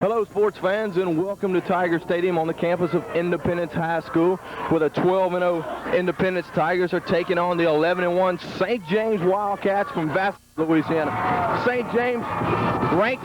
Hello, sports fans, and welcome to Tiger Stadium on the campus of Independence High School, where the 12-0 Independence Tigers are taking on the 11-1 St. James Wildcats from Vasquez, Louisiana. St. James ranked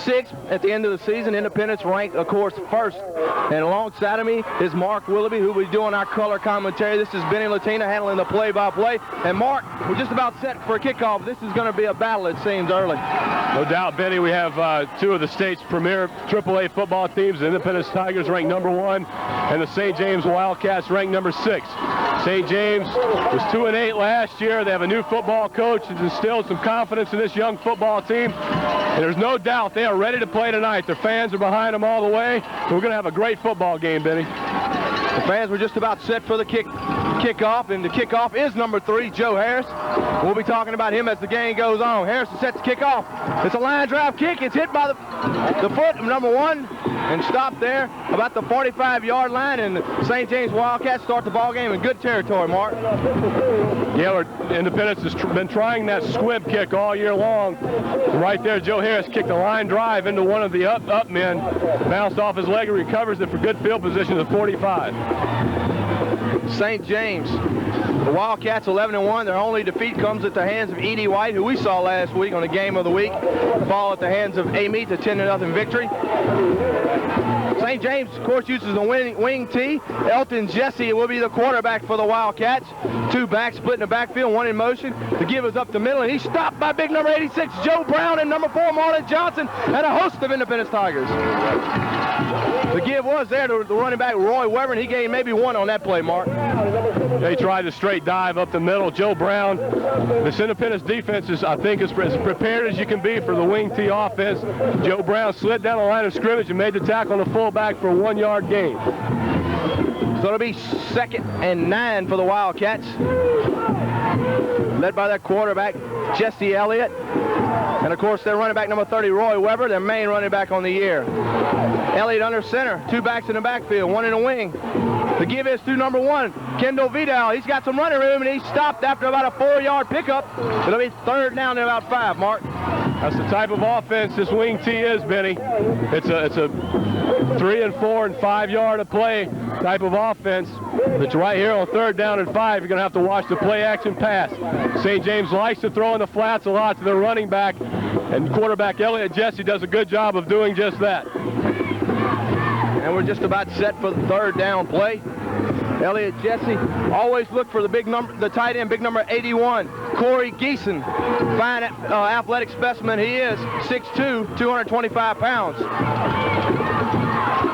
6th at the end of the season. Independence ranked, of course, 1st. And alongside of me is Mark Willoughby, who will be doing our color commentary. This is Benny Latina handling the play-by-play. And Mark, we're just about set for a kickoff. This is going to be a battle, it seems, early. No doubt, Benny. We have two of the state's premier AAA football teams. The Independence Tigers ranked number 1, and the St. James Wildcats ranked number 6. St. James was 2-8 last year. They have a new football coach that's instilled some confidence in this young football team. And there's no doubt they are ready to play tonight. Their fans are behind them all the way. We're going to have a great football game, Benny. The fans were just about set for the kickoff, and the kickoff is number 3, Joe Harris. We'll be talking about him as the game goes on. Harris is set to kick off. It's a line drive kick. It's hit by the foot of number 1 and stopped there about the 45-yard line, and the St. James Wildcats start the ball game in good territory, Mark. Yeah, Independence has been trying that squib kick all year long. Right there, Joe Harris kicked a line drive into one of the up men, bounced off his leg and recovers it for good field position at 45. St. James, the Wildcats 11-1. Their only defeat comes at the hands of Edie White, who we saw last week on the game of the week. Fall at the hands of Amy to 10-0 victory. St. James, of course, uses the wing tee. Elton Jesse will be the quarterback for the Wildcats. 2 backs split in the backfield, 1 in motion. The give is up the middle, and he's stopped by big number 86, Joe Brown, and number 4, Marlon Johnson, and a host of Independence Tigers. The give was there to the running back, Roy Weber, and he gained maybe 1 on that play, Mark. They tried a straight dive up the middle. Joe Brown, this Independence defense is, I think, as prepared as you can be for the wing tee offense. Joe Brown slid down the line of scrimmage and made the tackle on the fullback for a 1-yard gain. So it'll be 2nd and 9 for the Wildcats, led by their quarterback, Jesse Elliott. And, of course, their running back, number 30, Roy Weber, their main running back on the year. Elliott under center, 2 backs in the backfield, 1 in the wing. The give is to number 1, Kendall Vidal. He's got some running room, and he stopped after about a 4-yard pickup. It'll be 3rd down and about 5, Mark. That's the type of offense this wing tee is, Benny. It's a 3 and 4 and 5-yard a play type of offense. It's right here on 3rd down and 5. You're going to have to watch the play action pass. St. James likes to throw in the flats a lot to their running back, and quarterback Elliott Jesse does a good job of doing just that. And we're just about set for the 3rd down play. Elliott Jesse always look for the tight end, big number 81, Corey Geeson. Fine athletic specimen he is, 6'2", 225 pounds.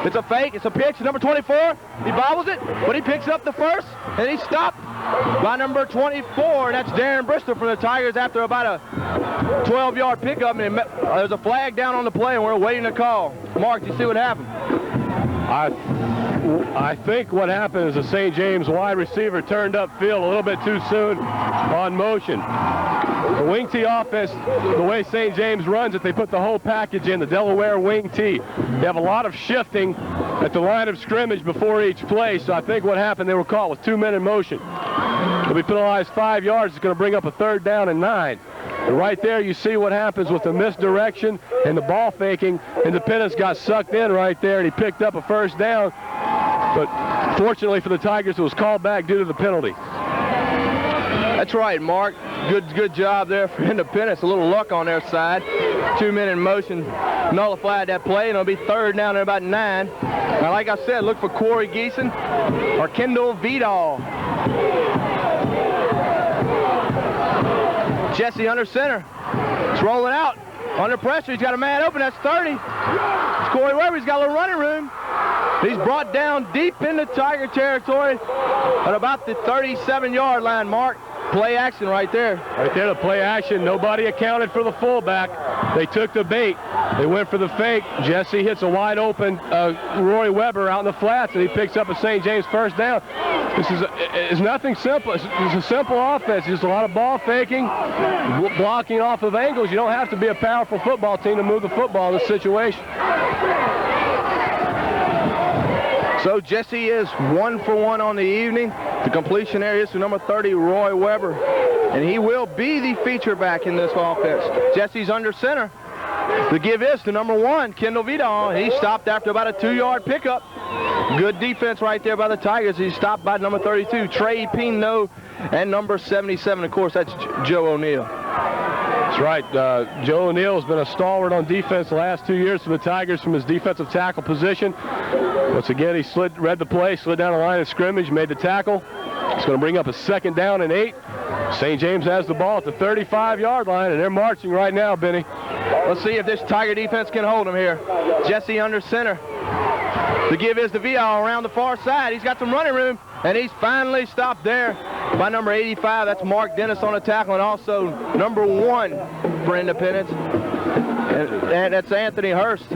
It's a fake, it's a pitch, number 24, he bobbles it, but he picks up the first, and he's stopped by number 24, and that's Darren Bristol from the Tigers after about a 12-yard pickup, and there's a flag down on the play, and we're waiting to call. Mark, do you see what happened? I think what happened is the St. James wide receiver turned upfield a little bit too soon on motion. The wing tee offense, the way St. James runs it, they put the whole package in, the Delaware wing tee. They have a lot of shifting at the line of scrimmage before each play, so I think what happened, they were caught with 2 men in motion. They'll be penalized 5 yards. It's going to bring up a 3rd down and 9. And right there you see what happens with the misdirection and the ball faking. Independence got sucked in right there, and he picked up a 1st down. But fortunately for the Tigers, it was called back due to the penalty. That's right, Mark. Good job there for Independence. A little luck on their side. 2 men in motion nullified that play, and it'll be 3rd down at about 9. Now, like I said, look for Corey Geeson or Kendall Vidal. Jesse under center. It's rolling out. Under pressure. He's got a man open. That's 30. It's Corey Weber. He's got a little running room. He's brought down deep into Tiger territory at about the 37-yard line, Mark. Play action right there. Right there, the play action. Nobody accounted for the fullback. They took the bait. They went for the fake. Jesse hits a wide open Roy Weber out in the flats, and he picks up a St. James 1st down. This is nothing simple. It's a simple offense. Just a lot of ball faking, blocking off of angles. You don't have to be a powerful football team to move the football in this situation. So Jesse is 1 for 1 on the evening. The completion area is to number 30, Roy Weber. And he will be the feature back in this offense. Jesse's under center. The give is to number 1, Kendall Vidal. He stopped after about a 2-yard pickup. Good defense right there by the Tigers. He stopped by number 32, Trey Pino, and number 77, of course, that's Joe O'Neill. That's right. Joe O'Neill has been a stalwart on defense the last 2 years for the Tigers from his defensive tackle position. Once again, he read the play, slid down the line of scrimmage, made the tackle. It's going to bring up a 2nd down and 8. St. James has the ball at the 35-yard line, and they're marching right now, Benny. Let's see if this Tiger defense can hold him here. Jesse under center. The give is to Vidal around the far side. He's got some running room, and he's finally stopped there by number 85. That's Mark Dennis on the tackle, and also number 1 for Independence. And that's Anthony Hurst.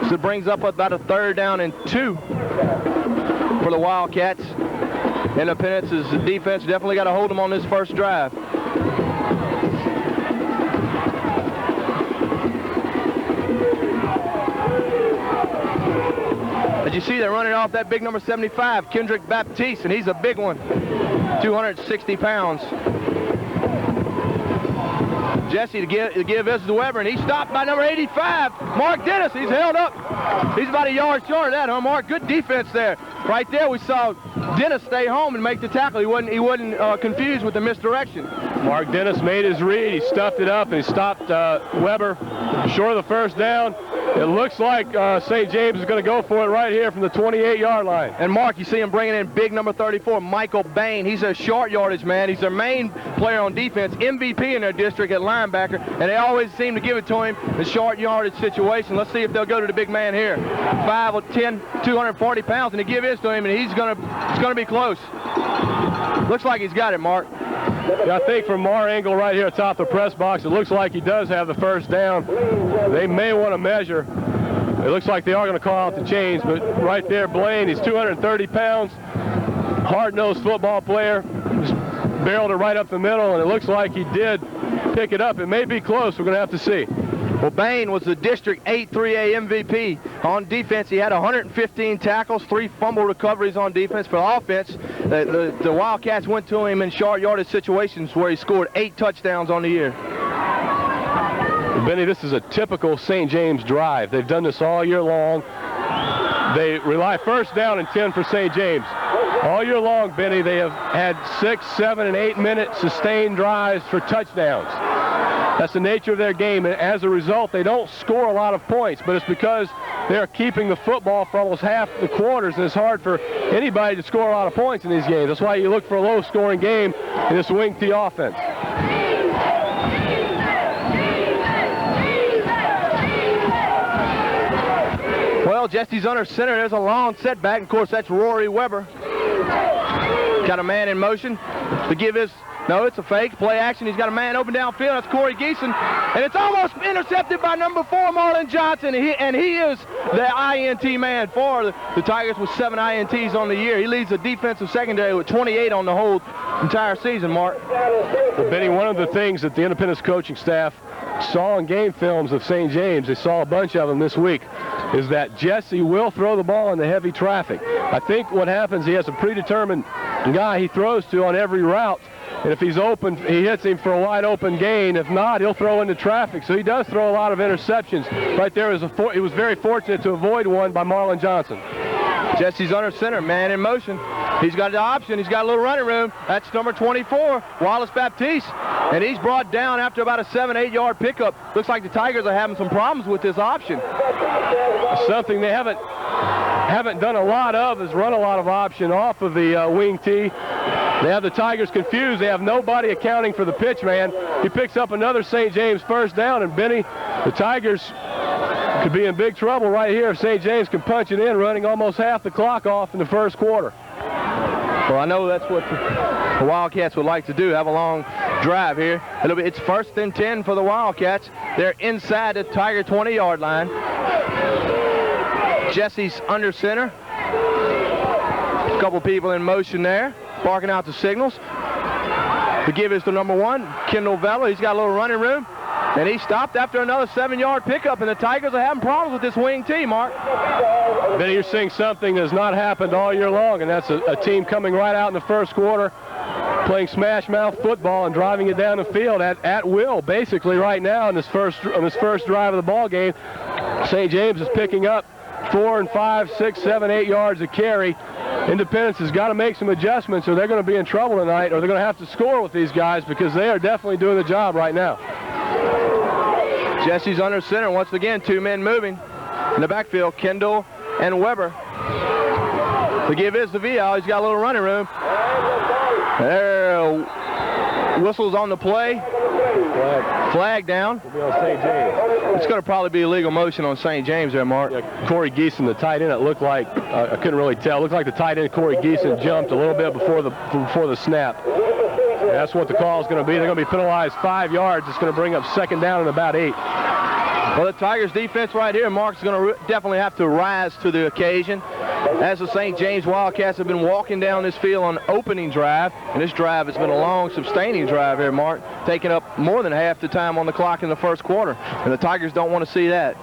So it brings up about a 3rd down and 2 for the Wildcats. Independence's defense definitely got to hold them on this first drive. As you see, they're running off that big number 75, Kendrick Baptiste, and he's a big one, 260 pounds. Jesse to give is to Weber, and he stopped by number 85, Mark Dennis. He's held up. He's about a yard short of that, huh, Mark? Good defense there. Right there, we saw Dennis stay home and make the tackle. He wasn't confused with the misdirection. Mark Dennis made his read. He stuffed it up, and he stopped Weber short of the 1st down. It looks like St. James is going to go for it right here from the 28-yard line. And Mark, you see him bringing in big number 34, Michael Bain. He's a short yardage man. He's their main player on defense, MVP in their district at linebacker, and they always seem to give it to him in short yardage situation. Let's see if they'll go to the big man here. 5'10", 240 pounds, and the give is to him, and it's going to be close. Looks like he's got it, Mark. Yeah, I think from our angle right here atop the press box, it looks like he does have the 1st down. They may want to measure. It looks like they are going to call out the chains, but right there, Blaine, he's 230 pounds, hard-nosed football player, just barreled it right up the middle, and it looks like he did pick it up. It may be close. We're going to have to see. Well, Bain was the District 8 3A MVP. On defense, he had 115 tackles, 3 fumble recoveries on defense. For offense, the Wildcats went to him in short yardage situations where he scored 8 touchdowns on the year. Benny, this is a typical St. James drive. They've done this all year long. They rely 1st down and 10 for St. James. All year long, Benny, they have had 6, 7, and 8-minute sustained drives for touchdowns. That's the nature of their game, and as a result, they don't score a lot of points, but it's because they're keeping the football for almost half the quarters, and it's hard for anybody to score a lot of points in these games. That's why you look for a low-scoring game in this wing T offense. Well, Jesse's under center. There's a long setback. Of course, that's Rory Weber. Got a man in motion. The give is, no, it's a fake. Play action. He's got a man open downfield. That's Corey Geeson. And it's almost intercepted by number 4, Marlon Johnson. And he is the INT man for the Tigers with 7 INTs on the year. He leads the defensive secondary with 28 on the whole entire season, Mark. Well, Benny, one of the things that the Independence coaching staff saw in game films of St. James, they saw a bunch of them this week, is that Jesse will throw the ball into heavy traffic. I think what happens, he has a predetermined guy he throws to on every route, and if he's open, he hits him for a wide open gain. If not, he'll throw into traffic. So he does throw a lot of interceptions. Right there, he was very fortunate to avoid one by Marlon Johnson. Jesse's under center, man in motion. He's got the option. He's got a little running room. That's number 24, Wallace Baptiste. And he's brought down after about a 7, 8-yard pickup. Looks like the Tigers are having some problems with this option. Something they haven't done a lot of is run a lot of option off of the wing T. They have the Tigers confused. They have nobody accounting for the pitch man. He picks up another St. James 1st down, and Benny, the Tigers could be in big trouble right here if St. James can punch it in, running almost half the clock off in the 1st quarter. Well, I know that's what the Wildcats would like to do, have a long drive here. It's 1st and 10 for the Wildcats. They're inside the Tiger 20-yard line. Jesse's under center. A couple people in motion there, barking out the signals. The give is to number 1, Kendall Vella. He's got a little running room. And he stopped after another 7-yard pickup, and the Tigers are having problems with this wing T, Mark. Benny, you're seeing something that has not happened all year long, and that's a team coming right out in the 1st quarter playing smash mouth football and driving it down the field at will, basically right now on this first drive of the ball game. St. James is picking up 4 and 5, 6, 7, 8 yards a carry. Independence has got to make some adjustments or they're going to be in trouble tonight, or they're going to have to score with these guys because they are definitely doing the job right now. Jesse's under center. Once again, 2 men moving in the backfield, Kendall and Weber. The give is to Vial. He's got a little running room. There, whistles on the play. Flag down. It'll be on St. James. It's going to probably be illegal motion on St. James there, Mark. Yeah, Corey Geeson, the tight end, it looked like, I couldn't really tell. It looked like the tight end, Corey Geeson, jumped a little bit before the snap. And that's what the call is going to be. They're going to be penalized 5 yards. It's going to bring up 2nd down and about 8. Well, the Tigers defense right here, Mark's going to definitely have to rise to the occasion. As the St. James Wildcats have been walking down this field on opening drive, and this drive has been a long, sustaining drive here, Mark, taking up more than half the time on the clock in the first quarter, and the Tigers don't want to see that.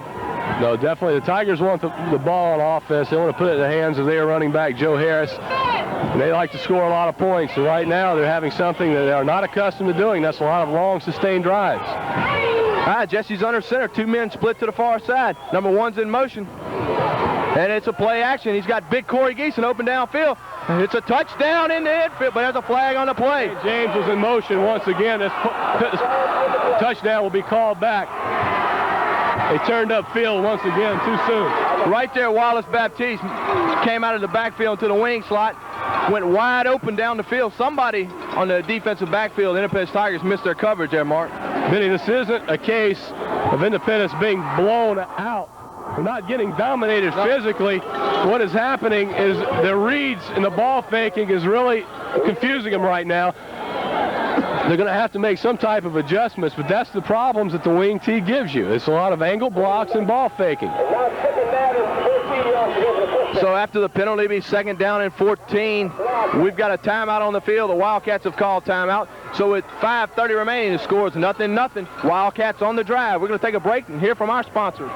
No, definitely. The Tigers want the ball on offense. They want to put it in the hands of their running back, Joe Harris. And they like to score a lot of points, and right now they're having something that they are not accustomed to doing. That's a lot of long, sustained drives. All right, Jesse's under center. 2 men split to the far side. Number 1's in motion. And it's a play action. He's got big Corey Geeson open downfield. It's a touchdown in the infield, but there's a flag on the play. James was in motion once again. This touchdown will be called back. They turned up field once again too soon. Right there, Wallace Baptiste came out of the backfield to the wing slot, went wide open down the field. Somebody on the defensive backfield, Independence Tigers, missed their coverage there, Mark. Benny, this isn't a case of Independence being blown out. They're not getting dominated physically. What is happening is the reads and the ball faking is really confusing them right now. They're going to have to make some type of adjustments, but that's the problems that the wing tee gives you. It's a lot of angle blocks and ball faking. So after the penalty, be 2nd down and 14. We've got a timeout on the field. The Wildcats have called timeout. So with 5:30 remaining, the score is 0-0. Wildcats on the drive. We're going to take a break and hear from our sponsors.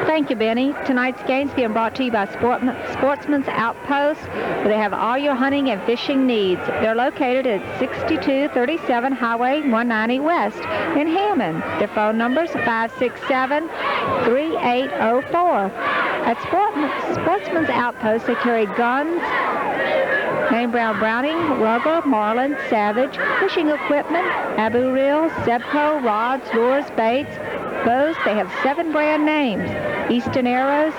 Thank you, Benny. Tonight's game is being brought to you by Sportsman's Outpost, where they have all your hunting and fishing needs. They're located at 6237 Highway 190 West in Hammond. Their phone number is 567-3804. At Sportsman's Outpost, they carry guns, Name Brown Browning, rubber, marlin, savage, fishing equipment, Abu reels, Zebco, rods, lures, baits, bows. They have 7 brand names. Easton Arrows.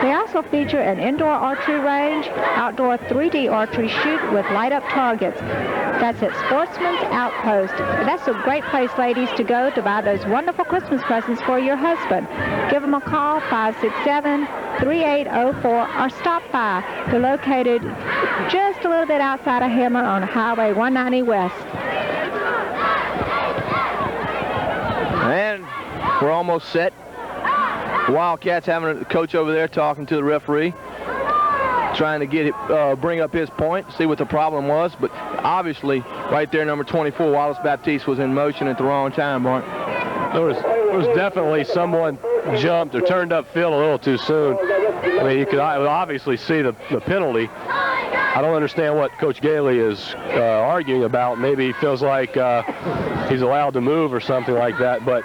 They also feature an indoor archery range, outdoor 3D archery shoot with light-up targets. That's at Sportsman's Outpost. That's a great place, ladies, to go to buy those wonderful Christmas presents for your husband. Give them a call, 567-3804, or stop by. They're located just a little bit outside of Hammond on Highway 190 West. And we're almost set. Wildcats having a coach over there talking to the referee, trying to get it, bring up his point, see what the problem was. But obviously, right there, number 24, Wallace Baptiste, was in motion at the wrong time, Mark. There was definitely someone jumped or turned up field a little too soon. I mean, you could obviously see the penalty. I don't understand what Coach Gailey is arguing about. Maybe he feels like he's allowed to move or something like that. But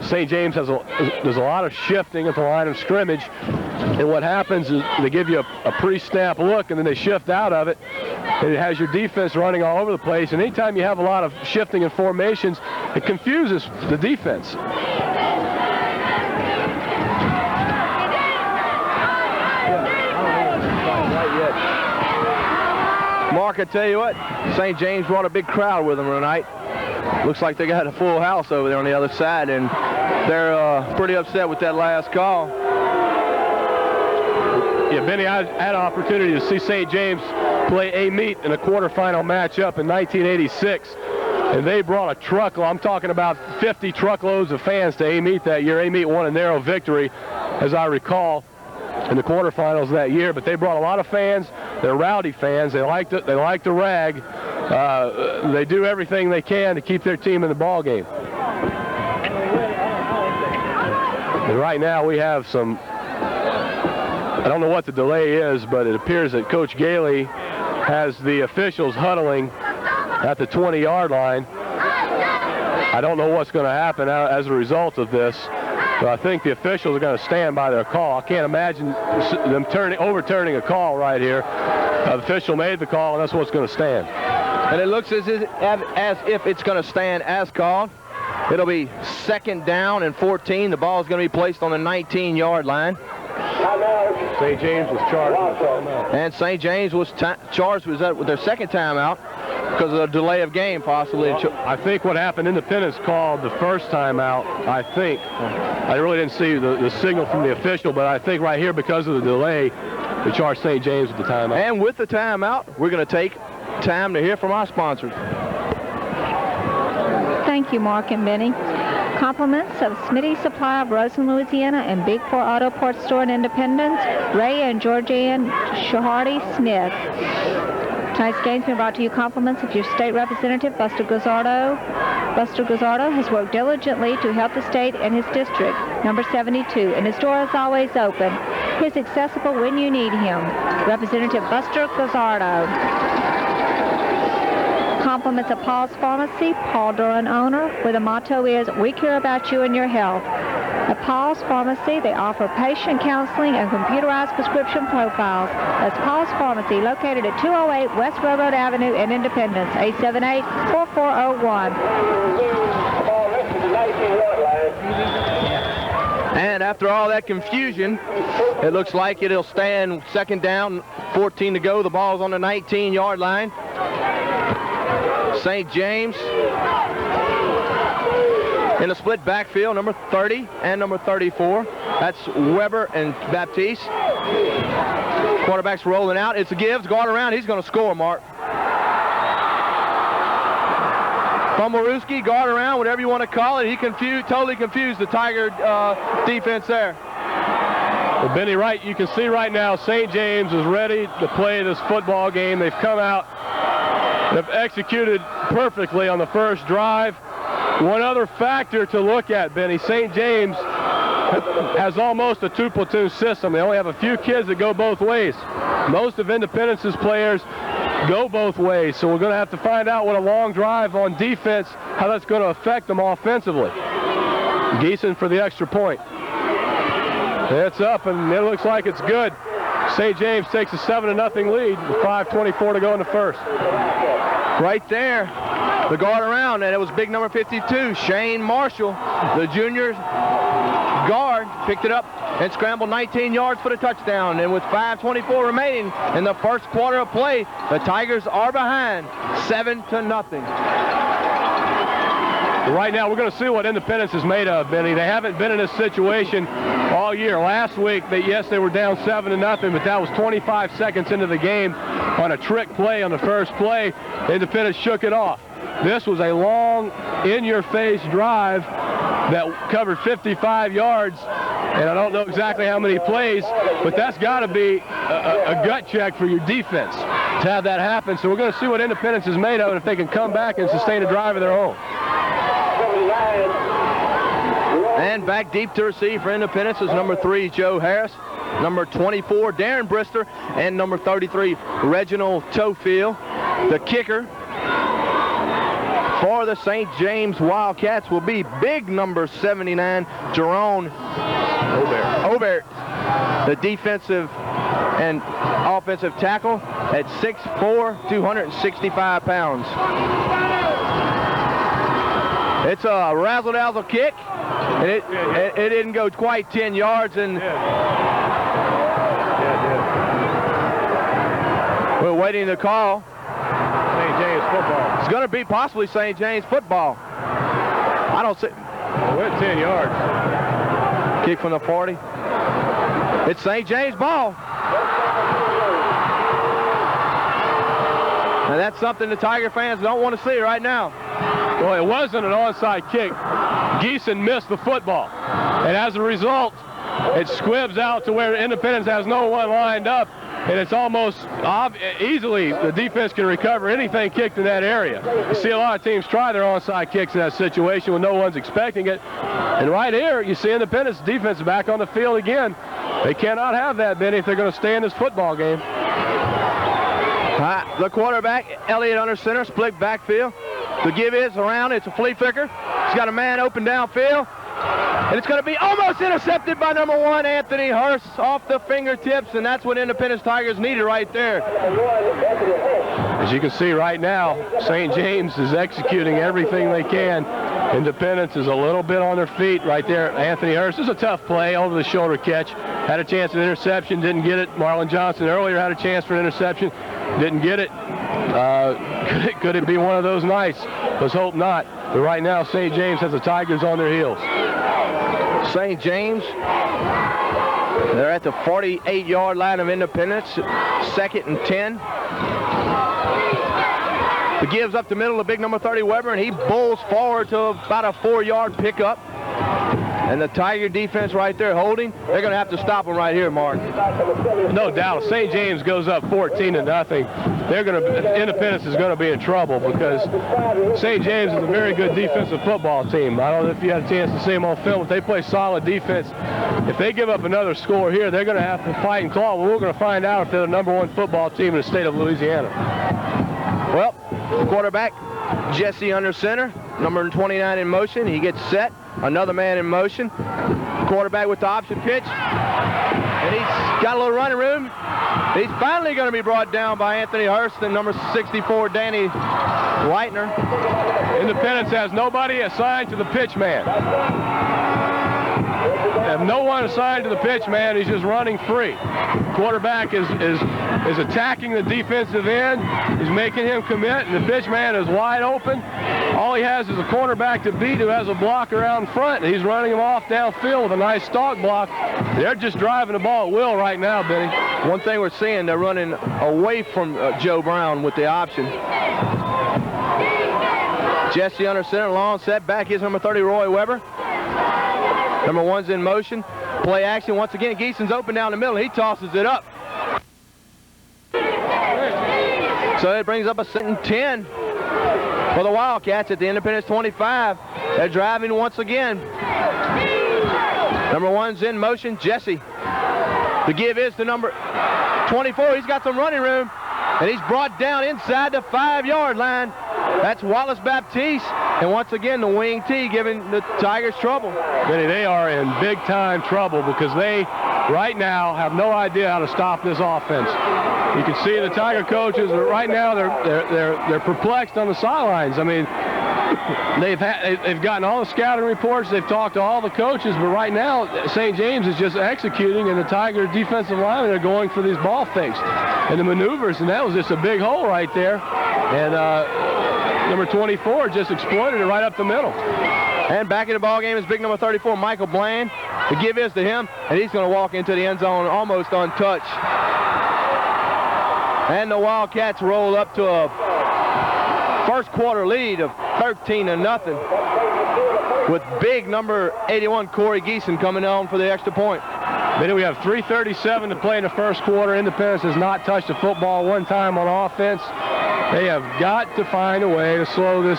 St. James there's a lot of shifting at the line of scrimmage, and what happens is they give you a pre-snap look, and then they shift out of it, and it has your defense running all over the place. And anytime you have a lot of shifting and formations, it confuses the defense. Mark, I tell you what, St. James brought a big crowd with them tonight. Looks like they got a full house over there on the other side, and they're pretty upset with that last call. Yeah, Benny, I had an opportunity to see St. James play Amite in a quarterfinal matchup in 1986, and they brought a truckload. I'm talking about 50 truckloads of fans to Amite that year. Amite won a narrow victory, as I recall, in the quarterfinals that year. But they brought a lot of fans. They're rowdy fans. They like to rag. They do everything they can to keep their team in the ball game. And right now we have some, I don't know what the delay is, but it appears that Coach Gailey has the officials huddling at the 20-yard line. I don't know what's going to happen as a result of this, but I think the officials are going to stand by their call. I can't imagine them overturning a call right here. The official made the call, and that's what's going to stand. And it looks as if it's going to stand as called. It'll be 2nd down and 14. The ball is going to be placed on the 19-yard line. St. James was charged with a timeout. And St. James was charged with their 2nd timeout because of the delay of game, possibly. Well, I think what happened, Independence called the first timeout, I think. I really didn't see the signal from the official, but I think right here, because of the delay, they charged St. James with the timeout. And with the timeout, we're going to take time to hear from our sponsors. Thank you, Mark and Benny. Compliments of Smitty's Supply of Roseland, Louisiana, and Big Four Auto Parts Store in Independence, Ray and Georgianne Shahardy Smith. Tonight's game's been brought to you compliments of your state representative, Buster Guzzardo. Buster Guzzardo has worked diligently to help the state and his district, number 72, and his door is always open. He's accessible when you need him. Representative Buster Guzzardo. Compliments of Paul's Pharmacy, Paul Duran owner, where the motto is, we care about you and your health. At Paul's Pharmacy, they offer patient counseling and computerized prescription profiles. That's Paul's Pharmacy, located at 208 West Railroad Avenue in Independence, 878-4401. And after all that confusion, it looks like it'll stand 2nd down, 14 to go. The ball's on the 19-yard line. St. James in the split backfield, number 30 and number 34. That's Weber and Baptiste. Quarterback's rolling out. It's a Gibbs, guard around. He's going to score, Mark. Fumblerooski, guard around, whatever you want to call it. He totally confused the Tiger defense there. Well, Benny, right, you can see right now St. James is ready to play this football game. They've come out. They've executed perfectly on the first drive. One other factor to look at, Benny, St. James has almost a 2-platoon system. They only have a few kids that go both ways. Most of Independence's players go both ways, so we're going to have to find out what a long drive on defense, how that's going to affect them offensively. Geeson for the extra point. It's up, and it looks like it's good. St. James takes a 7-0 lead with 5:24 to go in the first. Right there, the guard around, and it was big number 52, Shane Marshall, the junior guard, picked it up and scrambled 19 yards for the touchdown. And with 5:24 remaining in the first quarter of play, the Tigers are behind 7-0. Right now, we're going to see what Independence is made of, Benny. They haven't been in this situation all year. Last week, they were down 7-0, but that was 25 seconds into the game on a trick play on the first play. Independence shook it off. This was a long, in-your-face drive that covered 55 yards, and I don't know exactly how many plays, but that's got to be a gut check for your defense to have that happen. So we're going to see what Independence is made of and if they can come back and sustain a drive of their own. And back deep to receive for Independence is number 3, Joe Harris, number 24, Darren Brister, and number 33, Reginald Tofield. The kicker for the St. James Wildcats will be big number 79, Jerome Obert, the defensive and offensive tackle at 6'4", 265 pounds. It's a razzle-dazzle kick, and it didn't go quite 10 yards, and we're waiting to call. St. James football. It's going to be possibly St. James football. I don't see. It went 10 yards. Kick from the 40. It's St. James ball. And that's something the Tiger fans don't want to see right now. Well, it wasn't an onside kick. Geeson missed the football. And as a result, it squibs out to where Independence has no one lined up. And it's almost easily the defense can recover anything kicked in that area. You see a lot of teams try their onside kicks in that situation when no one's expecting it. And right here, you see Independence defense back on the field again. They cannot have that, Benny, if they're going to stay in this football game. The quarterback, Elliott under center, split backfield. The give is around. It's a flea flicker. He's got a man open downfield. And it's going to be almost intercepted by number 1, Anthony Hurst, off the fingertips, and that's what Independence Tigers needed right there. As you can see right now, St. James is executing everything they can. Independence is a little bit on their feet right there. Anthony Hurst, this is a tough play, over the shoulder catch. Had a chance at an interception, didn't get it. Marlon Johnson earlier had a chance for an interception, didn't get it. Could it be one of those nights? Let's hope not. But right now, St. James has the Tigers on their heels. St. James, they're at the 48-yard line of Independence, 2nd and 10. The gives up the middle to big number 30 Weber, and he bulls forward to about a 4-yard pickup. And the Tiger defense right there holding. They're going to have to stop him right here, Mark. No doubt. St. James goes up 14-0. Independence is going to be in trouble because St. James is a very good defensive football team. I don't know if you had a chance to see them on film, but they play solid defense. If they give up another score here, they're going to have to fight and claw. Well, we're going to find out if they're the number 1 football team in the state of Louisiana. Well, quarterback, Jesse under center, number 29 in motion. He gets set. Another man in motion. Quarterback with the option pitch. And he's got a little running room. He's finally going to be brought down by Anthony Hurst and number 64, Danny Leitner. Independence has nobody assigned to the pitch man. They have no one assigned to the pitch man. He's just running free. Quarterback is attacking the defensive end. He's making him commit, and the pitch man is wide open. All he has is a cornerback to beat who has a blocker out in front, and he's running him off downfield with a nice stalk block. They're just driving the ball at will right now, Benny. One thing we're seeing, they're running away from Joe Brown with the option. Jesse under center, long set. Back is number 30, Roy Weber. Number 1's in motion. Play action once again. Geeson's open down the middle. He tosses it up. So it brings up a 2nd and 10 for the Wildcats at the Independence 25. They're driving once again. Number 1's in motion, Jesse. The give is to number 24. He's got some running room, and he's brought down inside the 5-yard line. That's Wallace Baptiste, and once again the wing T giving the Tigers trouble. Benny, they are in big-time trouble because they, right now, have no idea how to stop this offense. You can see the Tiger coaches right now they're perplexed on the sidelines. I mean, they've gotten all the scouting reports, they've talked to all the coaches, but right now St. James is just executing, and the Tiger defensive linemen are going for these ball fakes and the maneuvers, and that was just a big hole right there. And number 24 just exploited it right up the middle. And back in the ball game is big number 34, Michael Bland. The give is to him, and he's going to walk into the end zone almost untouched. And the Wildcats roll up to a first quarter lead of 13-0 with big number 81, Corey Geeson, coming on for the extra point. Then we have 3:37 to play in the first quarter. Independence has not touched the football one time on offense. They have got to find a way to slow this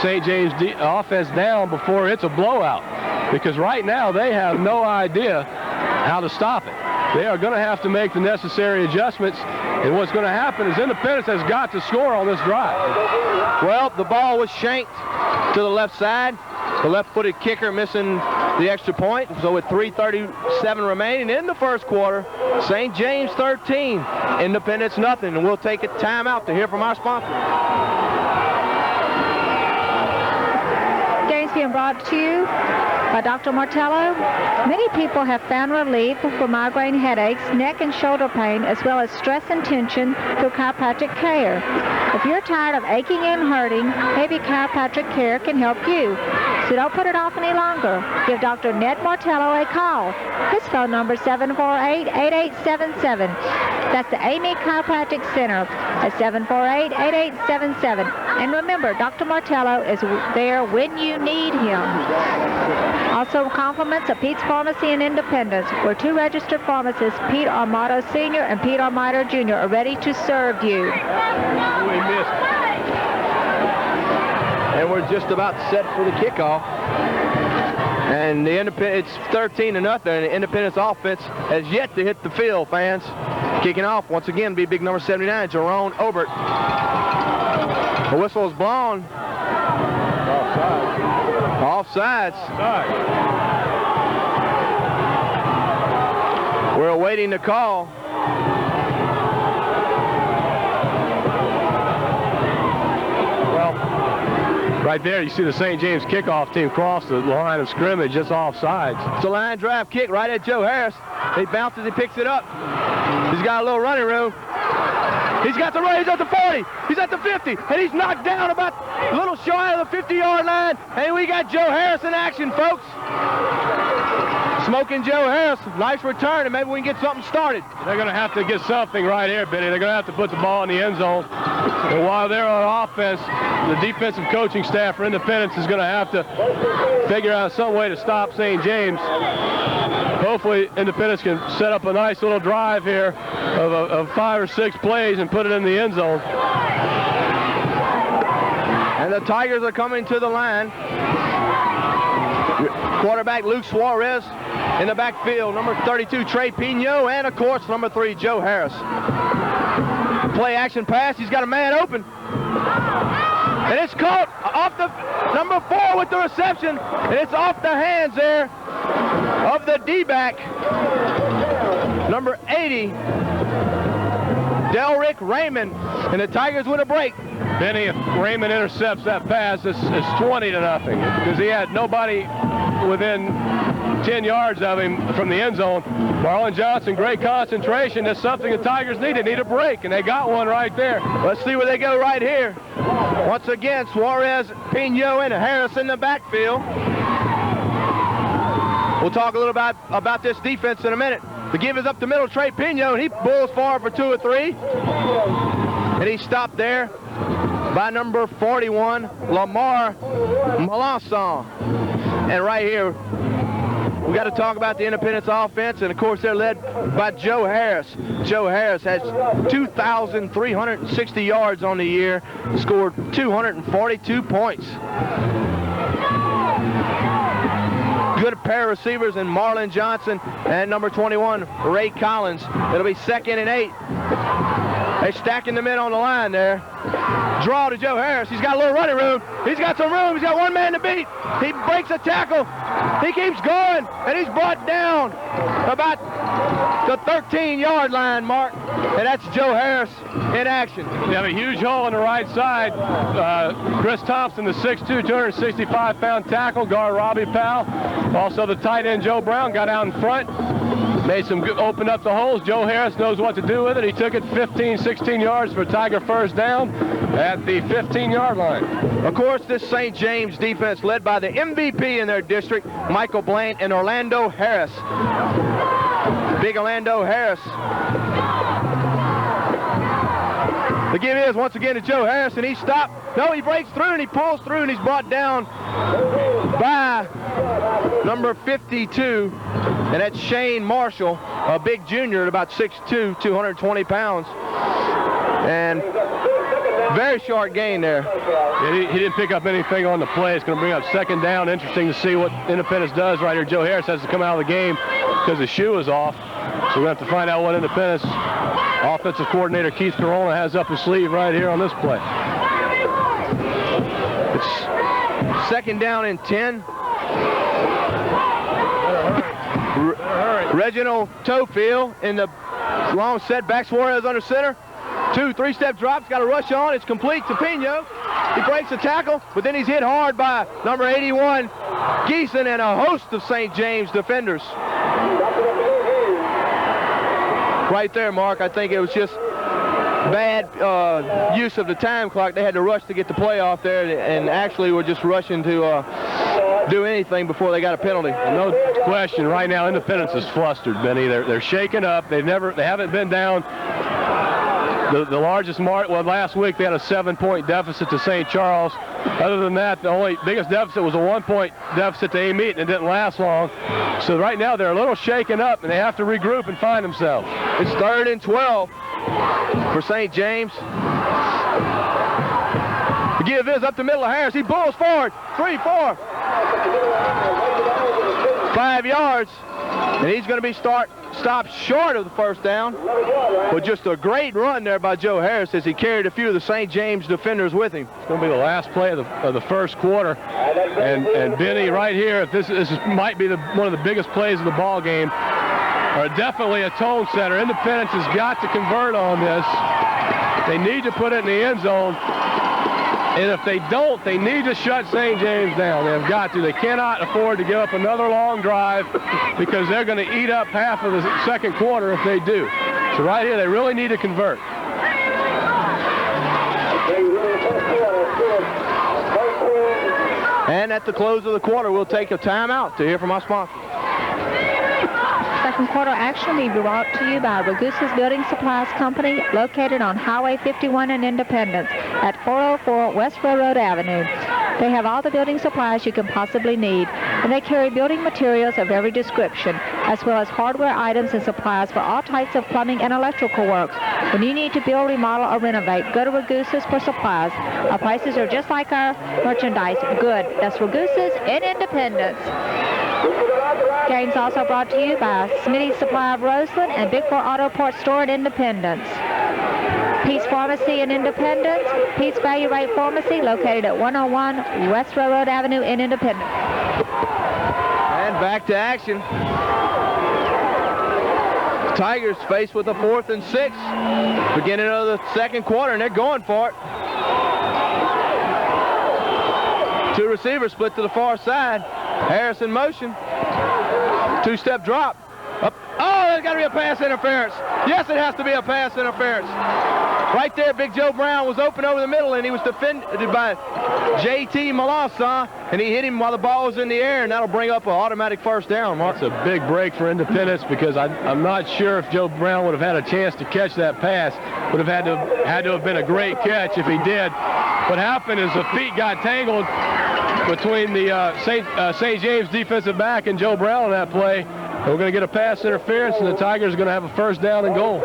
St. James offense down before it's a blowout, because right now they have no idea how to stop it. They are going to have to make the necessary adjustments, and what's going to happen is Independence has got to score on this drive. Well, the ball was shanked to the left side. The left-footed kicker missing the extra point. So with 3:37 remaining in the first quarter, St. James 13, Independence nothing. And we'll take a timeout to hear from our sponsor. Games being brought to you by Dr. Martello. Many people have found relief from migraine headaches, neck and shoulder pain, as well as stress and tension through chiropractic care. If you're tired of aching and hurting, maybe chiropractic care can help you. So don't put it off any longer. Give Dr. Ned Martello a call. His phone number is 748-8877. That's the Amy Chiropractic Center at 748-8877. And remember, Dr. Martello is there when you need him. Also compliments of Pete's Pharmacy in Independence, where two registered pharmacists, Pete Armato Sr. and Pete Armato Jr., are ready to serve you. We missed. And we're just about set for the kickoff. And it's 13-0. And the Independence offense has yet to hit the field, fans. Kicking off once again be big number 79, Jerome Obert. The whistle is blown. Offsides. We're awaiting the call. Well, right there you see the St. James kickoff team cross the line of scrimmage, just offsides. It's a line drive kick right at Joe Harris. He bounces, he picks it up. He's got a little running room. He's got the run, he's at the 40, he's at the 50, and he's knocked down about a little shy of the 50-yard line. And we got Joe Harris in action, folks. Smoking Joe Harris, nice return, and maybe we can get something started. They're going to have to get something right here, Benny. They're going to have to put the ball in the end zone. And while they're on offense, the defensive coaching staff for Independence is going to have to figure out some way to stop St. James. Hopefully Independence can set up a nice little drive here of 5 or 6 plays and put it in the end zone. And the Tigers are coming to the line. Quarterback Luke Suarez in the backfield. Number 32, Trey Pino, and of course, number 3, Joe Harris. Play action pass. He's got a man open. And it's caught off the number 4 with the reception. And it's off the hands there of the D-back. Number 80, Delrick Raymond. And the Tigers with a break. Benny, if Raymond intercepts that pass, it's 20-0 because he had nobody within 10 yards of him from the end zone. Marlon Johnson, great concentration. That's something the Tigers need. They need a break, and they got one right there. Let's see where they go right here. Once again, Suarez, Pino, and Harris in the backfield. We'll talk a little about this defense in a minute. The give is up the middle, Trey Pino, and he bulls forward for 2 or 3. And he stopped there by number 41, Lamar Melanson. And right here, we got to talk about the Independence offense, and of course they're led by Joe Harris. Joe Harris has 2,360 yards on the year, scored 242 points. Good pair of receivers in Marlon Johnson and number 21, Ray Collins. It'll be 2nd and 8. They're stacking the men on the line there. Draw to Joe Harris. He's got a little running room. He's got some room. He's got one man to beat. He breaks a tackle. He keeps going, and he's brought down about the 13-yard line mark. And that's Joe Harris in action. You have a huge hole on the right side. Chris Thompson, the 6'2", 265-pound tackle guard, Robbie Powell. Also the tight end, Joe Brown, got out in front. Made some good, opened up the holes. Joe Harris knows what to do with it. He took it 15, 16 yards for a Tiger first down at the 15-yard line. Of course, this St. James defense led by the MVP in their district, Michael Blaine and Orlando Harris. Big Orlando Harris. The give is once again to Joe Harris, and he stopped. No, he breaks through, and he pulls through, and he's brought down by number 52, and that's Shane Marshall, a big junior at about 6'2", 220 pounds. And very short gain there. Yeah, he didn't pick up anything on the play. It's going to bring up 2nd down. Interesting to see what Independence does right here. Joe Harris has to come out of the game because his shoe is off. So we're going to have to find out what Independence offensive coordinator Keith Corona has up his sleeve right here on this play. It's 2nd down and 10. Reginald Toefield in the long setback. Suarez under center. 2 3-step drops. Got a rush on. It's complete to Pino. He breaks the tackle, but then he's hit hard by number 81, Geeson, and a host of St. James defenders. Right there, Mark. I think it was just bad use of the time clock. They had to rush to get the play off there, and actually were just rushing to do anything before they got a penalty. No question. Right now, Independence is flustered, Benny. They're shaken up. They haven't been down the largest mark. Well, last week they had a 7-point deficit to St. Charles. Other than that, the only biggest deficit was a 1-point deficit to Amite, and it didn't last long. So right now they're a little shaken up, and they have to regroup and find themselves. It's 3rd and 12 for St. James. The give is up the middle of Harris. He bulls forward. 3, 4. 5 yards, and he's going to be stopped short of the first down. But just a great run there by Joe Harris as he carried a few of the St. James defenders with him. It's going to be the last play of the first quarter. And Benny, right here, if this might be one of the biggest plays of the ball game, or definitely a tone setter. Independence has got to convert on this. They need to put it in the end zone. And if they don't, they need to shut St. James down. They've got to. They cannot afford to give up another long drive because they're going to eat up half of the second quarter if they do. So right here, they really need to convert. And at the close of the quarter, we'll take a timeout to hear from our sponsor. Second quarter action will be brought to you by Ragusa's Building Supplies Company, located on Highway 51 in Independence at 404 West Railroad Avenue. They have all the building supplies you can possibly need, and they carry building materials of every description, as well as hardware items and supplies for all types of plumbing and electrical work. When you need to build, remodel, or renovate, go to Ragusa's for supplies. Our prices are just like our merchandise. Good. That's Ragusa's in Independence. Games also brought to you by Smitty's Supply of Roseland and Big Four Auto Parts Store in Independence. Peace Pharmacy in Independence. Peace Value Rate Pharmacy located at 101 West Railroad Avenue in Independence. And back to action. Tigers faced with a 4th and 6. Beginning of the second quarter, and they're going for it. Two receivers split to the far side. Harris in motion. Two-step drop. Up. Oh, there's got to be a pass interference. Yes, it has to be a pass interference. Right there, Big Joe Brown was open over the middle, and he was defended by J.T. Malasa, and he hit him while the ball was in the air, and that'll bring up an automatic first down, Mark. It's a big break for Independence because I'm not sure if Joe Brown would have had a chance to catch that pass. Would have had to have been a great catch if he did. What happened is the feet got tangled between the St. James defensive back and Joe Brown on that play. And we're going to get a pass interference, and the Tigers are going to have a first down and goal.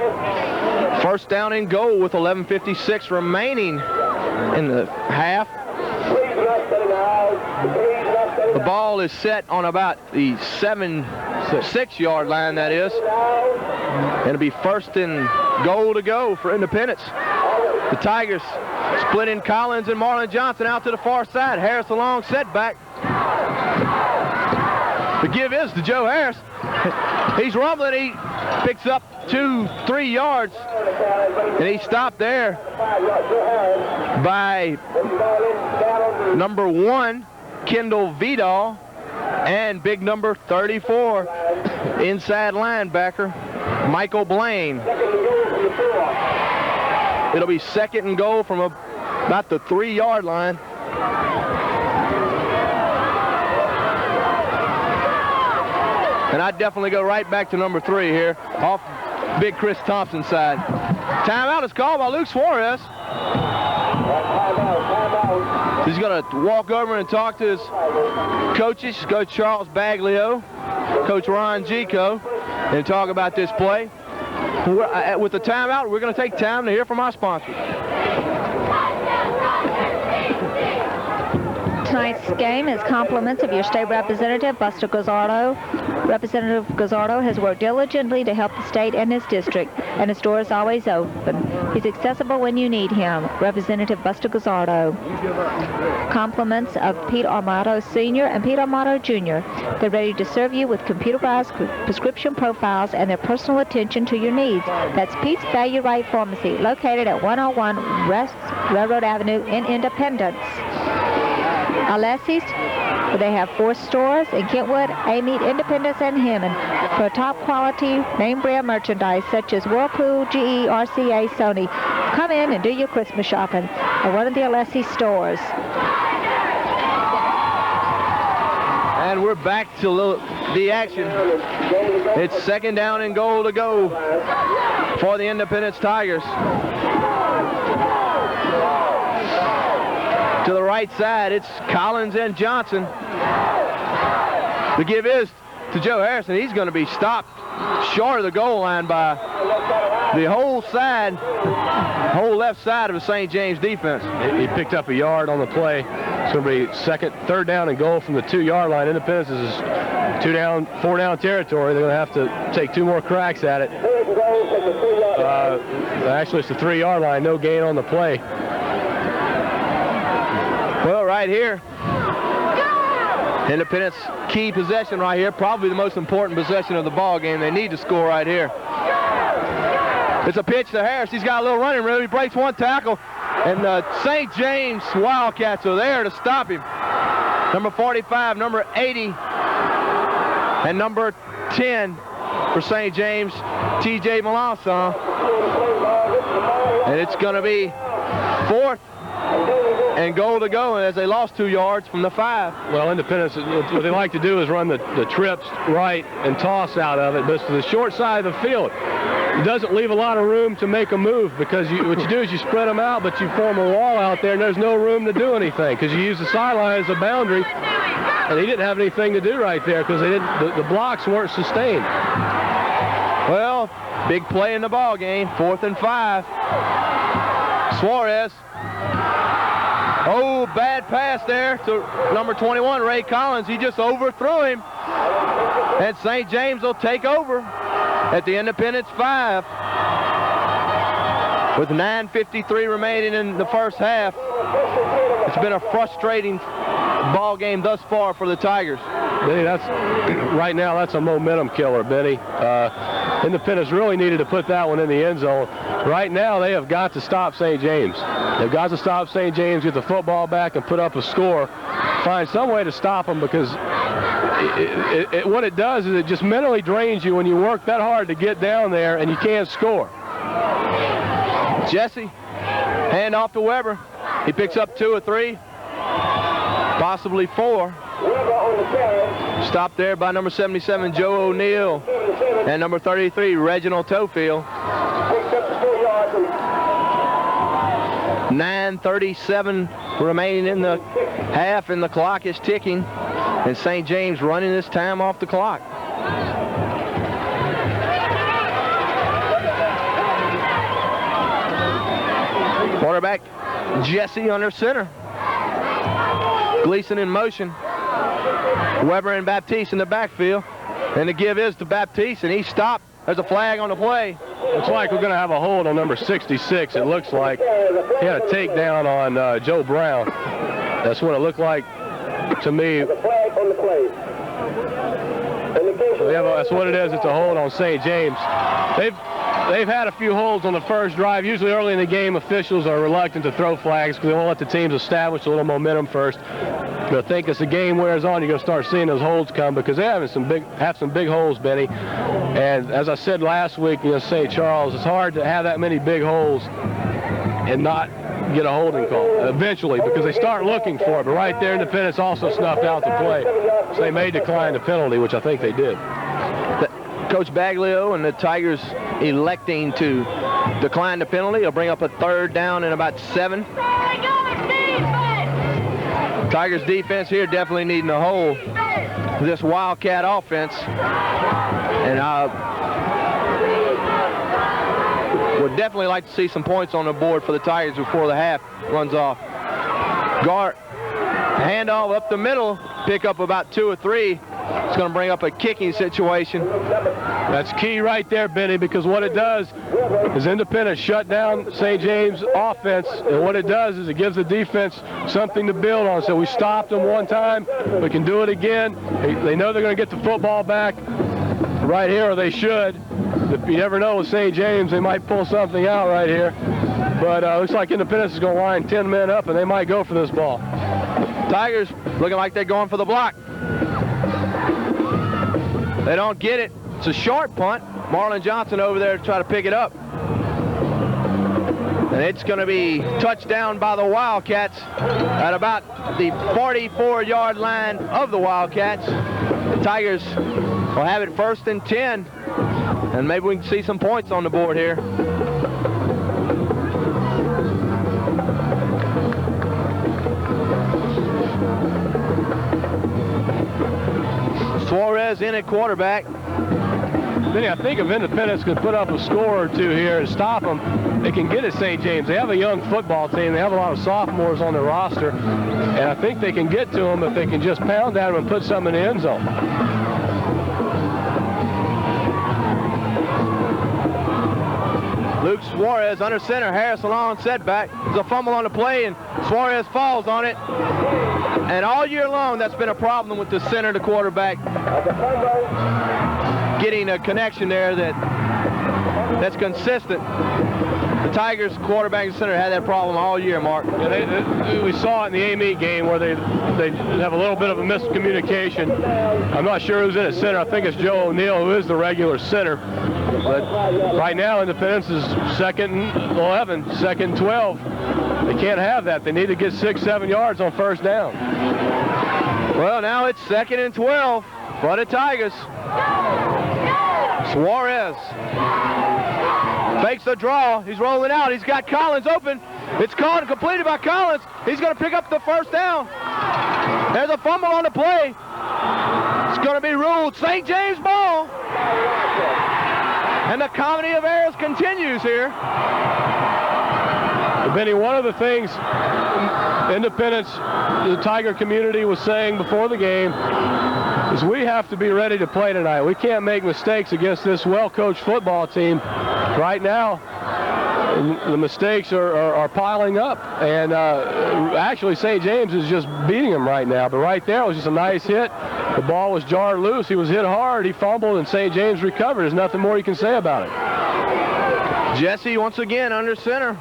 First down and goal with 11:56 remaining in the half. The ball is set on about the 6-yard line, that is. It'll be first and goal to go for Independence. The Tigers splitting Collins and Marlon Johnson out to the far side. Harris a long setback. The give is to Joe Harris. He's rumbling. He picks up 2-3 yards, and he stopped there by number 1, Kendall Vidal, and big number 34, inside linebacker, Michael Blaine. It'll be second and goal from about the 3-yard line. And I'd definitely go right back to number 3 here, off big Chris Thompson's side. Timeout is called by Luke Suarez. He's going to walk over and talk to his coaches, Coach Charles Baglio, Coach Ron Gico, and talk about this play. With the timeout, we're going to take time to hear from our sponsors. Tonight's game is compliments of your state representative, Buster Gazzardo. Representative Gazzardo has worked diligently to help the state and his district, and his door is always open. He's accessible when you need him. Representative Buster Gazzardo. Compliments of Pete Armato Sr. and Pete Armato Jr. They're ready to serve you with computerized prescription profiles and their personal attention to your needs. That's Pete's Value Right Pharmacy, located at 101 West Railroad Avenue in Independence. Alessi's, they have 4 stores in Kentwood, Amite, Independence, and Hammond for top quality name brand merchandise such as Whirlpool, GE, RCA, Sony. Come in and do your Christmas shopping at one of the Alessi stores. And we're back to the action. It's second down and goal to go for the Independence Tigers. To the right side, it's Collins and Johnson. The give is to Joe Harrison. He's going to be stopped short of the goal line by the whole left side of the St. James defense. He picked up a yard on the play. It's going to be third down and goal from the 2-yard line. Independence is 4 down territory. They're going to have to take 2 more cracks at it. Actually, it's the 3-yard line. No gain on the play. Well, right here, Independence key possession right here. Probably the most important possession of the ball game. They need to score right here. It's a pitch to Harris. He's got a little running room. He breaks 1 tackle. And the St. James Wildcats are there to stop him. Number 45, number 80, and number 10 for St. James, T.J. Melanson. And it's going to be 4th and goal to go as they lost 2 yards from the 5. Well, Independence, what they like to do is run the trips right and toss out of it, but it's to the short side of the field. It doesn't leave a lot of room to make a move because what you do is you spread them out, but you form a wall out there, and there's no room to do anything because you use the sideline as a boundary, and he didn't have anything to do right there because the blocks weren't sustained. Well, big play in the ball game, 4th and 5. Suarez. Oh, bad pass there to number 21, Ray Collins. He just overthrew him. And St. James will take over at the Independence 5. With 9:53 remaining in the first half. It's been a frustrating ball game thus far for the Tigers. Benny, right now that's a momentum killer, Benny. Independence really needed to put that one in the end zone. Right now they have got to stop St. James. They've got to stop St. James, get the football back and put up a score. Find some way to stop them because what it does is it just mentally drains you when you work that hard to get down there and you can't score. Jesse, hand off to Weber. He picks up 2 or 3, possibly 4. Stopped there by number 77, Joe O'Neill, and number 33, Reginald Tofield. 9:37 remaining in the half, and the clock is ticking, and St. James running this time off the clock. Quarterback Jesse under center. Gleason in motion. Weber and Baptiste in the backfield. And the give is to Baptiste, and he stopped. There's a flag on the play. Looks like we're going to have a hold on number 66, it looks like. He had a takedown on Joe Brown. That's what it looked like to me. So that's what it is. It's a hold on St. James. They've had a few holds on the first drive. Usually early in the game, officials are reluctant to throw flags because they want to let the teams establish a little momentum first. But I think as the game wears on, you're going to start seeing those holds come because they have some big holes, Benny. And as I said last week against St. Charles, it's hard to have that many big holes and not get a holding call eventually because they start looking for it. But right there, Independence also snuffed out the play. So they may decline the penalty, which I think they did. Coach Baglio and the Tigers electing to decline the penalty. It'll bring up a 3rd down and about 7. Tigers defense here definitely needing to hold this Wildcat offense. And I would definitely like to see some points on the board for the Tigers before the half runs off. Guard, handoff up the middle, pick up about 2 or 3. It's going to bring up a kicking situation. That's key right there, Benny, because what it does is Independence shut down St. James offense, and what it does is it gives the defense something to build on. So we stopped them one time. We can do it again. They know they're going to get the football back right here, or they should. You never know with St. James. They might pull something out right here. But looks like Independence is going to line 10 men up, and they might go for this ball. Tigers looking like they're going for the block. They don't get it. It's a short punt. Marlon Johnson over there to try to pick it up. And it's going to be touchdown by the Wildcats at about the 44-yard line of the Wildcats. The Tigers will have it 1st and 10. And maybe we can see some points on the board here. Suarez in at quarterback. Benny, I think if Independence can put up a score or 2 here and stop them, they can get at St. James. They have a young football team. They have a lot of sophomores on their roster. And I think they can get to them if they can just pound at them and put some in the end zone. Suarez under center. Harris along setback. There's a fumble on the play, and Suarez falls on it. And all year long, that's been a problem with the center, the quarterback, getting a connection there that's consistent. The Tigers quarterback and center had that problem all year, Mark. Yeah, we saw it in the A-Meet game where they have a little bit of a miscommunication. I'm not sure who's in at center. I think it's Joe O'Neill, who is the regular center. But right now, Independence is 2nd and 11, 2nd and 12. They can't have that. They need to get 6-7 yards on first down. Well, now it's 2nd and 12 for the Tigers. Suarez fakes the draw. He's rolling out. He's got Collins open. It's caught and completed by Collins. He's going to pick up the first down. There's a fumble on the play. It's going to be ruled St. James ball. And the comedy of errors continues here. Benny, one of the things Independence, the Tiger community was saying before the game is we have to be ready to play tonight. We can't make mistakes against this well-coached football team. Right now, the mistakes are piling up, and actually St. James is just beating them right now. But right there was just a nice hit. The ball was jarred loose. He was hit hard. He fumbled, and St. James recovered. There's nothing more you can say about it. Jesse once again under center.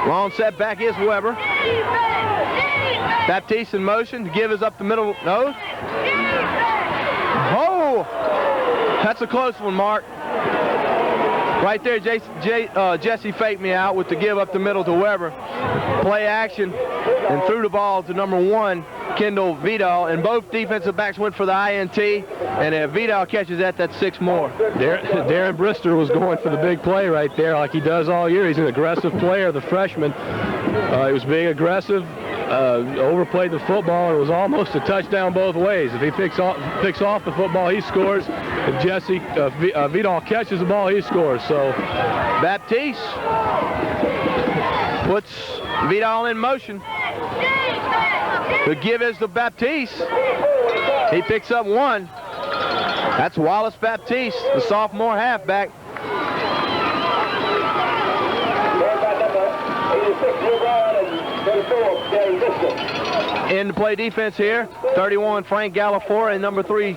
Long setback is Weber. Baptiste in motion to give us up the middle. No. Oh! That's a close one, Mark. Right there, Jesse faked me out with the give up the middle to Weber. Play action and threw the ball to number 1, Kendall Vidal, and both defensive backs went for the INT, and if Vidal catches that, that's 6 more. Darren Brister was going for the big play right there like he does all year. He's an aggressive player, the freshman. He was being aggressive, overplayed the football, and it was almost a touchdown both ways. If he picks off the football, he scores. If Jesse Vidal catches the ball, he scores. So Baptiste puts Vidal in motion. The give is to Baptiste. He picks up 1. That's Wallace Baptiste, the sophomore halfback. In the play defense here, 31 Frank Gallifora and number 3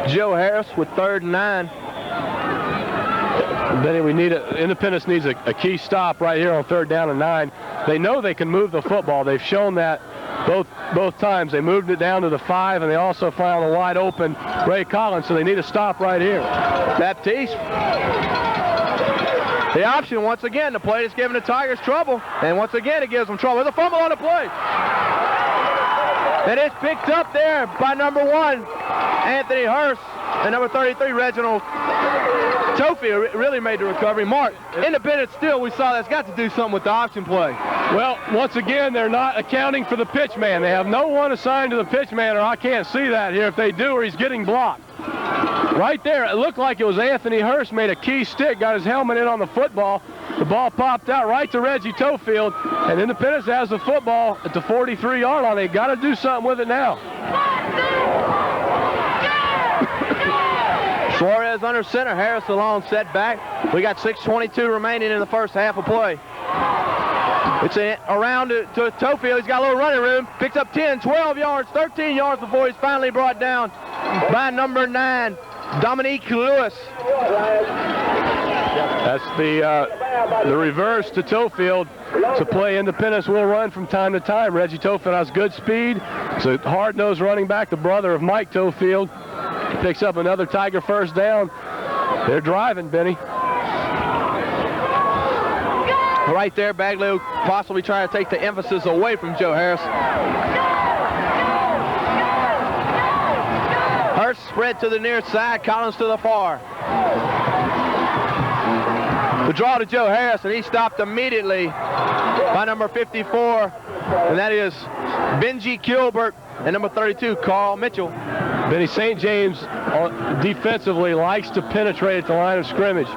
Joe Harris with 3rd and 9. Benny, Independence needs a key stop right here on 3rd down and 9. They know they can move the football. They've shown that both times. They moved it down to the 5, and they also found a wide open Ray Collins, so they need a stop right here. Baptiste. The option once again, the play is giving the Tigers trouble, and once again it gives them trouble. There's a fumble on the play. And it's picked up there by number 1, Anthony Hurst, and number 33, Reginald Tofield really made the recovery. Mark, Independence still, we saw that's got to do something with the option play. Well, once again, they're not accounting for the pitch man. They have no one assigned to the pitch man, or I can't see that here. If they do, or he's getting blocked. Right there, it looked like it was Anthony Hurst made a key stick, got his helmet in on the football. The ball popped out right to Reggie Tofield, and Independence has the football at the 43-yard line. They got to do something with it now. Suarez under center, Harris along setback. We got 6:22 remaining in the first half of play. It's around to Tofield. He's got a little running room. Picks up 10, 12 yards, 13 yards before he's finally brought down by number 9, Dominique Lewis. That's the reverse to Tofield. To play Independence will run from time to time. Reggie Tofield has good speed. It's a hard-nosed running back, the brother of Mike Tofield. Picks up another Tiger first down. They're driving, Benny. Right there, Bagley possibly trying to take the emphasis away from Joe Harris. Hurst spread to the near side, Collins to the far. The draw to Joe Harris, and he stopped immediately by number 54, and that is Benji Kilbert, and number 32, Carl Mitchell. Benny, St. James defensively likes to penetrate at the line of scrimmage.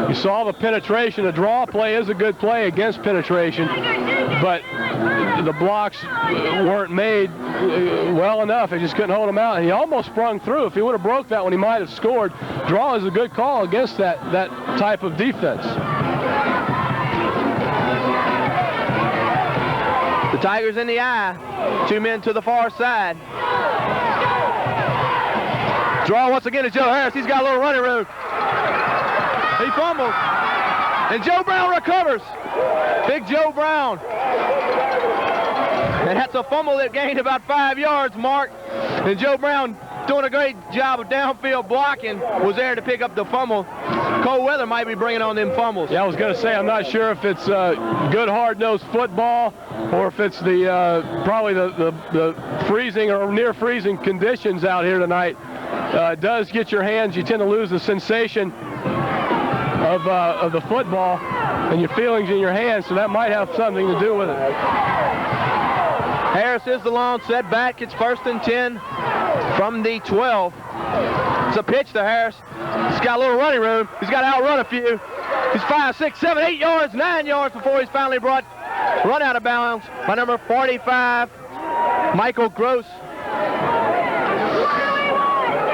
You saw the penetration. A draw play is a good play against penetration, but the blocks weren't made well enough. He just couldn't hold them out. And he almost sprung through. If he would have broke that one, he might have scored. Draw is a good call against that type of defense. The Tigers in the eye. 2 men to the far side. Draw once again to Joe Harris. He's got a little running room. He fumbles. And Joe Brown recovers. Big Joe Brown. And that's a fumble that gained about 5 yards, Mark. And Joe Brown, doing a great job of downfield blocking, was there to pick up the fumble. Cold weather might be bringing on them fumbles. Yeah, I was going to say, I'm not sure if it's good hard-nosed football or if it's the probably the freezing or near freezing conditions out here tonight. It does get your hands. You tend to lose the sensation of the football and your feelings in your hands, so that might have something to do with it. Harris is the long setback. It's 1st and 10 from the 12. It's a pitch to Harris. He's got a little running room. He's got to outrun a few. He's 5, 6, 7, 8 yards, 9 yards before he's finally run out of bounds by number 45, Michael Gross.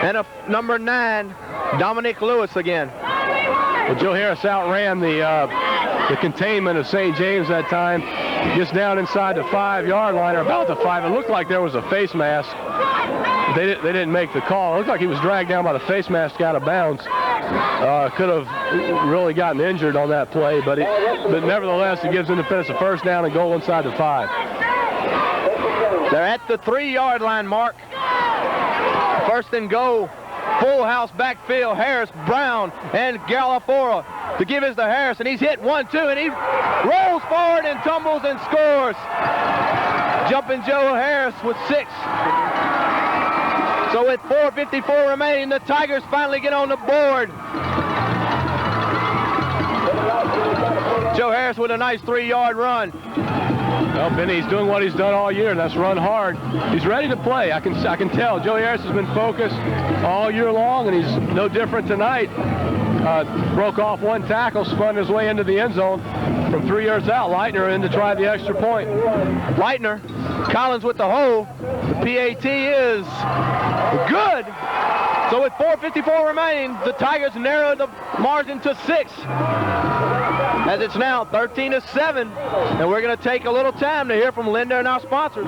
And number 9, Dominic Lewis again. Well, Joe Harris outran the containment of St. James that time. Gets down inside the 5-yard line, or about the 5. It looked like there was a face mask. They didn't make the call. It looked like he was dragged down by the face mask out of bounds. Could have really gotten injured on that play, but nevertheless, it gives Independence a 1st down and goal inside the 5. They're at the 3-yard line, Mark. 1st and goal. Full house backfield. Harris, Brown, and Galafora. The give is to Harris, and he's hit 1, 2, and he rolls forward and tumbles and scores. Jumping Joe Harris with 6. So with 4:54 remaining, the Tigers finally get on the board. Joe Harris with a nice 3-yard run. Well, Benny, he's doing what he's done all year, and that's run hard. He's ready to play. I can tell. Joe Harris has been focused all year long, and he's no different tonight. Broke off 1 tackle, spun his way into the end zone from 3 yards out. Leitner in to try the extra point. Leitner, Collins with the hole. The PAT is good. So with 4:54 remaining, the Tigers narrowed the margin to 6. As it's now 13-7, and we're going to take a little time to hear from Linda and our sponsors.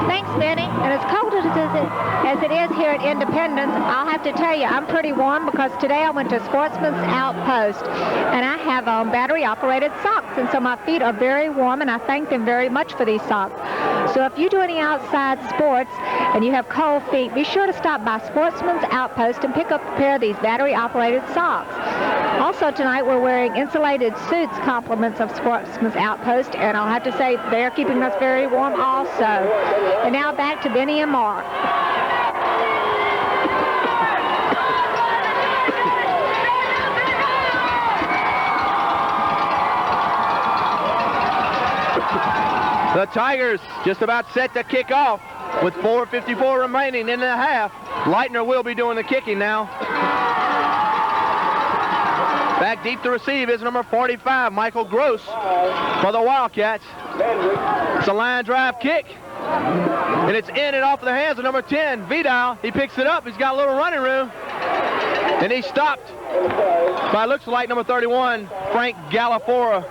Thanks, Benny. And as cold as it is here at Independence, I'll have to tell you, I'm pretty warm because today I went to Sportsman's Outpost, and I have battery-operated socks, and so my feet are very warm, and I thank them very much for these socks. So if you do any outside sports and you have cold feet, be sure to stop by Sportsman's Outpost and pick up a pair of these battery-operated socks. Also tonight we're wearing insulated suits, compliments of Sportsman's Outpost, and I'll have to say they're keeping us very warm also. And now back to Benny and Mark. The Tigers just about set to kick off with 4:54 remaining in the half. Leitner will be doing the kicking now. Back deep to receive is number 45, Michael Gross for the Wildcats. It's a line drive kick. And it's in and off the hands of number 10, Vidal. He picks it up. He's got a little running room. And he's stopped by, looks like, number 31, Frank Galafora.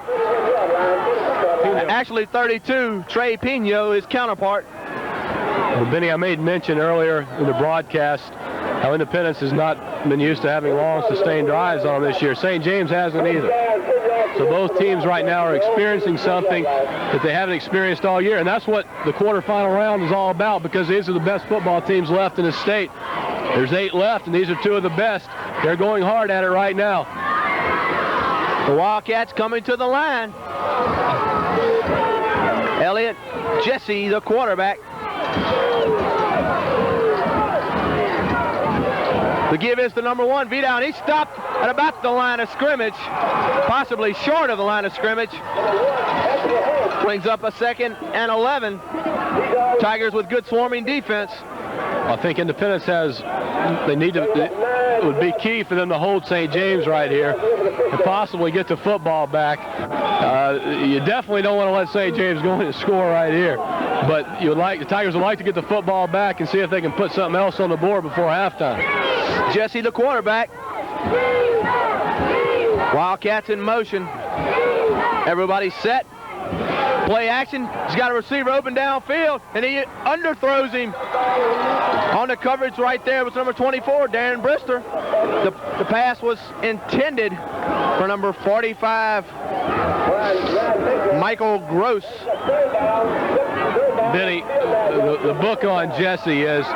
Actually 32, Trey Pino, his counterpart. Well, Benny, I made mention earlier in the broadcast how Independence has not been used to having long, sustained drives on this year. St. James hasn't either. So both teams right now are experiencing something that they haven't experienced all year, and that's what the quarterfinal round is all about, because these are the best football teams left in the state. There's 8 left, and these are 2 of the best. They're going hard at it right now. The Wildcats coming to the line. Elliot Jesse, the quarterback. The give is to number 1, Vidal, and he stopped at about the line of scrimmage, possibly short of the line of scrimmage. Brings up a 2nd and 11. Tigers with good swarming defense. I think Independence it would be key for them to hold St. James right here and possibly get the football back. You definitely don't want to let St. James go in and score right here. But the Tigers would like to get the football back and see if they can put something else on the board before halftime. Jesse, the quarterback. Wildcats in motion. Everybody's set. Play action. He's got a receiver open downfield, and he underthrows him on the coverage right there with number 24, Darren Brister. The pass was intended for number 45, Michael Gross. Benny, the book on Jesse is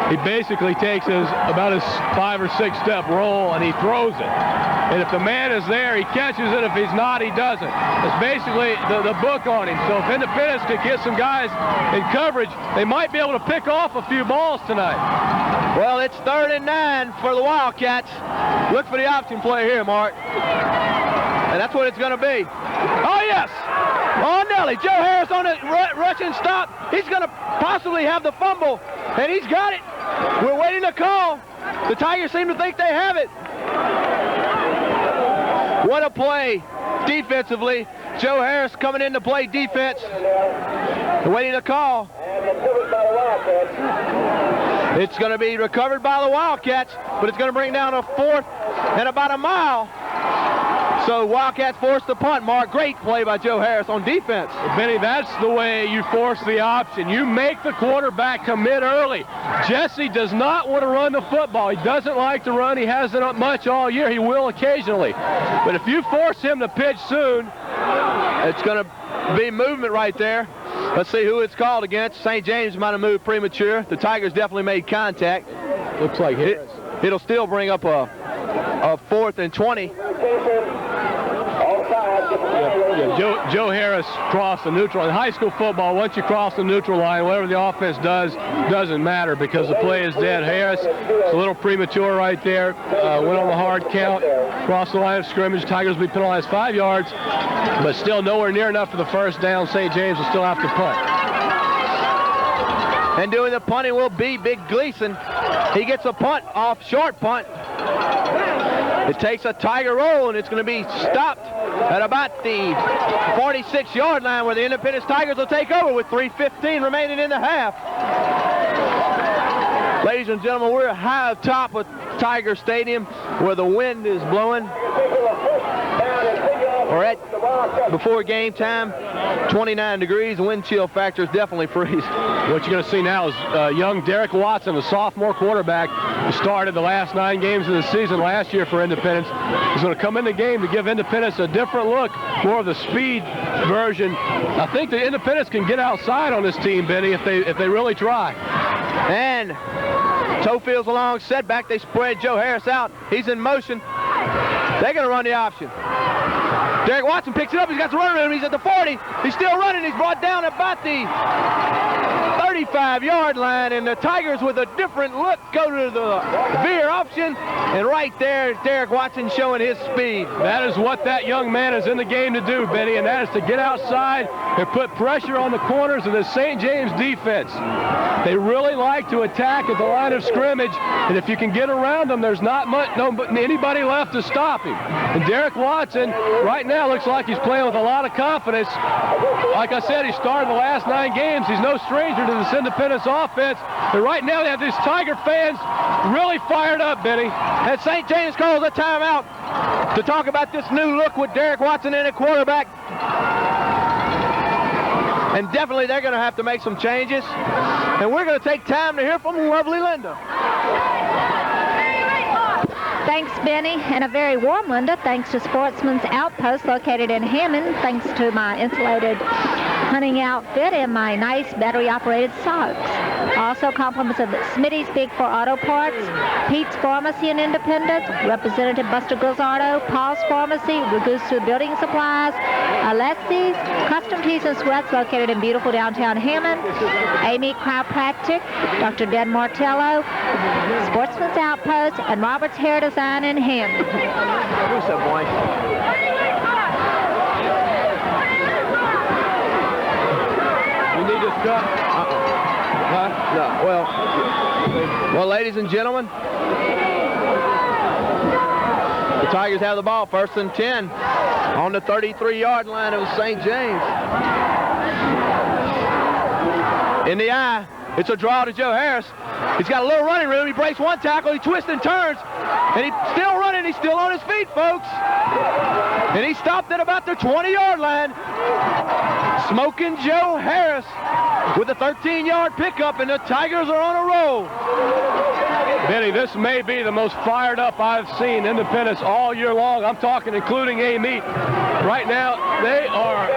he basically takes about his 5 or 6 step roll and he throws it. And if the man is there, he catches it. If he's not, he doesn't. It's basically the book on him. So if Independence could get some guys in coverage, they might be able to pick off a few balls tonight. Well, it's 3rd and 9 for the Wildcats. Look for the option play here, Mark. And that's what it's going to be. Oh, yes. Oh, Nelly. Joe Harris on the rushing stop. He's going to possibly have the fumble. And he's got it. We're waiting to call. The Tigers seem to think they have it. What a play defensively. Joe Harris coming in to play defense. Waiting to call. It's going to be recovered by the Wildcats, but it's going to bring down a 4th and about a mile. So Wildcats forced the punt, Mark. Great play by Joe Harris on defense. Benny, that's the way you force the option. You make the quarterback commit early. Jesse does not want to run the football. He doesn't like to run. He hasn't much all year. He will occasionally. But if you force him to pitch soon, it's going to be movement right there. Let's see who it's called against. St. James might have moved premature. The Tigers definitely made contact. Looks like it'll still bring up a 4th and 20. Joe Harris crossed the neutral line. In high school football, once you cross the neutral line, whatever the offense does, doesn't matter because the play is dead. Harris, it's a little premature right there. Went on the hard count, crossed the line of scrimmage. Tigers will be penalized 5 yards, but still nowhere near enough for the first down. St. James will still have to punt. And doing the punting will be Big Gleason. He gets a punt off, short punt. It takes a Tiger roll, and it's going to be stopped at about the 46-yard line where the Independence Tigers will take over with 3:15 remaining in the half. Ladies and gentlemen, we're high up top of Tiger Stadium where the wind is blowing. We're at, before game time, 29 degrees. The wind chill factor is definitely freezing. What you're going to see now is young Derek Watson, a sophomore quarterback who started the last 9 games of the season last year for Independence. He's going to come in the game to give Independence a different look, more of the speed version. I think the Independence can get outside on this team, Benny, if they really try. And Tofield's along setback. They spread Joe Harris out. He's in motion. They're going to run the option. Derek Watson picks it up. He's got the running room. He's at the 40. He's still running. He's brought down about the 35-yard line, and the Tigers with a different look go to the veer option, and right there Derek Watson showing his speed. That is what that young man is in the game to do, Benny, and that is to get outside and put pressure on the corners of the St. James defense. They really like to attack at the line of scrimmage, and if you can get around them, there's not anybody left to stop him. And Derek Watson right now looks like he's playing with a lot of confidence. Like I said, he started the last 9 games. He's no stranger to this Independence offense. And right now they have these Tiger fans really fired up, Benny. And St. James calls a timeout to talk about this new look with Derek Watson in at quarterback. And definitely they're going to have to make some changes. And we're going to take time to hear from lovely Linda. Thanks, Benny, and a very warm Linda, thanks to Sportsman's Outpost located in Hammond, thanks to my insulated hunting outfit and my nice battery-operated socks. Also compliments of Smitty's Big 4 Auto Parts, Pete's Pharmacy in Independence, Representative Buster Gilzardo, Paul's Pharmacy, Ragusu Building Supplies, Alessi's, Custom Tees and Sweats located in beautiful downtown Hammond, Amy Chiropractic, Dr. Ben Martello, Sportsman's Outpost, and Robert's Hair Design in Hammond. Who's that boy? You need to stop. No. Well, ladies and gentlemen, the Tigers have the ball, 1st and 10. On the 33-yard line, it was St. James. In the eye, it's a draw to Joe Harris. He's got a little running room. He breaks one tackle, he twists and turns, and he's still running. He's still on his feet, folks. And he stopped at about the 20-yard line. Smoking Joe Harris with a 13-yard pickup, and the Tigers are on a roll. Benny, this may be the most fired up I've seen Independence all year long. I'm talking including A-Meat. Right now, they are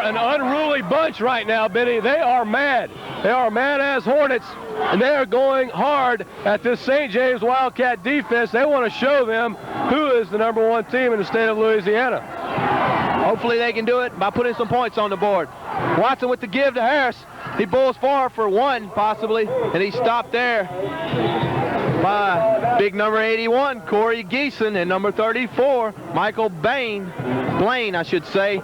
an unruly bunch right now, Benny. They are mad. They are mad as hornets, and they are going hard at this St. James Wildcat defense. They want to show them who is the #1 team in the state of Louisiana. Hopefully they can do it by putting some points on the board. Watson with the give to Harris. He bulls far for one, possibly, and he stopped there by big number 81, Corey Geeson, and number 34, Michael Blaine, I should say.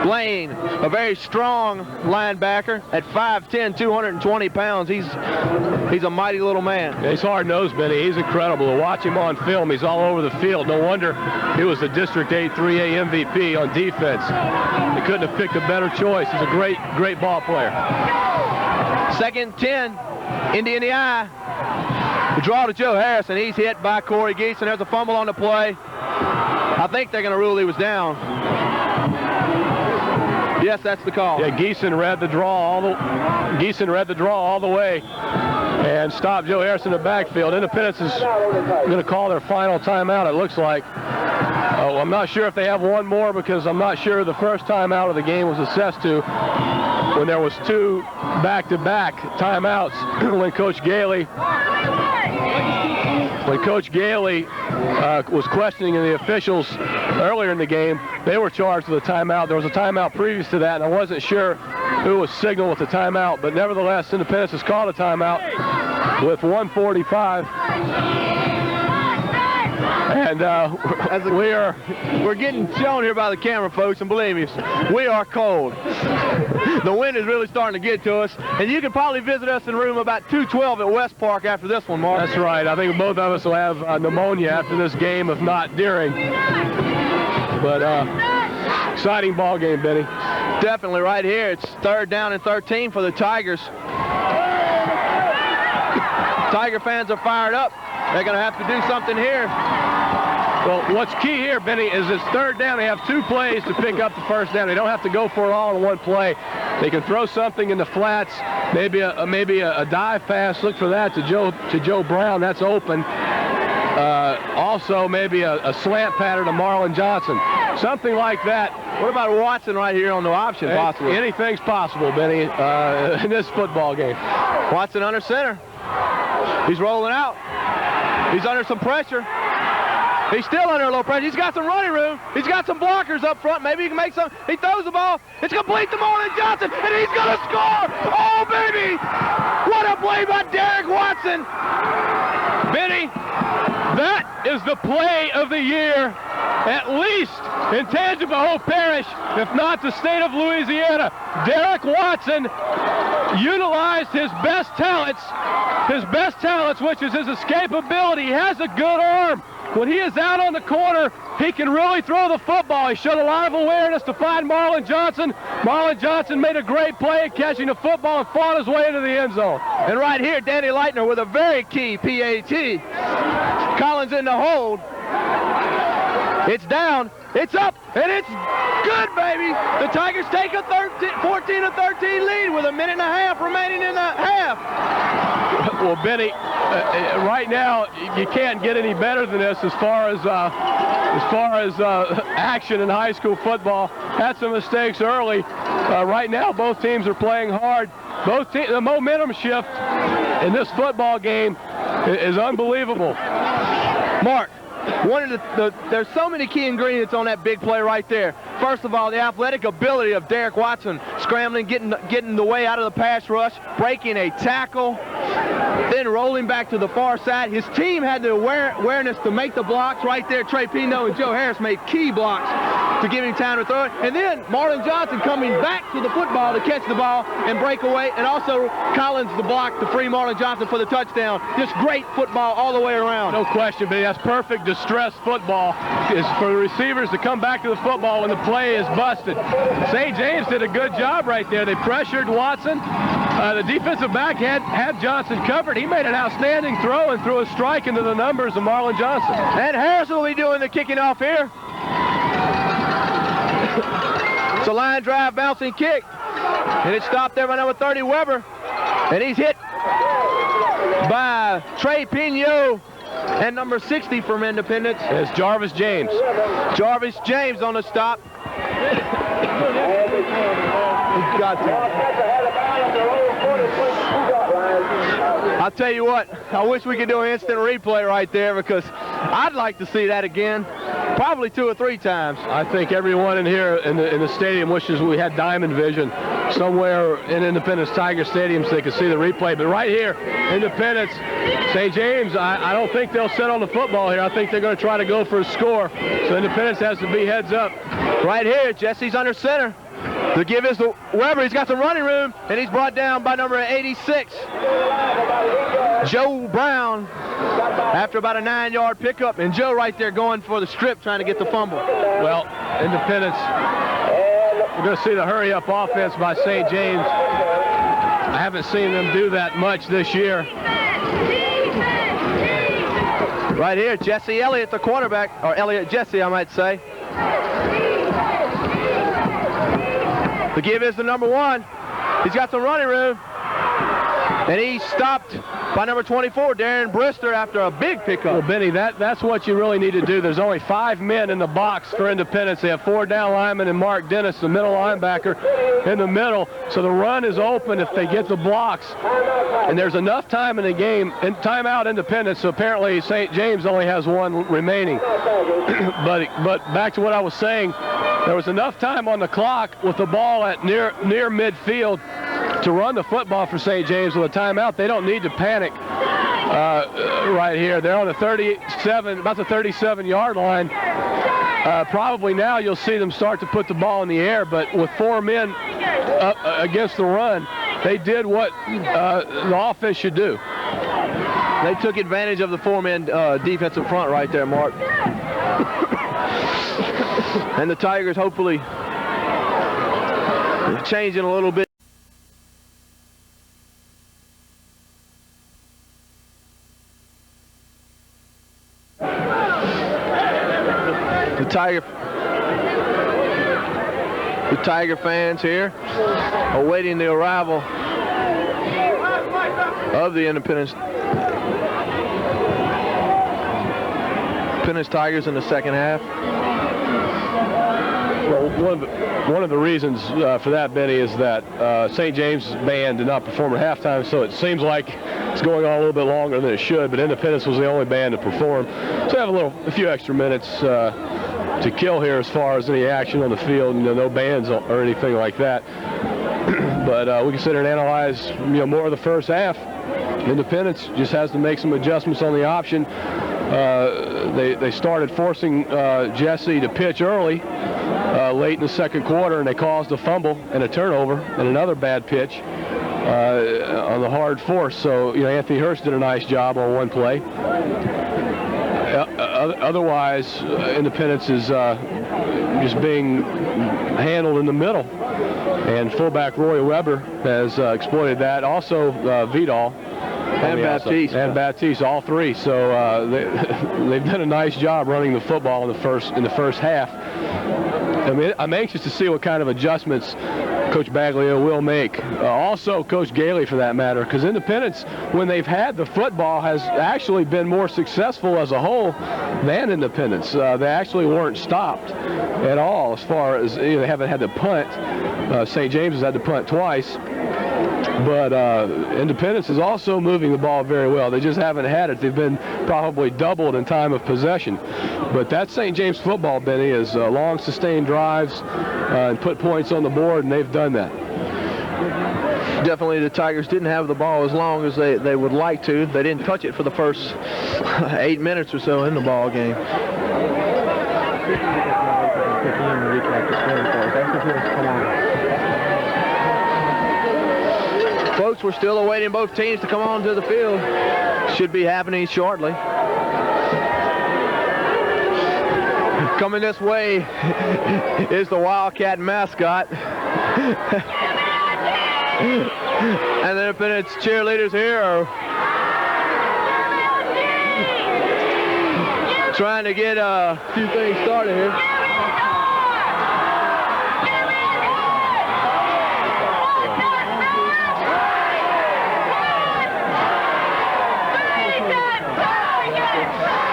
Blaine, a very strong linebacker at 5'10", 220 pounds. He's a mighty little man. He's hard-nosed, Benny. He's incredible. To watch him on film, he's all over the field. No wonder he was the District 8 3A MVP on defense. They couldn't have picked a better choice. He's a great, great ball player. 2nd 10, Indy in the eye. The draw to Joe Harris, and he's hit by Corey Geeson. There's a fumble on the play. I think they're going to rule he was down. Yes, that's the call. Yeah, Geeson read the draw all the way and stopped Joe Harris in the backfield. Independence is going to call their final timeout, it looks like. I'm not sure if they have one more, because I'm not sure the first timeout of the game was assessed to when there was 2 back-to-back timeouts when Coach Gailey was questioning the officials earlier in the game. They were charged with a timeout. There was a timeout previous to that, and I wasn't sure who was signaled with the timeout, but nevertheless, Independence has called a timeout with 1:45. And we're getting shown here by the camera, folks, and believe me, we are cold. The wind is really starting to get to us, and you can probably visit us in room about 212 at West Park after this one, Mark. That's right. I think both of us will have pneumonia after this game, if not during. But exciting ball game, Benny. Definitely right here. It's 3rd down and 13 for the Tigers. Tiger fans are fired up. They're going to have to do something here. Well, what's key here, Benny, is it's 3rd down. They have 2 plays to pick up the first down. They don't have to go for it all in one play. They can throw something in the flats, maybe a dive pass. Look for that to Joe Brown. That's open. Also, maybe a slant pattern to Marlon Johnson. Something like that. What about Watson right here on the option, possibly? Anything's possible, Benny, in this football game. Watson under center. He's rolling out. He's under some pressure. He's still under a little pressure. He's got some running room. He's got some blockers up front. Maybe he can make some. He throws the ball. It's complete to Marlon Johnson, and he's going to score. Oh, baby. What a play by Derek Watson. Benny, that is the play of the year, at least in Tangipahoa Parish, if not the state of Louisiana. Derek Watson utilized his best talents, which is his escapability. He has a good arm. When he is out on the corner, he can really throw the football. He showed a lot of awareness to find Marlon Johnson. Marlon Johnson made a great play at catching the football and fought his way into the end zone. And right here, Danny Leitner with a very key PAT. Collins in the hold. It's down, it's up, and it's good, baby. The Tigers take a 14-13 lead with 1.5 minutes remaining in the half. Well, Benny, right now you can't get any better than this as far as action in high school football. Had some mistakes early. Right now, both teams are playing hard. The momentum shift in this football game is unbelievable. Mark, there's so many key ingredients on that big play right there. First of all, the athletic ability of Derek Watson, scrambling, getting the way out of the pass rush, breaking a tackle, then rolling back to the far side. His team had the awareness to make the blocks right there. Trey Pino and Joe Harris made key blocks to give him time to throw it. And then Marlon Johnson coming back to the football to catch the ball and break away. And also Collins the block to free Marlon Johnson for the touchdown. Just great football all the way around. No question, but that's perfect distress football. Is for the receivers to come back to the football when the play is busted. St. James did a good job right there. They pressured Watson. The defensive back had Johnson covered. He made an outstanding throw and threw a strike into the numbers of Marlon Johnson. And Harrison will be doing the kicking off here. It's a line drive bouncing kick. And it's stopped there by number 30, Weber. And he's hit by Trey Pino and number 60 from Independence. It's Jarvis James. Jarvis James on the stop. He's got to. I'll tell you what, I wish we could do an instant replay right there because I'd like to see that again, probably 2 or 3 times. I think everyone in here in the stadium wishes we had Diamond Vision somewhere in Independence Tiger Stadium so they could see the replay. But right here, Independence, St. James, I don't think they'll sit on the football here. I think they're going to try to go for a score. So Independence has to be heads up. Right here, Jesse's under center. The give is to Weber. He's got some running room, and he's brought down by number 86. Joe Brown, after about a 9-yard pickup, and Joe right there going for the strip, trying to get the fumble. Well, Independence, we're going to see the hurry-up offense by St. James. I haven't seen them do that much this year. Right here, Jesse Elliott, the quarterback, or Elliott Jesse, I might say. The give is the number 1. He's got some running room. And he's stopped by number 24, Darren Brister, after a big pickup. Well, Benny, that's what you really need to do. There's only 5 men in the box for Independence. They have 4 down linemen and Mark Dennis, the middle linebacker, in the middle. So the run is open if they get the blocks. And there's enough time in the game, and timeout Independence, so apparently St. James only has 1 remaining. but back to what I was saying, there was enough time on the clock with the ball at near midfield to run the football for St. James with a timeout. They don't need to panic right here. They're on the 37, about the 37-yard line. Probably now you'll see them start to put the ball in the air, but with 4 men against the run, they did what the offense should do. They took advantage of the 4-man defensive front right there, Mark. And the Tigers hopefully changing a little bit. The Tiger fans here awaiting the arrival of the Independence Tigers in the second half. Well, one of the reasons for that, Benny, is that St. James' band did not perform at halftime, so it seems like it's going on a little bit longer than it should, but Independence was the only band to perform. So I have a few extra minutes to kill here as far as any action on the field, no bands or anything like that. But we can sit here and analyze more of the first half. Independence just has to make some adjustments on the option. They started forcing Jesse to pitch early late in the second quarter, and they caused a fumble and a turnover and another bad pitch on the hard force. So Anthony Hurst did a nice job on one play. Otherwise, Independence is just being handled in the middle, and fullback Roy Weber has exploited that. Also Vidal and Baptiste, all 3. So they've done a nice job running the football in the first half. I mean, I'm anxious to see what kind of adjustments Coach Baglio will make. Also, Coach Gailey, for that matter, because Independence, when they've had the football, has actually been more successful as a whole than Independence. They actually weren't stopped at all as far as they haven't had to punt. St. James has had to punt twice. But Independence is also moving the ball very well. They just haven't had it. They've been probably doubled in time of possession. But that St. James football, Benny, is long, sustained drives and put points on the board, and they've done that. Definitely the Tigers didn't have the ball as long as they would like to. They didn't touch it for the first 8 minutes or so in the ball game. recap the scoring for us. That's what come on. Folks, we're still awaiting both teams to come onto the field. Should be happening shortly. Coming this way is the Wildcat mascot. And then Independence cheerleaders here are trying to get a few things started here.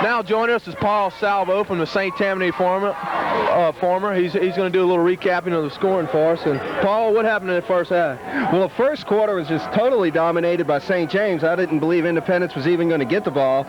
Now joining us is Paul Salvo from the St. Tammany Former. He's going to do a little recapping of the scoring for us. And Paul, what happened in the first half? Well, the first quarter was just totally dominated by St. James. I didn't believe Independence was even going to get the ball.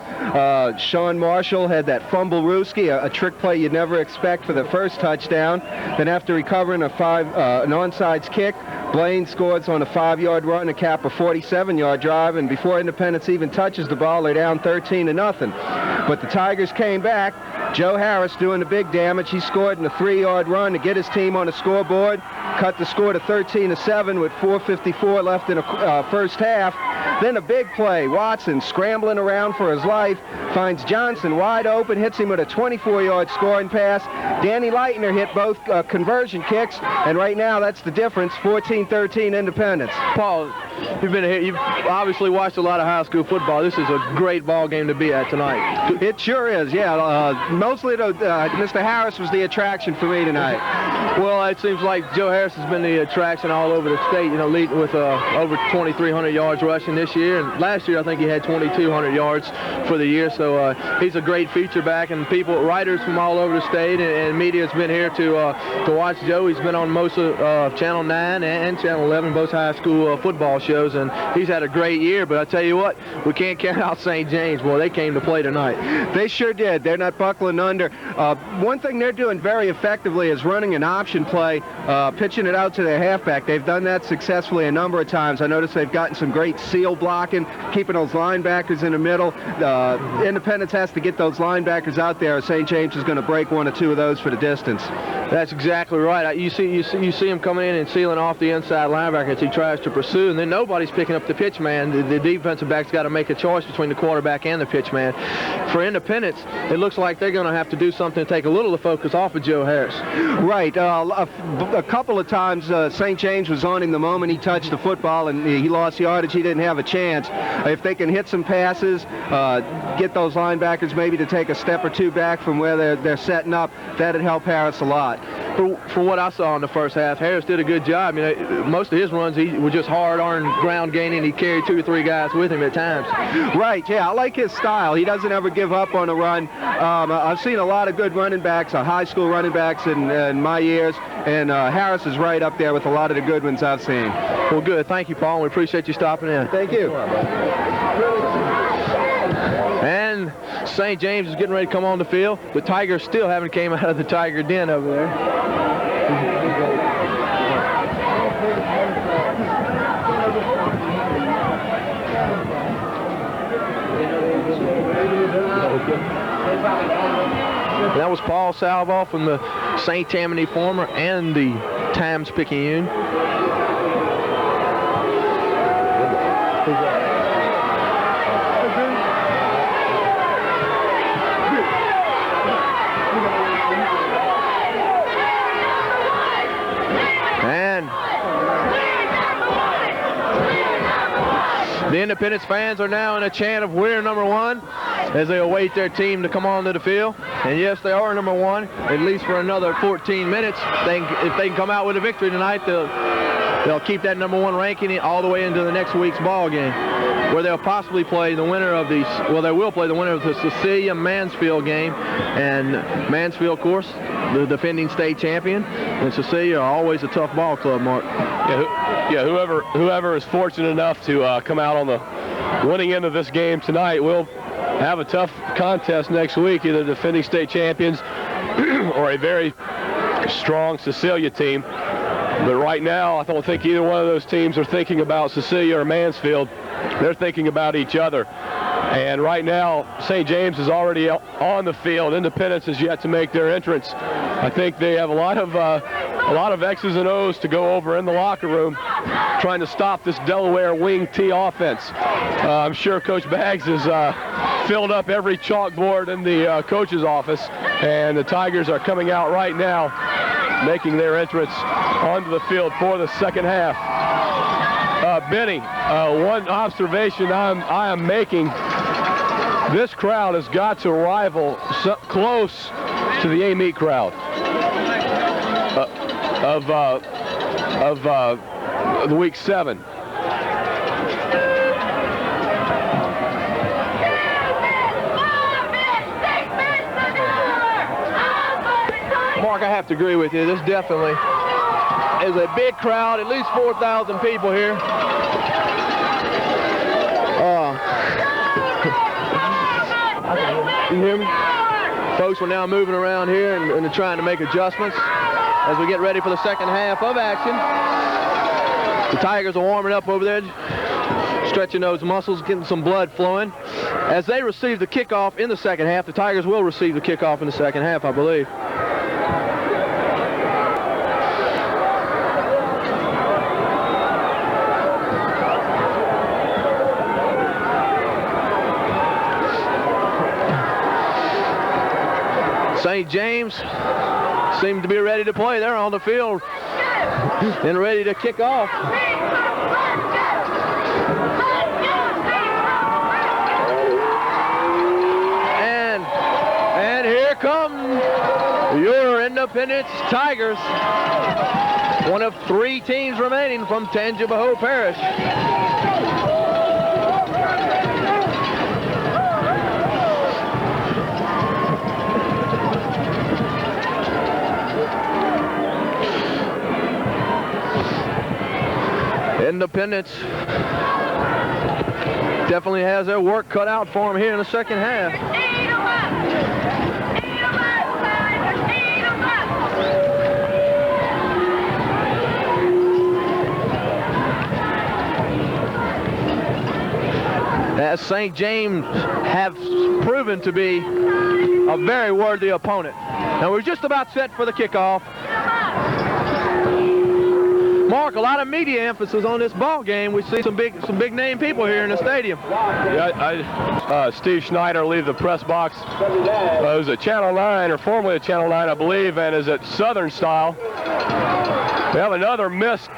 Sean Marshall had that fumble rooski, a trick play you'd never expect for the first touchdown. Then after recovering an onside kick, Blaine scores on a 5-yard run to cap a 47-yard drive, and before Independence even touches the ball, they're down 13-0. But the Tigers came back. Joe Harris doing the big damage. He scored in a 3-yard run to get his team on the scoreboard, cut the score to 13-7 with 4:54 left in the first half. Then a big play. Watson scrambling around for his life, finds Johnson wide open, hits him with a 24-yard scoring pass. Danny Leitner hit both conversion kicks, and right now that's the difference, 14-13 Independence. Paul, you've been here. You've obviously watched a lot of high school football. This is a great ball game to be at tonight. It sure is, yeah. Mostly Mr. Harris was the attraction for me tonight. Well, it seems like Joe Harris has been the attraction all over the state, you know, leading with over 2,300 yards rushing this year. And last year, I think he had 2,200 yards for the year. So he's a great feature back, and writers from all over the state and media has been here to watch Joe. He's been on most of Channel 9 and Channel 11, both high school football shows, and he's had a great year. But I tell you what, we can't count out St. James. Boy, they came to play tonight. They sure did. They're not buckling under. One thing they're doing very effectively is running an option play, pitching it out to their halfback. They've done that successfully a number of times. I noticed they've gotten some great seal blocking, keeping those linebackers in the middle. Independence has to get those linebackers out there, or St. James is going to break one or two of those for the distance. That's exactly right. You see him coming in and sealing off the inside linebacker as he tries to pursue, and then nobody's picking up the pitch man. The defensive back's got to make a choice between the quarterback and the pitch man. For Independence, it looks like they're going to have to do something to take a little of the focus off of Joe Harris. Right. A couple of times St. James was on him the moment he touched the football, and he lost yardage. He didn't have a chance. If they can hit some passes, get those linebackers maybe to take a step or two back from where they're setting up, that'd help Harris a lot. For what I saw in the first half, Harris did a good job. You know, most of his runs, he was just hard-armed ground gaining. He carried 2 or 3 guys with him at times. Right, yeah, I like his style. He doesn't ever give up on a run. I've seen a lot of good running backs, high school running backs in my years, and Harris is right up there with a lot of the good ones I've seen. Well, good. Thank you, Paul. We appreciate you stopping in. Thank you. And St. James is getting ready to come on the field. The Tigers still haven't came out of the Tiger den over there. That was Paul Salvo from the St. Tammany Former and the Times-Picayune. And the Independence fans are now in a chant of "We're number one" as they await their team to come onto the field. And yes, they are number one, at least for another 14 minutes. If they can come out with a victory tonight, they'll keep that number one ranking all the way into the next week's ball game, where they'll possibly play the winner of the, they will play the winner of the Cecilia-Mansfield game. And Mansfield, of course, the defending state champion, and Cecilia are always a tough ball club, Mark. Yeah, whoever is fortunate enough to come out on the winning end of this game tonight will have a tough contest next week, either the defending state champions or a very strong Cecilia team. But right now, I don't think either one of those teams are thinking about Cecilia or Mansfield. They're thinking about each other. And right now, St. James is already on the field. Independence has yet to make their entrance. I think they have a lot of X's and O's to go over in the locker room, trying to stop this Delaware wing T offense. I'm sure Coach Baggs has filled up every chalkboard in the coach's office, and the Tigers are coming out right now, making their entrance onto the field for the second half. Benny, one observation I am making: this crowd has got to rival close to the A-Meet crowd of the week 7. Mark, I have to agree with you. This definitely is a big crowd, at least 4,000 people here. You hear me? Folks are now moving around here and trying to make adjustments as we get ready for the second half of action. The Tigers are warming up over there, stretching those muscles, getting some blood flowing. As they receive the kickoff in the second half, the Tigers will receive the kickoff in the second half, I believe. St. James seem to be ready to play. They're on the field and ready to kick off. And here come your Independence Tigers, one of 3 teams remaining from Tangipahoa Parish. Independence definitely has their work cut out for them here in the second half. As St. James have proven to be a very worthy opponent. Now we're just about set for the kickoff. Mark, a lot of media emphasis on this ball game. We see some big name people here in the stadium. Yeah, Steve Schneider leave the press box. It was a Channel 9, or formerly a Channel 9, I believe, and is at Southern style. We have another missed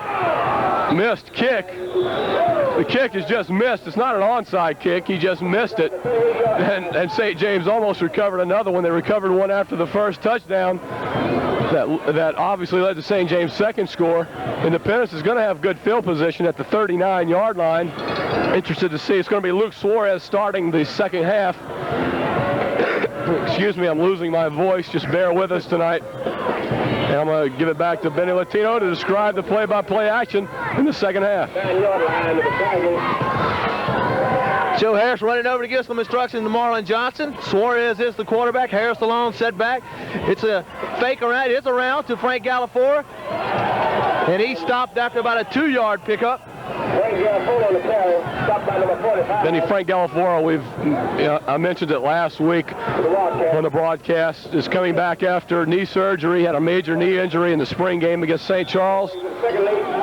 kick. The kick is just missed. It's not an onside kick. He just missed it. And St. James almost recovered another one. They recovered one after the first touchdown. That obviously led to St. James' second score. Independence is going to have good field position at the 39-yard line. Interested to see. It's going to be Luke Suarez starting the second half. Excuse me, I'm losing my voice. Just bear with us tonight. And I'm going to give it back to Benny Latino to describe the play-by-play action in the second half. Joe Harris running over to give some instructions to Marlon Johnson. Suarez is the quarterback. Harris alone, set back. It's a fake around. It's around to Frank Galafora. And he stopped after about a 2-yard pickup. Benny Frank Galafora, I mentioned it last week on the broadcast, is coming back after knee surgery. Had a major knee injury in the spring game against St. Charles.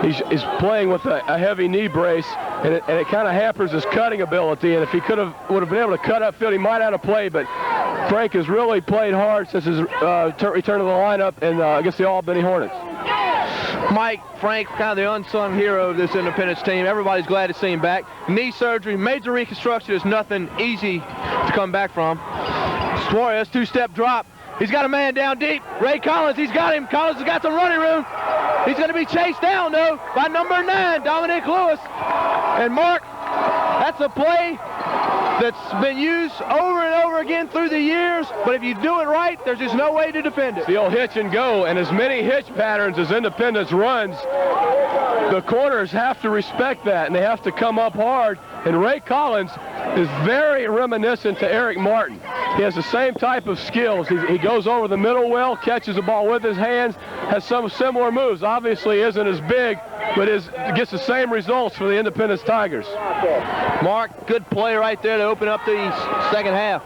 He's playing with a heavy knee brace, and it kind of hampers his cutting ability. And if he would have been able to cut upfield, he might have played. But Frank has really played hard since his return to the lineup and against the Albany Hornets. Mike Frank, kind of the unsung hero of this Independence team. Everybody's glad to see him back. Knee surgery, major reconstruction is nothing easy to come back from. Suarez, 2-step drop. He's got a man down deep. Ray Collins, he's got him. Collins has got some running room. He's going to be chased down, though, by number 9, Dominic Lewis. And Mark, that's a play that's been used over and over again through the years, but if you do it right, there's just no way to defend it. The old hitch and go, and as many hitch patterns as Independence runs, the corners have to respect that, and they have to come up hard. And Ray Collins is very reminiscent to Eric Martin. He has the same type of skills. He goes over the middle well, catches the ball with his hands, has some similar moves. Obviously isn't as big but gets the same results for the Independence Tigers. Mark, good play right there to open up the second half.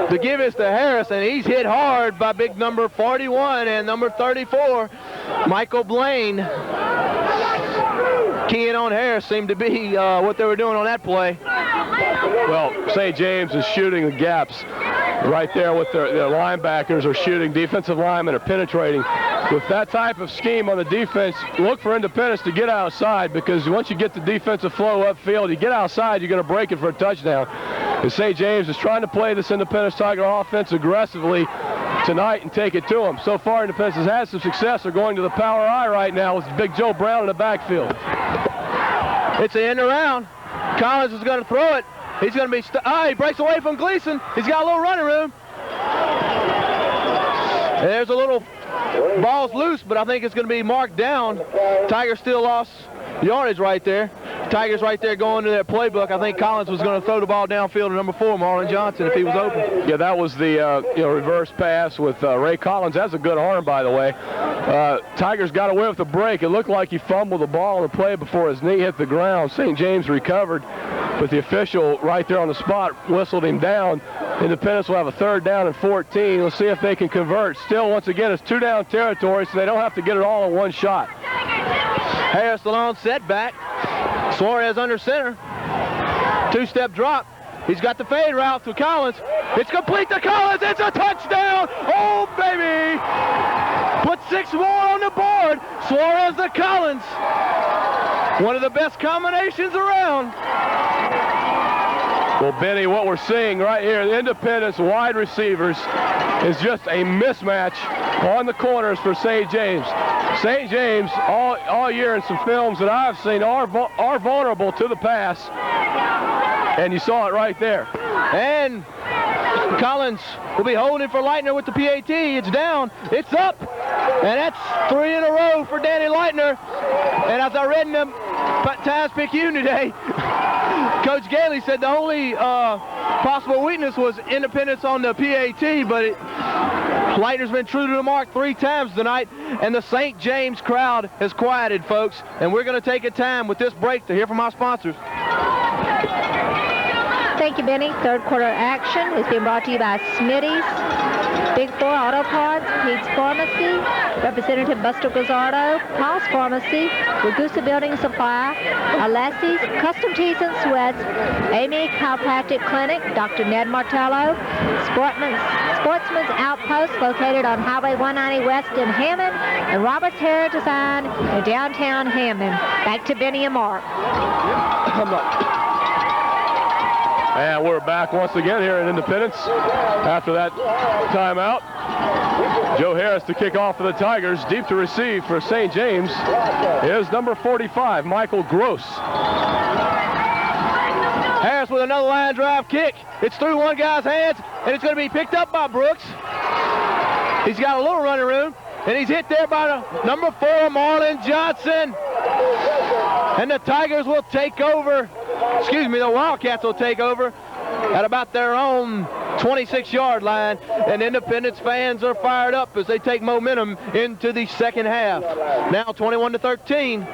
The give is to Harris, and he's hit hard by big number 41 and number 34, Michael Blaine. Keying on Harris seemed to be what they were doing on that play. Well, St. James is shooting the gaps right there with their linebackers are shooting. Defensive linemen are penetrating. With that type of scheme on the defense, look for Independence to get outside, because once you get the defensive flow upfield, you get outside, you're going to break it for a touchdown. And St. James is trying to play this Independence Tiger offense aggressively tonight and take it to them. So far, Independence has had some success. They're going to the power I right now with Big Joe Brown in the backfield. It's an end around. Collins is going to throw it. He's going to be, he breaks away from Gleason. He's got a little running room. There's a little, ball's loose, but I think it's going to be marked down. Tigers still lost yardage right there. Tigers right there going to their playbook. I think Collins was going to throw the ball downfield to number 4, Marlon Johnson, if he was open. Yeah, that was the reverse pass with Ray Collins. That's a good arm, by the way. Tigers got away with the break. It looked like he fumbled the ball on the play before his knee hit the ground. St. James recovered, but the official right there on the spot whistled him down. Independence will have a 3rd down and 14. Let's see if they can convert. Still, once again, it's 2-down territory, so they don't have to get it all in one shot. Harris the long setback. Suarez under center. 2-step drop. He's got the fade route to Collins. It's complete to Collins. It's a touchdown. Oh, baby. Put 6 more on the board. Suarez to Collins. One of the best combinations around. Well, Benny, what we're seeing right here, the Independence wide receivers is just a mismatch on the corners for St. James. St. James, all year in some films that I've seen, are vulnerable to the pass, and you saw it right there. And Collins will be holding for Leitner with the PAT. It's down, it's up, and that's 3 in a row for Danny Leitner. And as I read in the Times-Picayune today, Coach Gailey said the only possible weakness was Independence on the PAT, but Leitner's been true to the mark 3 times tonight, and the St. James crowd has quieted, folks. And we're going to take a time with this break to hear from our sponsors. Thank you, Benny. Third quarter action is being brought to you by Smitty's, Big 4 Auto Parts, Pete's Pharmacy, Representative Buster Gazzardo, Paul's Pharmacy, Ragusa Building Supply, Alessi's, Custom Tees and Sweats, Amy Chiropractic Clinic, Dr. Ned Martello, Sportsman's Outpost located on Highway 190 West in Hammond, and Robert's Hair Design in downtown Hammond. Back to Benny and Mark. And we're back once again here in Independence after that timeout. Joe Harris to kick off for the Tigers. Deep to receive for St. James is number 45, Michael Gross. Harris with another line drive kick. It's through one guy's hands, and it's going to be picked up by Brooks. He's got a little running room, and he's hit there by the number 4, Marlon Johnson. And the Tigers will take over. The Wildcats will take over at about their own 26-yard line, and Independence fans are fired up as they take momentum into the second half. Now 21-13.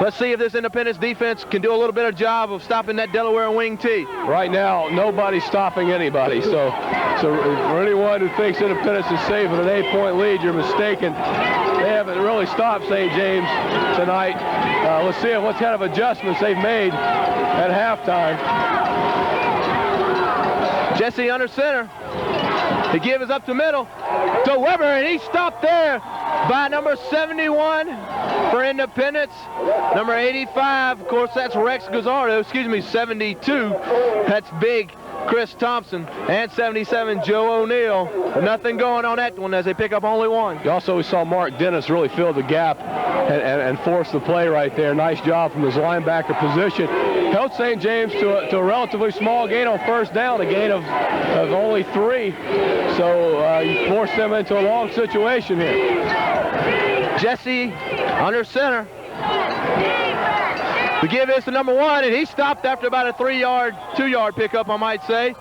Let's see if this Independence defense can do a little bit of job of stopping that Delaware wing T. Right now, nobody's stopping anybody. So for anyone who thinks Independence is safe with an 8-point lead, you're mistaken. They haven't really stopped St. James tonight. Let's see what kind of adjustments they've made at halftime. Jesse under center. The give is up the middle to Weber, and he stopped there by number 71 for Independence. Number 85, of course, that's Rex Gazzardo. 72. That's big Chris Thompson, and 77, Joe O'Neill. Nothing going on that one as they pick up only 1. You also saw Mark Dennis really fill the gap and force the play right there. Nice job from his linebacker position. Held St. James to a relatively small gain on first down, a gain of only 3. So you forced them into a long situation here. Jesse under center. The give is to number 1, and he stopped after about a 2-yard pickup, I might say.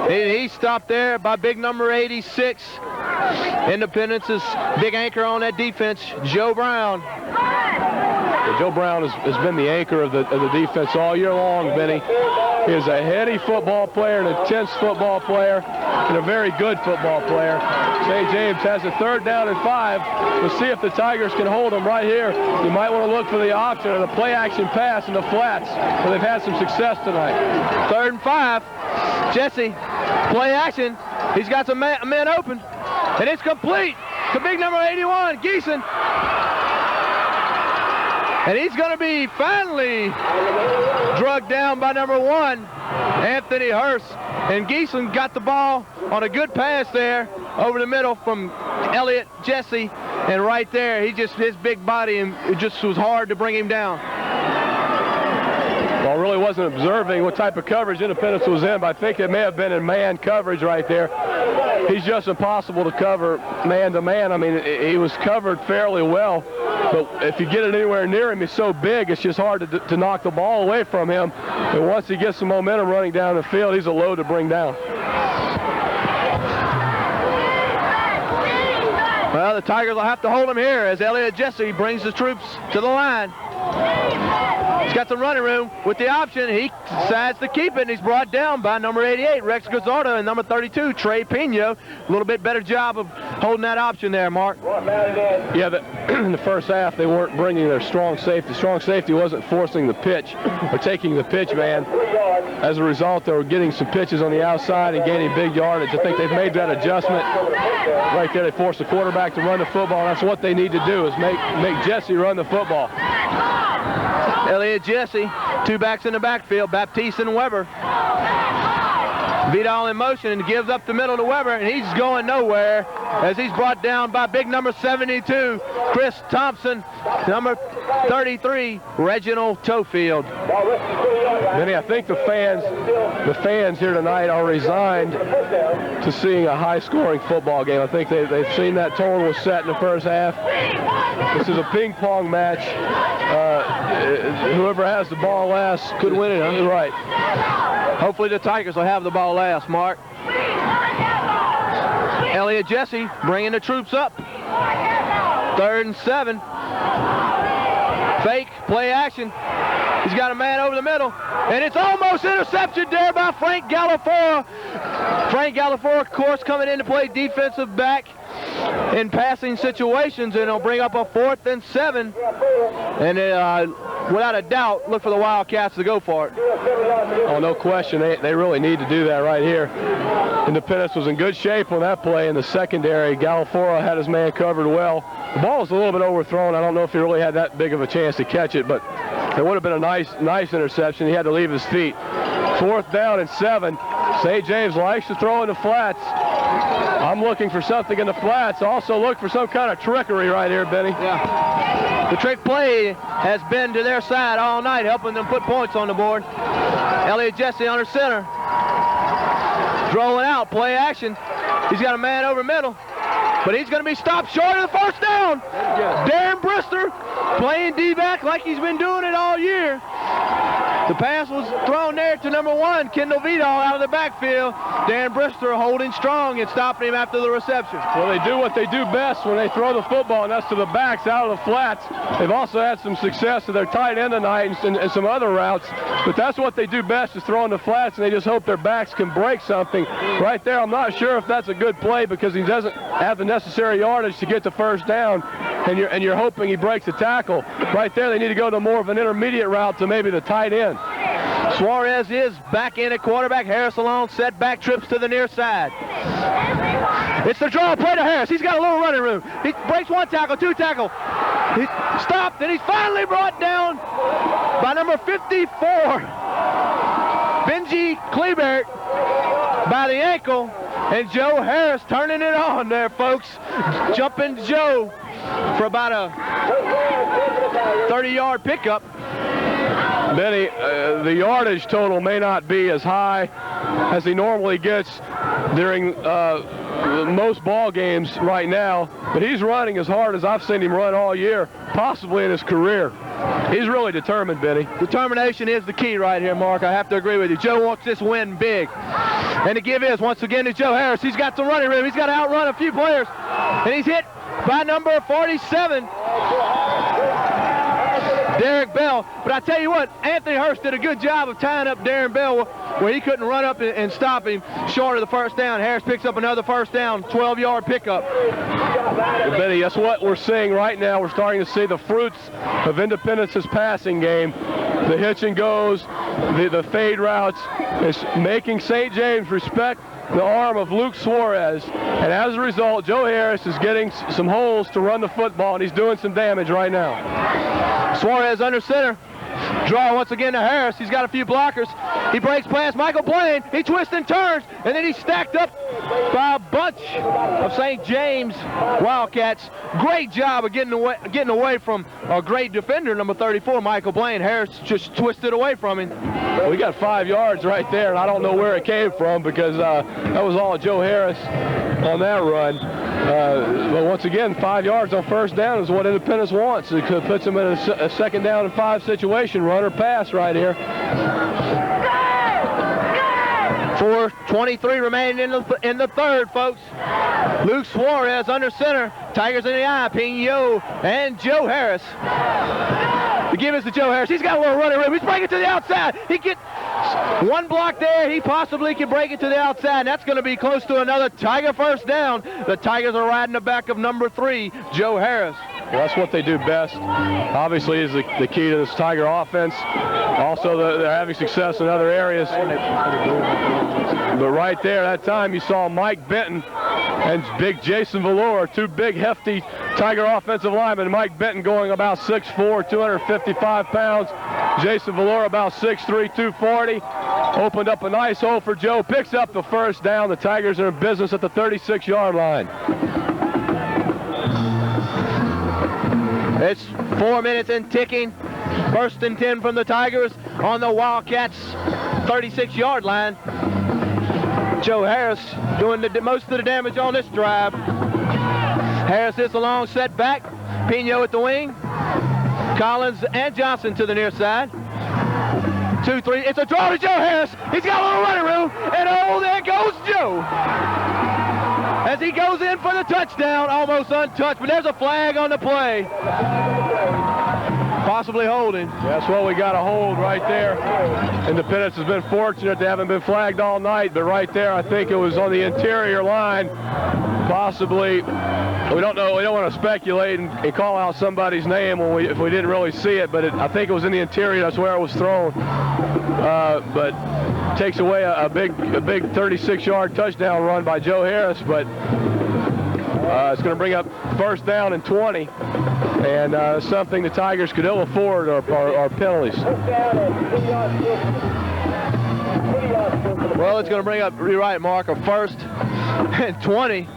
He stopped there by big number 86. Independence's big anchor on that defense, Joe Brown. Joe Brown has been the anchor of the defense all year long, Benny. He is a heady football player, an intense football player, and a very good football player. St. James has a 3rd down and 5. We'll see if the Tigers can hold him right here. You might want to look for the option of the play-action pass in the flats, where they've had some success tonight. 3rd and 5. Jesse, play action. He's got some men open, and it's complete to big number 81, Geeson. And he's going to be finally drugged down by number 1, Anthony Hurst. And Geeson got the ball on a good pass there over the middle from Elliott Jesse. And right there, his big body, and it just was hard to bring him down. Well, really wasn't observing what type of coverage Independence was in, but I think it may have been in man coverage right there. He's just impossible to cover man-to-man. I mean, he was covered fairly well, but if you get it anywhere near him, he's so big, it's just hard to knock the ball away from him. And once he gets some momentum running down the field, he's a load to bring down. Well, the Tigers will have to hold him here as Elliott Jesse brings the troops to the line. He's got some running room with the option. He decides to keep it, and he's brought down by number 88, Rex Gazzardo, and number 32, Trey Pino. A little bit better job of holding that option there, Mark. Yeah, in the first half, they weren't bringing their strong safety. Strong safety wasn't forcing the pitch or taking the pitch man. As a result, they were getting some pitches on the outside and gaining big yardage. I think they've made that adjustment. Right there, they forced the quarterback to run the football, and that's what they need to do, is make Jesse run the football. Elliott Jesse, 2 backs in the backfield, Baptiste and Weber. Vidal in motion and gives up the middle to Weber, and he's going nowhere as he's brought down by big number 72, Chris Thompson, number 33, Reginald Tofield. Benny, I think the fans here tonight are resigned to seeing a high-scoring football game. I think they've seen that tone was set in the first half. This is a ping-pong match. Whoever has the ball last could win it. Huh? Right. Hopefully the Tigers will have the ball last, Mark. Elliott Jesse bringing the troops up. 3rd and 7. Fake, play action. He's got a man over the middle, and it's almost intercepted there by Frank Galafora. Frank Galafora, of course, coming in to play defensive back in passing situations, and he'll bring up a 4th and 7. And without a doubt, look for the Wildcats to go for it. Oh, no question. They really need to do that right here. Independence was in good shape on that play in the secondary. Galafora had his man covered well. The ball was a little bit overthrown. I don't know if he really had that big of a chance to catch it, but it would have been a nice interception. He had to leave his feet. 4th down and 7. St. James likes to throw in the flats. I'm looking for something in the flats. Also look for some kind of trickery right here, Benny. Yeah. The trick play has been to their side all night, helping them put points on the board. Elliott Jesse under center. Rolling out, play action. He's got a man over middle, but he's going to be stopped short of the 1st down. Darren Brister playing D-back like he's been doing it all year. The pass was thrown there to number 1, Kendall Vidal, out of the backfield. Dan Brister holding strong and stopping him after the reception. Well, they do what they do best when they throw the football, and that's to the backs out of the flats. They've also had some success to their tight end tonight and some other routes, but that's what they do best, is throw in the flats, and they just hope their backs can break something. Right there, I'm not sure if that's a good play because he doesn't have the necessary yardage to get the 1st down, and you're hoping he breaks the tackle. Right there, they need to go to more of an intermediate route to maybe the tight end. Suarez is back in at quarterback. Harris alone, set back trips to the near side. It's the draw play to Harris. He's got a little running room. He breaks 1 tackle, 2 tackle. He's stopped, and he's finally brought down by number 54, Benji Klebert, by the ankle. And Joe Harris turning it on there, folks. Jumping Joe for about a 30-yard pickup. Benny, the yardage total may not be as high as he normally gets during most ball games right now, but he's running as hard as I've seen him run all year, possibly in his career. He's really determined, Benny. Determination is the key right here, Mark. I have to agree with you. Joe wants this win big. And the give is, once again, to Joe Harris. He's got some running room. He's got to outrun a few players. And he's hit by number 47, Derek Bell. But I tell you what, Anthony Hurst did a good job of tying up Darren Bell where he couldn't run up and stop him short of the first down. Harris picks up another first down, 12-yard pickup. Benny, that's what we're seeing right now. We're starting to see the fruits of Independence's passing game. The hitch and goes, the fade routes. It's making St. James respect the arm of Luke Suarez. And as a result, Joe Harris is getting some holes to run the football, and he's doing some damage right now. Suarez under center. Draw once again to Harris. He's got a few blockers. He breaks past Michael Blaine. He twists and turns, and then he's stacked up by a bunch of St. James Wildcats. Great job of getting away from a great defender, number 34, Michael Blaine. Harris just twisted away from him. Well, we got 5 yards right there, and I don't know where it came from because that was all Joe Harris on that run. But once again, 5 yards on first down is what Independence wants. It puts them in a second down and 5 situation, run or pass right here. 4:23 remaining in the third, folks. Luke Suarez under center. Tigers in the eye. Pino and Joe Harris. The give is to Joe Harris. He's got a little running room. He's breaking to the outside. He gets one block there. He possibly can break it to the outside. And that's going to be close to another Tiger first down. The Tigers are riding the back of number 3, Joe Harris. Well, that's what they do best. Obviously is the key to this Tiger offense. Also, they're having success in other areas. But right there, that time you saw Mike Benton and big Jason Valor, 2 big, hefty Tiger offensive linemen. Mike Benton going about 6'4", 255 pounds. Jason Valor about 6'3", 240. Opened up a nice hole for Joe. Picks up the first down. The Tigers are in business at the 36-yard line. It's 4 minutes and ticking. First and 10 from the Tigers on the Wildcats' 36-yard line. Joe Harris doing most of the damage on this drive. Harris hits a long setback. Pino at the wing. Collins and Johnson to the near side. 2-3. It's a draw to Joe Harris. He's got a little running room. And oh, there goes Joe. As he goes in for the touchdown, almost untouched, but there's a flag on the play. Possibly holding. That's what we got a hold right there. Independence has been fortunate they haven't been flagged all night, but right there I think it was on the interior line. Possibly, we don't know, we don't want to speculate and call out somebody's name if we didn't really see it, but I think it was in the interior, that's where it was thrown. But takes away a big 36-yard touchdown run by Joe Harris, but it's going to bring up first down and 20, and something the Tigers could ill afford are penalties. Well, it's going to bring up, you're right, Mark, a first and 20.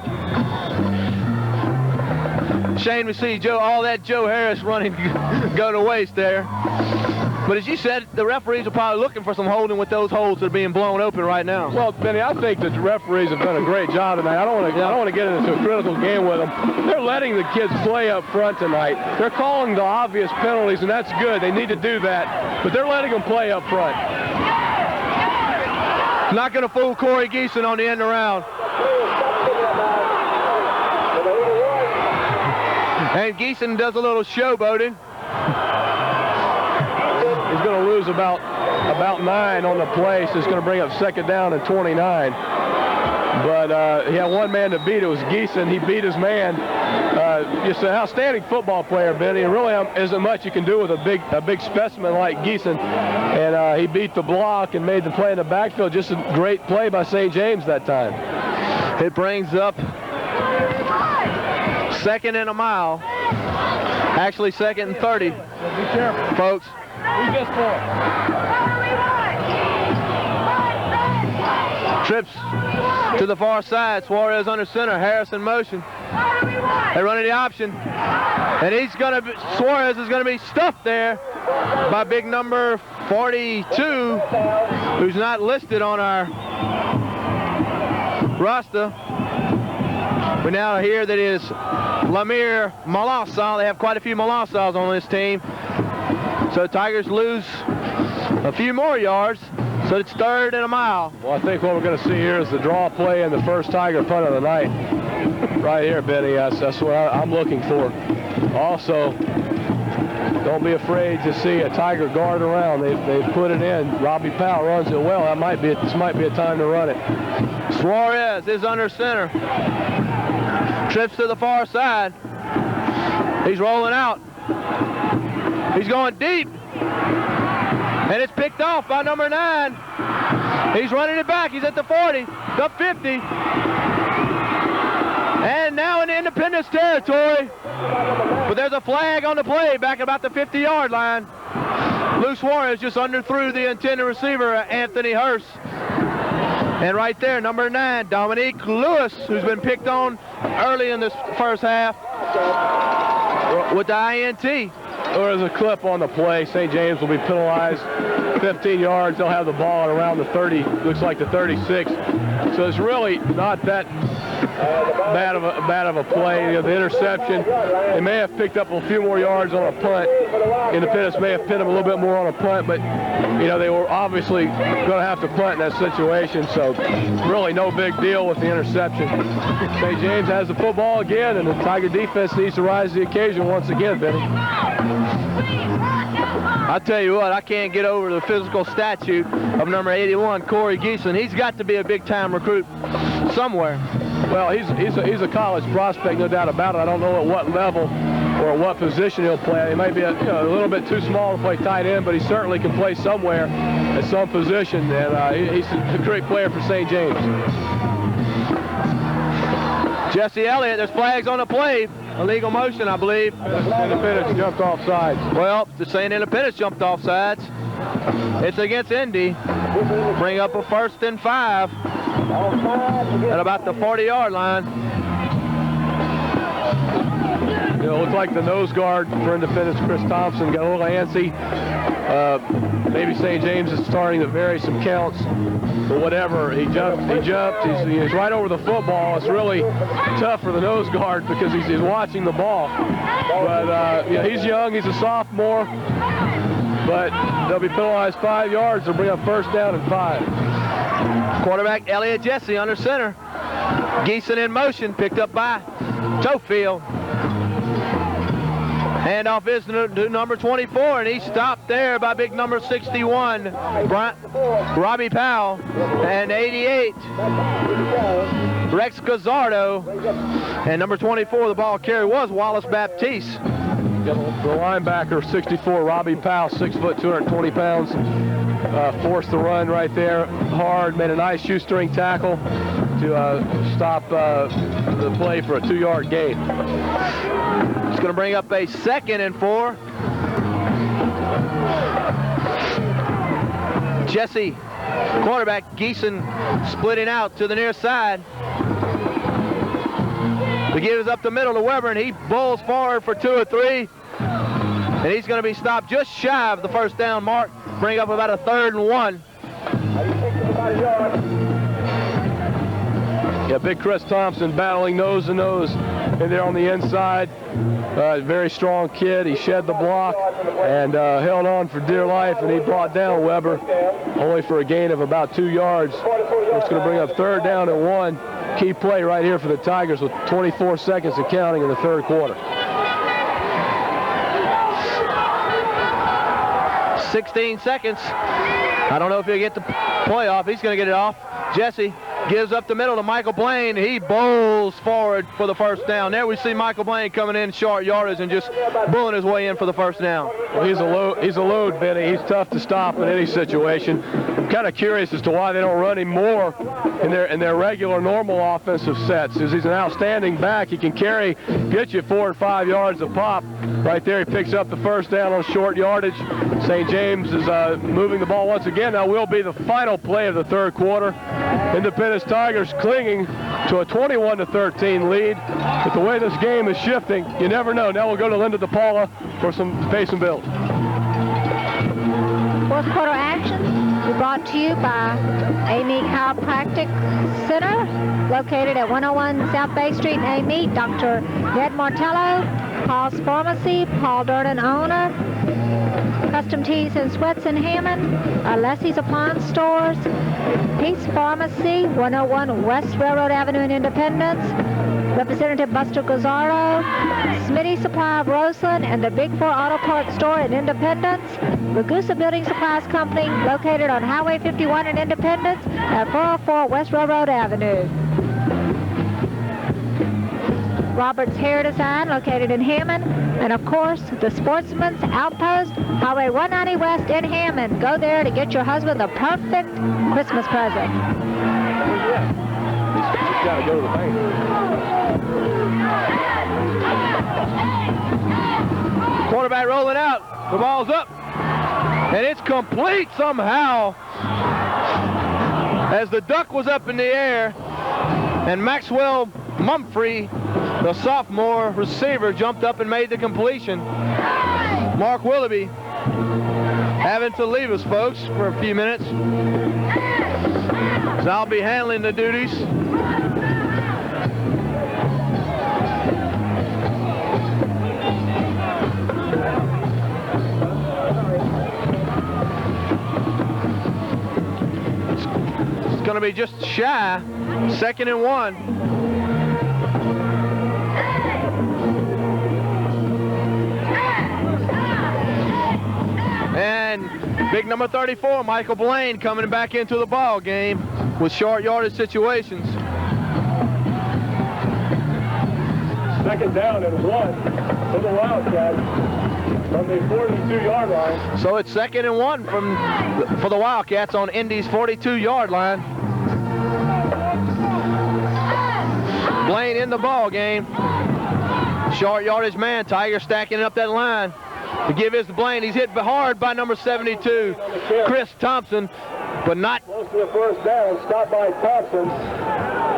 Shame to see all that Joe Harris running go to waste there. But as you said, the referees are probably looking for some holding with those holes that are being blown open right now. Well, Benny, I think the referees have done a great job tonight. I don't want to get into a critical game with them. They're letting the kids play up front tonight. They're calling the obvious penalties, and that's good. They need to do that. But they're letting them play up front. Not going to fool Corey Geeson on the end around. And Geeson does a little showboating. He's going to lose about 9 on the play, so it's going to bring up second down and 29. But he had one man to beat. It was Geeson. He beat his man. Just an outstanding football player, Benny. And really isn't much you can do with a big specimen like Geeson. And he beat the block and made the play in the backfield. Just a great play by St. James that time. It brings up second and a mile. Actually, second and 30. Be careful, folks. Who's this for? Trips to the far side. Suarez under center. Harris in motion. They're running the option. And Suarez is going to be stuffed there by big number 42, who's not listed on our roster. We now hear that it is Lamir Malassal. They have quite a few Malassals on this team. So Tigers lose a few more yards. So it's 3rd and a mile. Well, I think what we're going to see here is the draw play and the first Tiger punt of the night. Right here, Benny. That's what I'm looking for. Also, don't be afraid to see a Tiger guard around. They've put it in. Robbie Powell runs it well. This might be a time to run it. Suarez is under center. Trips to the far side. He's rolling out. He's going deep. And it's picked off by number 9. He's running it back. He's at the 40, the 50. And now in Independence territory. But there's a flag on the play back about the 50-yard line. Lou Suarez just underthrew the intended receiver, Anthony Hurst. And right there, number 9, Dominique Lewis, who's been picked on early in this first half with the INT. There's a clip on the play. St. James will be penalized 15 yards. They'll have the ball at around the 30, looks like the 36. So it's really not that bad of a play. You know, the interception, they may have picked up a few more yards on a punt. Independence may have pinned them a little bit more on a punt, but you know, they were obviously going to have to punt in that situation. So really no big deal with the interception. St. James has the football again, and the Tiger defense needs to rise to the occasion once again, Benny. I tell you what, I can't get over the physical statute of number 81, Corey Geeson. He's got to be a big-time recruit somewhere. Well, he's a college prospect, no doubt about it. I don't know at what level or at what position he'll play. He may be a little bit too small to play tight end, but he certainly can play somewhere at some position, and he's a great player for St. James. Jesse Elliott, there's flags on the play. Illegal motion, I believe. Independence jumped off sides. Well, the St. Independence jumped off sides. It's against Indy. Bring up a 1st and 5 at about the 40-yard line. It looks like the nose guard for Independence, Chris Thompson, got a little antsy. Maybe St. James is starting to vary some counts, but whatever. He jumped. He's right over the football. It's really tough for the nose guard because he's watching the ball. But he's young. He's a sophomore. But they'll be penalized 5 yards. They'll bring up 1st down and 5. Quarterback Elliott Jesse under center. Geeson in motion, picked up by Tofield. Handoff is to number 24, and he stopped there by big number 61, Robbie Powell, and 88, Rex Gazzardo, and number 24, the ball carrier was Wallace Baptiste. The linebacker, 64, Robbie Powell, 6 foot, 220 pounds, forced the run right there hard, made a nice shoestring tackle to stop the play for a 2-yard gain. It's going to bring up a 2nd and 4. Jesse, quarterback, Geeson splitting out to the near side. He gives up the middle to Weber, and he bowls forward for 2 or 3. And he's going to be stopped just shy of the 1st down mark. Bring up about a 3rd and 1. Yeah, big Chris Thompson battling nose to nose in there on the inside. Very strong kid. He shed the block and held on for dear life, and he brought down Weber only for a gain of about 2 yards. It's going to bring up 3rd down and 1. Key play right here for the Tigers with 24 seconds of counting in the 3rd quarter. 16 seconds. I don't know if he'll get the play off. He's going to get it off. Jesse gives up the middle to Michael Blaine. He bowls forward for the 1st down. There we see Michael Blaine coming in short yardage and just bulling his way in for the 1st down. Well, he's a load, Benny. He's tough to stop in any situation. I'm kind of curious as to why they don't run him more in their regular normal offensive sets. He's an outstanding back. He can get you 4 and 5 yards a pop. Right there, he picks up the 1st down on short yardage. St. James is moving the ball once again. Now will be the final play of the 3rd quarter. Independence Tigers clinging to a 21-13 lead. But the way this game is shifting, you never know. Now we'll go to Linda DePaula for some pace and build. 4th quarter action brought to you by Amy Chiropractic Center. located at 101 South Bay Street in Amite. Dr. Ned Martello, Paul's Pharmacy, Paul Durden, owner. Custom Tees and Sweats in Hammond, Leslie's Appliance Stores, Peace Pharmacy, 101 West Railroad Avenue in Independence, Representative Buster Gazzaro, Smitty Supply of Roseland, and the Big Four Auto Parts Store in Independence, Ragusa Building Supplies Company, located on Highway 51 in Independence at 404 West Railroad Avenue. Robert's Hair Design, located in Hammond, and of course, the Sportsman's Outpost, Highway 190 West in Hammond. Go there to get your husband the perfect Christmas present. He's got to go to the bank. Quarterback rolling out. The ball's up. And it's complete somehow. As the duck was up in the air, and Maxwell Mumphrey, the sophomore receiver, jumped up and made the completion. Mark Willoughby having to leave us, folks, for a few minutes. So I'll be handling the duties. It's going to be just shy, 2nd and 1. And big number 34, Michael Blaine, coming back into the ball game with short yardage situations. 2nd down and 1 for the Wildcats from the 42-yard line. So it's 2nd and 1 for the Wildcats on Indy's 42-yard line. Blaine in the ball game. Short yardage man, Tiger stacking up that line. To give his to Blaine. He's hit hard by number 72, Chris Thompson, but not close to the first down. Stopped by Thompson.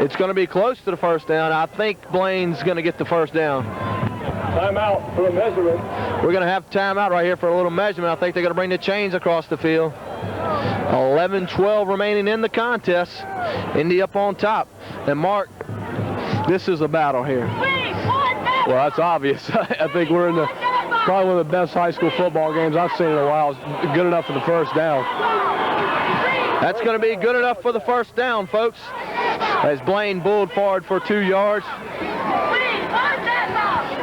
It's going to be close to the first down. I think Blaine's going to get the first down. Timeout for a measurement. We're going to have timeout right here for a little measurement. I think they're going to bring the chains across the field. 11-12 remaining in the contest. Indy up on top. And Mark, this is a battle here. Well, that's obvious. I think we're in probably one of the best high school football games I've seen in a while. It's good enough for the first down. That's going to be good enough for the first down, folks. As Blaine bulled forward for 2 yards.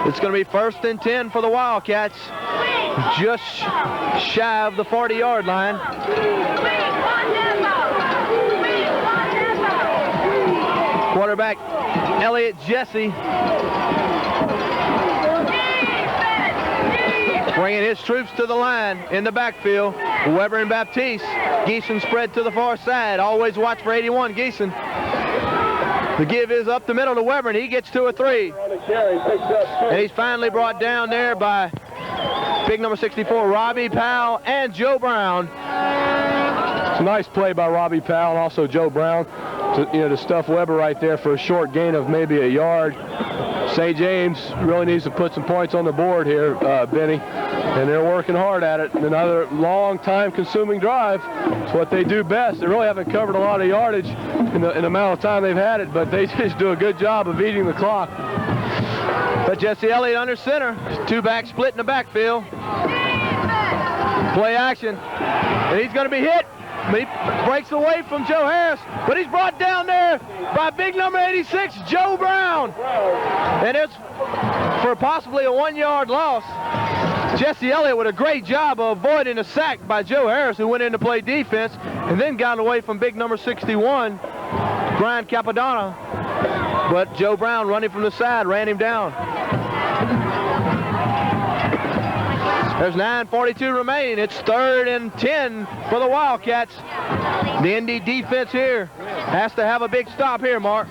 It's going to be 1st and 10 for the Wildcats. Just shy of the 40-yard line. Quarterback Elliot Jesse bringing his troops to the line in the backfield. Weber and Baptiste. Geeson spread to the far side. Always watch for 81, Geeson. The give is up the middle to Weber, and he gets 2 or 3. And he's finally brought down there by big number 64, Robbie Powell and Joe Brown. It's a nice play by Robbie Powell and also Joe Brown to stuff Weber right there for a short gain of maybe a yard. St. James really needs to put some points on the board here, Benny, and they're working hard at it. Another long time consuming drive. It's what they do best. They really haven't covered a lot of yardage in the amount of time they've had it, but they just do a good job of eating the clock. But Jesse Elliott under center. 2-back split in the backfield. Play action. And he's going to be hit. He breaks away from Joe Harris, but he's brought down there by big number 86, Joe Brown. And it's for possibly a 1-yard loss. Jesse Elliott with a great job of avoiding a sack by Joe Harris, who went in to play defense, and then got away from big number 61, Brian Capadonna. But Joe Brown, running from the side, ran him down. There's 9:42 remaining. It's 3rd and 10 for the Wildcats. The Indy defense here has to have a big stop here, Mark.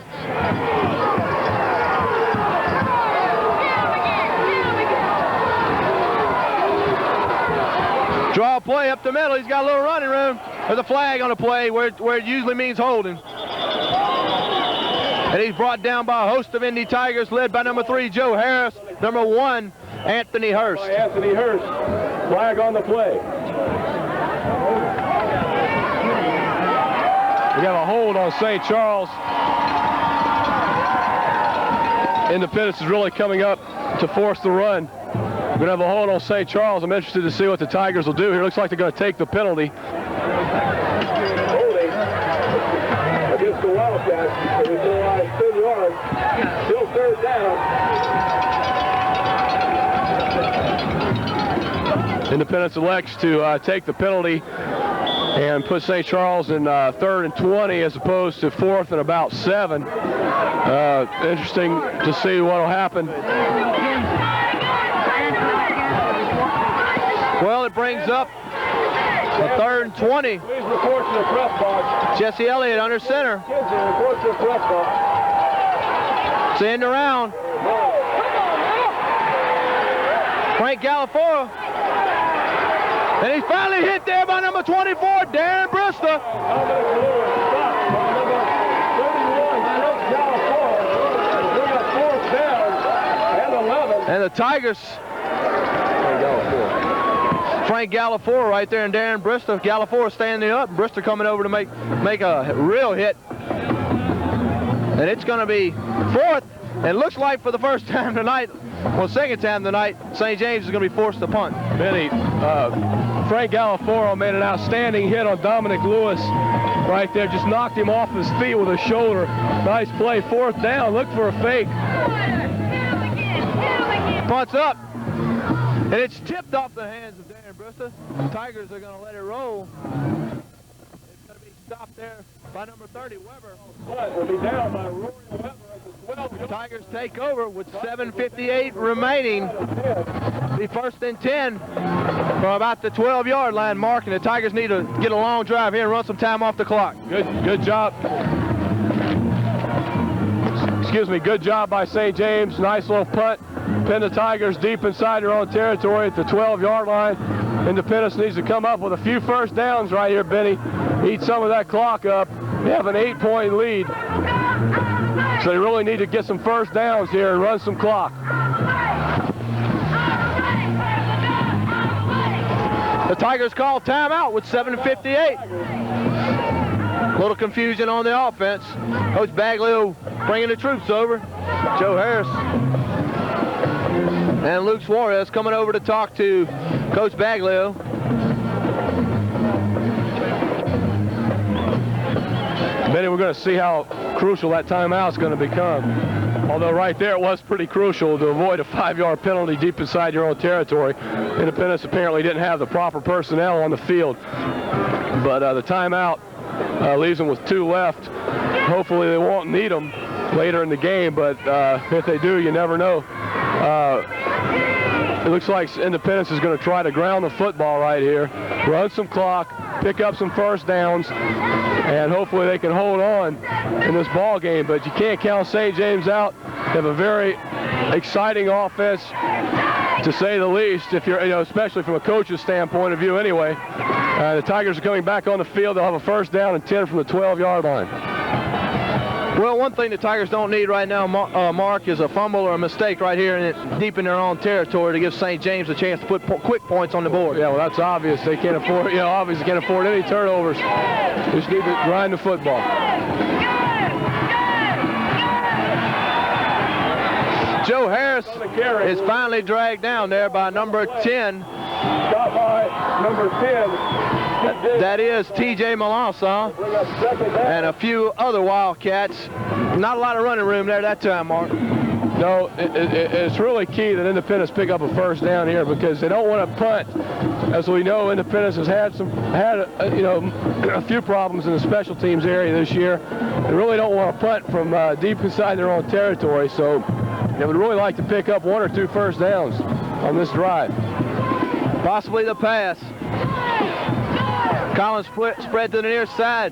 Draw play up the middle. He's got a little running room. There's a flag on the play where it usually means holding. And he's brought down by a host of Indy Tigers, led by number 3, Joe Harris, number 1, Anthony Hurst. Anthony Hurst, flag on the play. We have a hold on St. Charles. Independence is really coming up to force the run. We're going to have a hold on St. Charles. I'm interested to see what the Tigers will do here. Looks like they're going to take the penalty. Holding against the Wildcats. It's line 10 yards. Still third down. Independence elects to take the penalty and put St. Charles in 3rd and 20 as opposed to 4th and about 7. Interesting to see what will happen. Well, it brings up a 3rd and 20. Please report to the press box. Jesse Elliott under center. Kids, report to the press box. It's the end around. Frank Galafora. And he's finally hit there by number 24, Darren Brister. And the Tigers, Frank Galafora right there and Darren Brister. Galafora standing up, Brister coming over to make a real hit. And it's going to be 4th, and looks like for the first time tonight, well, second time tonight, St. James is going to be forced to punt. Benny, Frank Galaforo made an outstanding hit on Dominic Lewis right there. Just knocked him off his feet with a shoulder. Nice play. 4th down. Look for a fake. Punt's up. And it's tipped off the hands of Darren Brister. The Tigers are going to let it roll. It's going to be stopped there by number 30, Weber. Will be down by Rory Weber at the 12. The Tigers take over with 7:58 remaining. Be 1st and 10 from about the 12-yard line mark, and the Tigers need to get a long drive here and run some time off the clock. Good job. Excuse me, good job by St. James. Nice little punt. Pin the Tigers deep inside their own territory at the 12-yard line. Independence needs to come up with a few first downs right here, Benny. Eat some of that clock up. They have an 8-point lead. So they really need to get some first downs here and run some clock. The Tigers call timeout with 7:58. A little confusion on the offense. Coach Baglio bringing the troops over. Joe Harris and Luke Suarez coming over to talk to Coach Baglio. Benny, we're going to see how crucial that timeout is going to become. Although right there it was pretty crucial to avoid a 5-yard penalty deep inside your own territory. Independence apparently didn't have the proper personnel on the field. But the timeout leaves them with 2 left. Hopefully they won't need them later in the game, but if they do, you never know. It looks like Independence is going to try to ground the football right here, run some clock, pick up some first downs, and hopefully they can hold on in this ball game. But you can't count St. James out. They have a very exciting offense, to say the least, if you're, especially from a coach's standpoint of view anyway. The Tigers are coming back on the field. They'll have a first down and 10 from the 12-yard line. Well, one thing the Tigers don't need right now, Mark, is a fumble or a mistake right here deep in their own territory to give St. James a chance to put quick points on the board. Yeah, well, that's obvious. They can't afford, obviously can't afford any turnovers. They just need to grind the football. Joe Harris is finally dragged down there by number 10. Stop by number 10. That is T.J. Melanson and a few other Wildcats. Not a lot of running room there that time, Mark. No, it's really key that Independence pick up a first down here because they don't want to punt. As we know, Independence has had a few problems in the special teams area this year. They really don't want to punt from deep inside their own territory, so they would really like to pick up 1 or 2 first downs on this drive. Possibly the pass. Collins spread to the near side.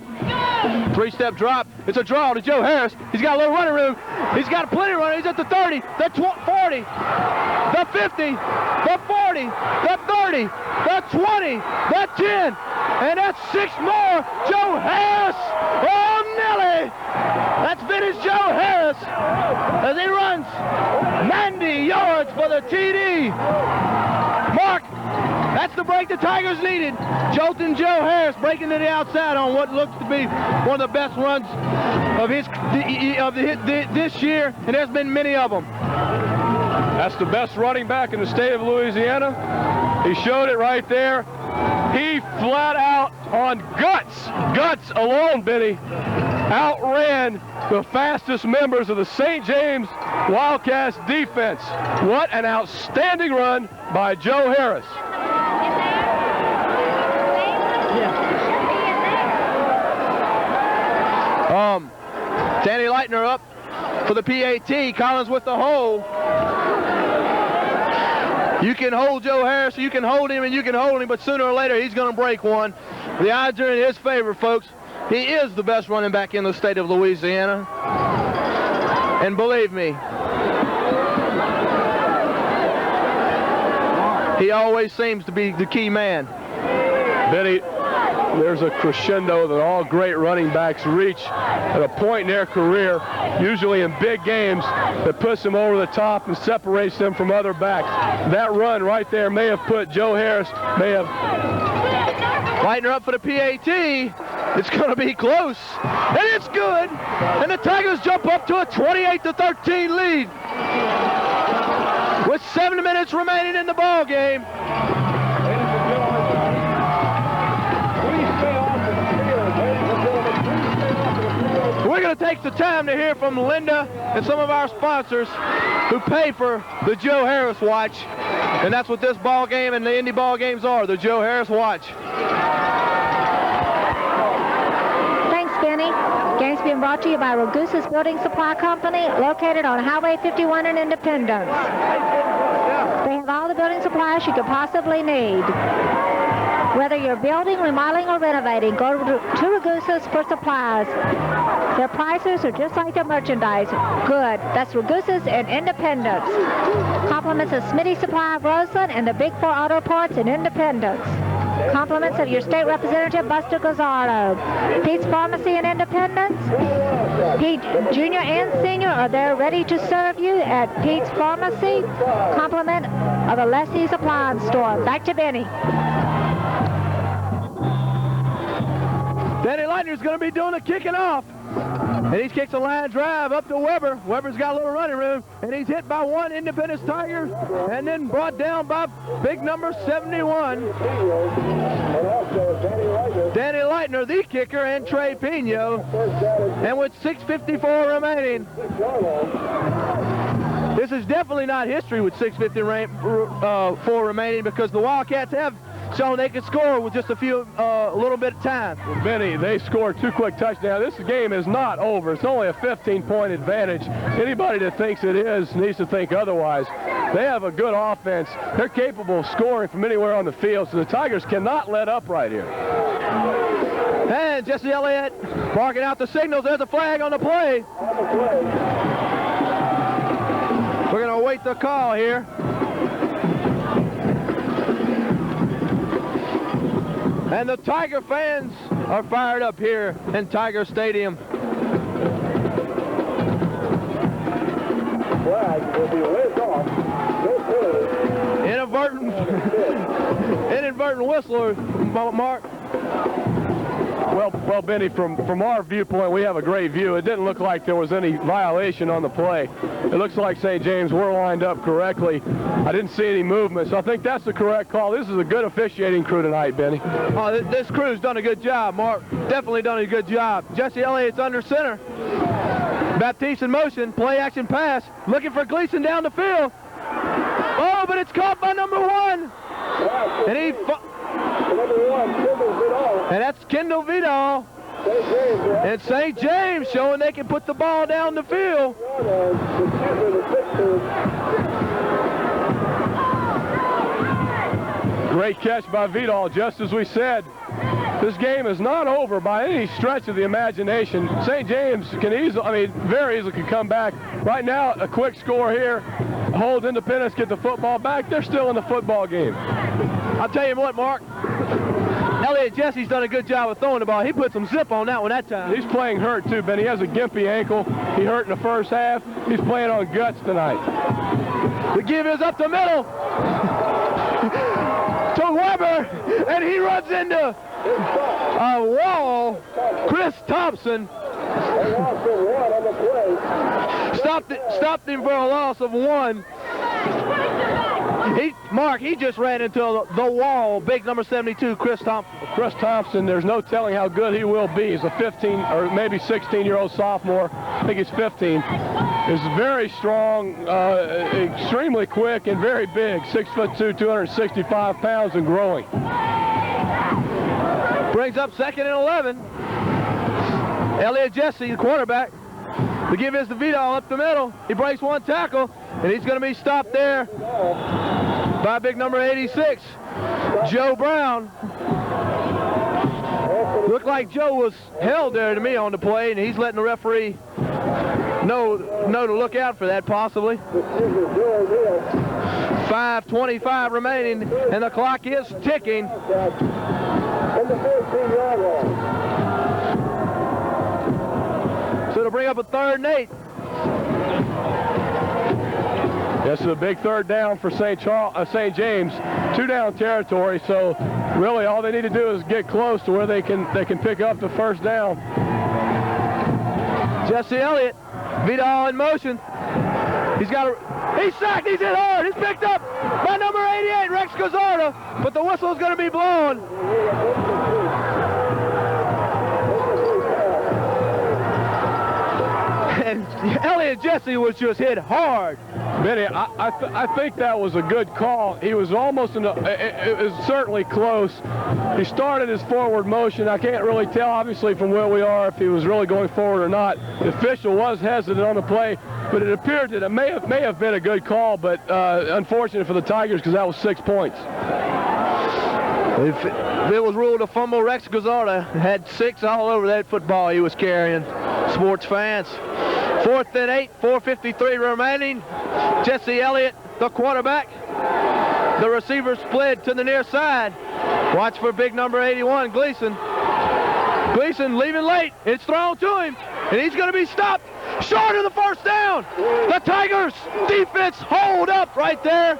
3-step drop. It's a draw to Joe Harris. He's got a little running room. He's got plenty of running. He's at the 30, the 40, the 50, the 40, the 30, the 20, the 10, and that's 6 more. Joe Harris. Oh, Nelly. That's vintage Joe Harris as he runs 90 yards for the TD. Mark, That's the break the Tigers needed. Jolton Joe Harris breaking to the outside on what looks to be one of the best runs of this year, and there's been many of them. That's the best running back in the state of Louisiana. He showed it right there. He flat out on guts alone, Benny, outran the fastest members of the St. James Wildcats defense. What an outstanding run by Joe Harris. Danny Leitner up for the PAT. Collins with the hold. You can hold Joe Harris, you can hold him, and you can hold him, but sooner or later he's going to break one. The odds are in his favor, folks. He is the best running back in the state of Louisiana. And believe me, he always seems to be the key man. Benny, there's a crescendo that all great running backs reach at a point in their career, usually in big games, that puts them over the top and separates them from other backs. That run right there may have put Joe Harris, Leitner up for the PAT. It's going to be close, and it's good. And the Tigers jump up to a 28-13 lead with 7 minutes remaining in the ball game. We're going to take the time to hear from Linda and some of our sponsors who pay for the Joe Harris watch. And that's what this ball game and the Indy ball games are, the Joe Harris watch. Thanks, Benny. Game's being brought to you by Ragusa's Building Supply Company, located on Highway 51 in Independence. They have all the building supplies you could possibly need. Whether you're building, remodeling, or renovating, go to Ragusa's for supplies. Their prices are just like their merchandise. Good. That's Ragusa's in Independence. Compliments of Smitty Supply of Roseland and the Big Four Auto Parts in Independence. Compliments of your state representative, Buster Gazzardo. Pete's Pharmacy in Independence. Pete Jr. and Senior are there ready to serve you at Pete's Pharmacy. Compliment of the Leslie's Appliance Store. Back to Benny. Danny Leitner's going to be doing the kicking off. And he kicks a line drive up to Weber. Weber's got a little running room, and he's hit by one Independence Tiger, and then brought down by big number 71. Danny Leitner, the kicker, and Trey Pino. And with 6:54 remaining, this is definitely not history with 6:54 remaining, because the Wildcats have shown they can score with just a little bit of time. Well, Benny, they scored 2 quick touchdowns. This game is not over. It's only a 15-point advantage. Anybody that thinks it is needs to think otherwise. They have a good offense. They're capable of scoring from anywhere on the field, so the Tigers cannot let up right here. And Jesse Elliott barking out the signals. There's a flag on the play. We're going to await the call here. And the Tiger fans are fired up here in Tiger Stadium. Flag will be whizzed off. Inadvertent whistler, Mark. Well, Benny, from our viewpoint, we have a great view. It didn't look like there was any violation on the play. It looks like St. James were lined up correctly. I didn't see any movement, so I think that's the correct call. This is a good officiating crew tonight, Benny. Oh, this crew's done a good job, Mark. Definitely done a good job. Jesse Elliott's under center. Baptiste in motion, play action pass, looking for Gleason down the field. Oh, but it's caught by number 1. And and that's Kendall Vidal. And St. James showing they can put the ball down the field. Great catch by Vidal, just as we said. This game is not over by any stretch of the imagination. St. James can very easily can come back. Right now, a quick score here. Hold Independence, get the football back. They're still in the football game. I'll tell you what, Mark. Elliott Jesse's done a good job of throwing the ball. He put some zip on that one that time. He's playing hurt, too, Ben. He has a gimpy ankle. He hurt in the first half. He's playing on guts tonight. The give is up the middle. To Weber. and he runs into a wall. Chris Thompson stopped him for a loss of 1. He just ran into the wall. Big number 72, Chris Thompson. Chris Thompson, there's no telling how good he will be. He's a 15 or maybe 16-year-old sophomore. I think he's 15. He's very strong, extremely quick, and very big. 6'2", 265 pounds, and growing. Brings up 2nd and 11. Elliott Jesse, the quarterback. The give is to Vidal up the middle. He breaks 1 tackle, and he's going to be stopped there by big number 86, Joe Brown. Looked like Joe was held there to me on the play, and he's letting the referee know to look out for that possibly. 5:25 remaining, and the clock is ticking. So it'll bring up a 3rd and 8. This is a big 3rd down for St. James. 2-down territory, so really all they need to do is get close to where they can pick up the 1st down. Jesse Elliott, Vidal in motion. He's sacked, he's hit hard, he's picked up by number 88, Rex Gazzarda, but the whistle's going to be blown. And Elliott Jesse was just hit hard. Benny, I think that was a good call. He was almost it was certainly close. He started his forward motion. I can't really tell, obviously, from where we are if he was really going forward or not. The official was hesitant on the play, but it appeared that it may have been a good call, but unfortunate for the Tigers because that was 6 points. If it was ruled a fumble, Rex Gazzarda had 6 all over that football he was carrying, sports fans. 4th and 8, 4:53 remaining. Jesse Elliott, the quarterback. The receiver split to the near side. Watch for big number 81, Gleason. Gleason leaving late. It's thrown to him, and he's going to be stopped short of the 1st down. The Tigers defense hold up right there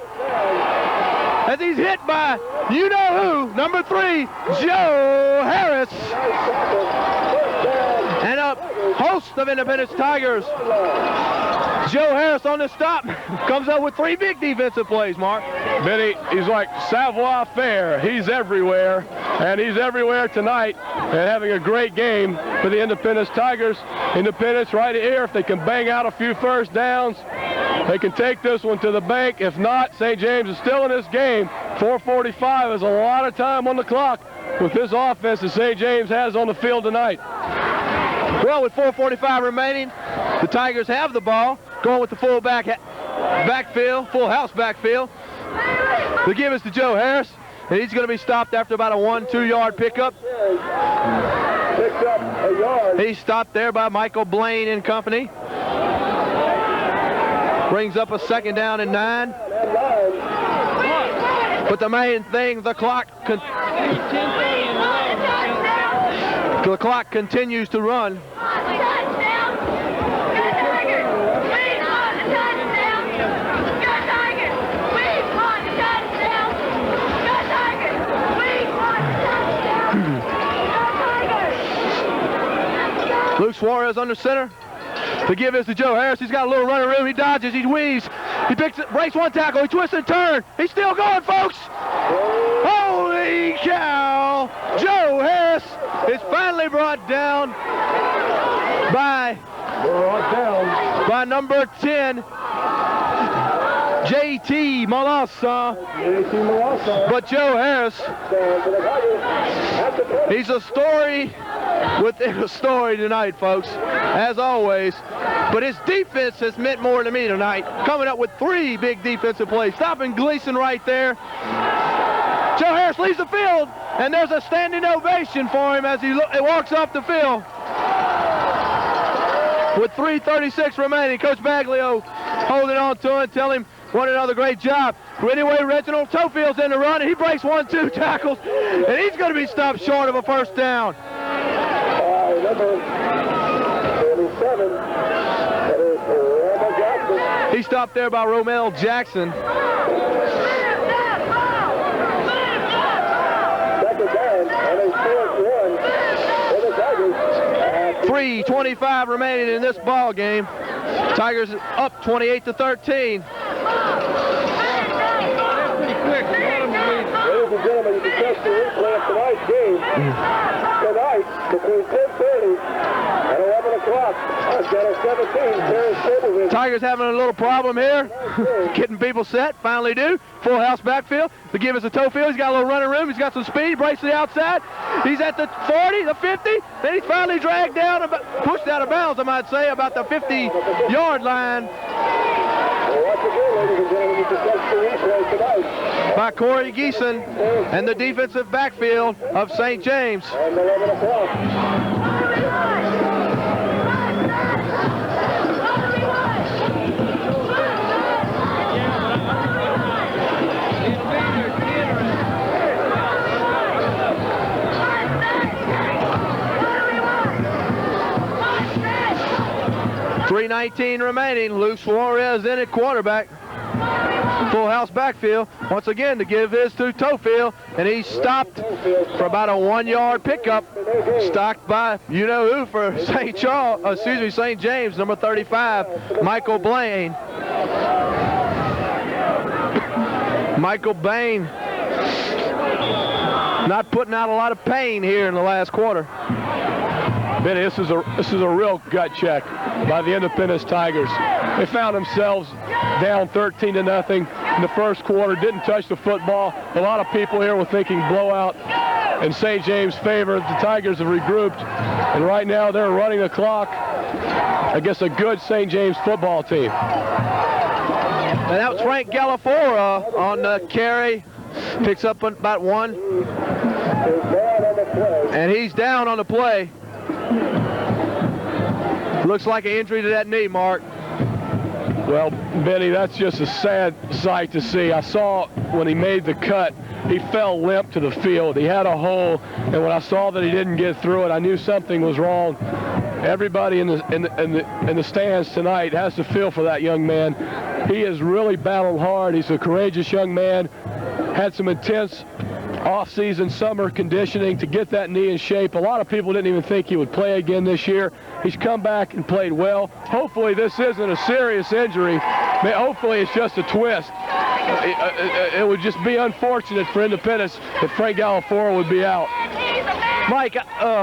as he's hit by you-know-who, number 3, Joe Harris. And a host of Independence Tigers. Joe Harris on the stop comes up with 3 big defensive plays, Mark. Benny, he's like savoir faire. He's everywhere, and he's everywhere tonight and having a great game for the Independence Tigers. Independence right here, if they can bang out a few 1st downs, they can take this one to the bank. If not, St. James is still in this game. 4:45 is a lot of time on the clock with this offense that St. James has on the field tonight. Well, with 4:45 remaining, the Tigers have the ball, going with the full backfield, full house backfield. The give is to Joe Harris, and he's going to be stopped after about a 1-2 yard pickup. He's stopped there by Michael Blaine and company. Brings up a 2nd down and 9. But the main thing, the clock continues to run. Luke Suarez under center. The give is to Joe Harris. He's got a little running room. He dodges. He weaves. He breaks 1 tackle. He twists and turns. He's still going, folks. Holy cow! Joe Harris is finally brought down by number 10, J.T. Malassa. But Joe Harris, he's a story within a story tonight, folks, as always. But his defense has meant more to me tonight, coming up with 3 big defensive plays. Stopping Gleason right there. Joe Harris leaves the field, and there's a standing ovation for him as he walks off the field. With 3:36 remaining, Coach Baglio holding on to him, telling him what another great job. But anyway, Reginald Tofield's in the run, and he breaks 1-2 tackles, and he's going to be stopped short of a 1st down. Number 47, that is Romel Jackson. He's stopped there by Romel Jackson. 2nd 3:25 remaining in this ball game. Tigers up 28-13. Ladies and gentlemen, you can catch the replay of tonight's game tonight between 10:30 and 11 o'clock on Channel 17. Terrence Cablevision. Tigers having a little problem here. Getting people set, finally do. Full house backfield. The give us a toe field. He's got a little running room. He's got some speed. Breaks to the outside. He's at the 40, the 50. Then he's finally dragged down, pushed out of bounds, I might say, about the 50-yard line. Once again, ladies and gentlemen, you can catch the replay tonight. By Corey Geeson and the defensive backfield of St. James. And 11 o'clock. 3:19 remaining. Luke Suarez in at quarterback. Full house backfield. Once again to give his to Tofield, and he's stopped for about a 1-yard pickup. Stocked by you-know-who for St. James, number 35, Michael Blaine. Michael Bain not putting out a lot of pain here in the last quarter. Benny, this is a real gut check by the Independence Tigers. They found themselves down 13-0 in the first quarter, didn't touch the football. A lot of people here were thinking blowout in St. James' favor. The Tigers have regrouped, and right now they're running the clock against a good St. James football team. And that was Frank Galafora on the carry. Picks up about 1. And he's down on the play. Looks like an injury to that knee, Mark. Well, Benny, that's just a sad sight to see. I saw when he made the cut, he fell limp to the field. He had a hole, and when I saw that he didn't get through it, I knew something was wrong. Everybody in the stands tonight has to feel for that young man. He has really battled hard. He's a courageous young man. Had some intense off-season summer conditioning to get that knee in shape. A lot of people didn't even think he would play again this year. He's come back and played well. Hopefully this isn't a serious injury. Hopefully it's just a twist. It would just be unfortunate for Independence if Frank Galafora would be out.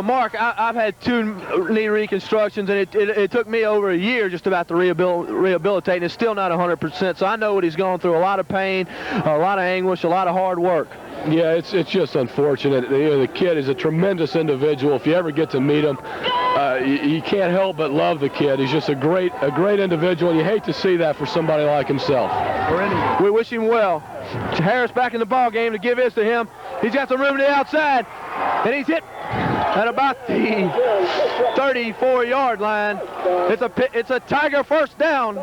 Mark, I've had 2 knee reconstructions, and it took me over a year just about to rehabilitate, and it's still not 100%. So I know what he's gone through: a lot of pain, a lot of anguish, a lot of hard work. Yeah, it's just unfortunate. The kid is a tremendous individual. If you ever get to meet him, you can't help but love the kid. He's just a great individual, and you hate to see that for somebody like himself. We wish him well. Harris back in the ball game to give his to him. He's got some room to the outside, and he's hit at about the 34-yard line. It's a Tiger first down.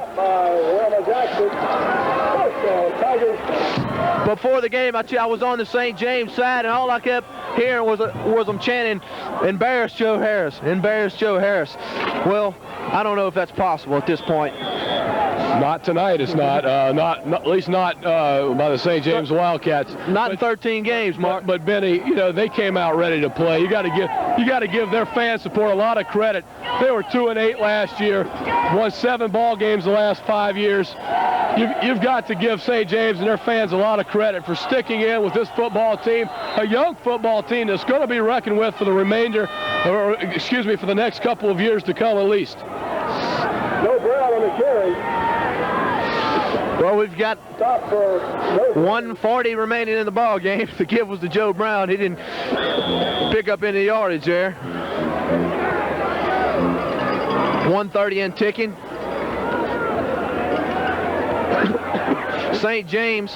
Before the game, I was on the St. James side, and all I kept hearing was them chanting, "Embarrass Joe Harris, embarrass Joe Harris." Well, I don't know if that's possible at this point. Not tonight, it's not. At least not by the St. James Wildcats. Not in 13 games, Mark. But Benny, they came out ready to play. You got to give their fan support a lot of credit. They were 2-8 last year, won 7 ball games the last 5 years. You've got to give St. James and their fans a lot of credit for sticking in with this football team, a young football team that's going to be reckoned with for the for the next couple of years to come at least. Joe Brown on the carry. Well, we've got 1:40 remaining in the ball game. The give was to Joe Brown. He didn't pick up any yardage there. 1:30 and ticking. St. James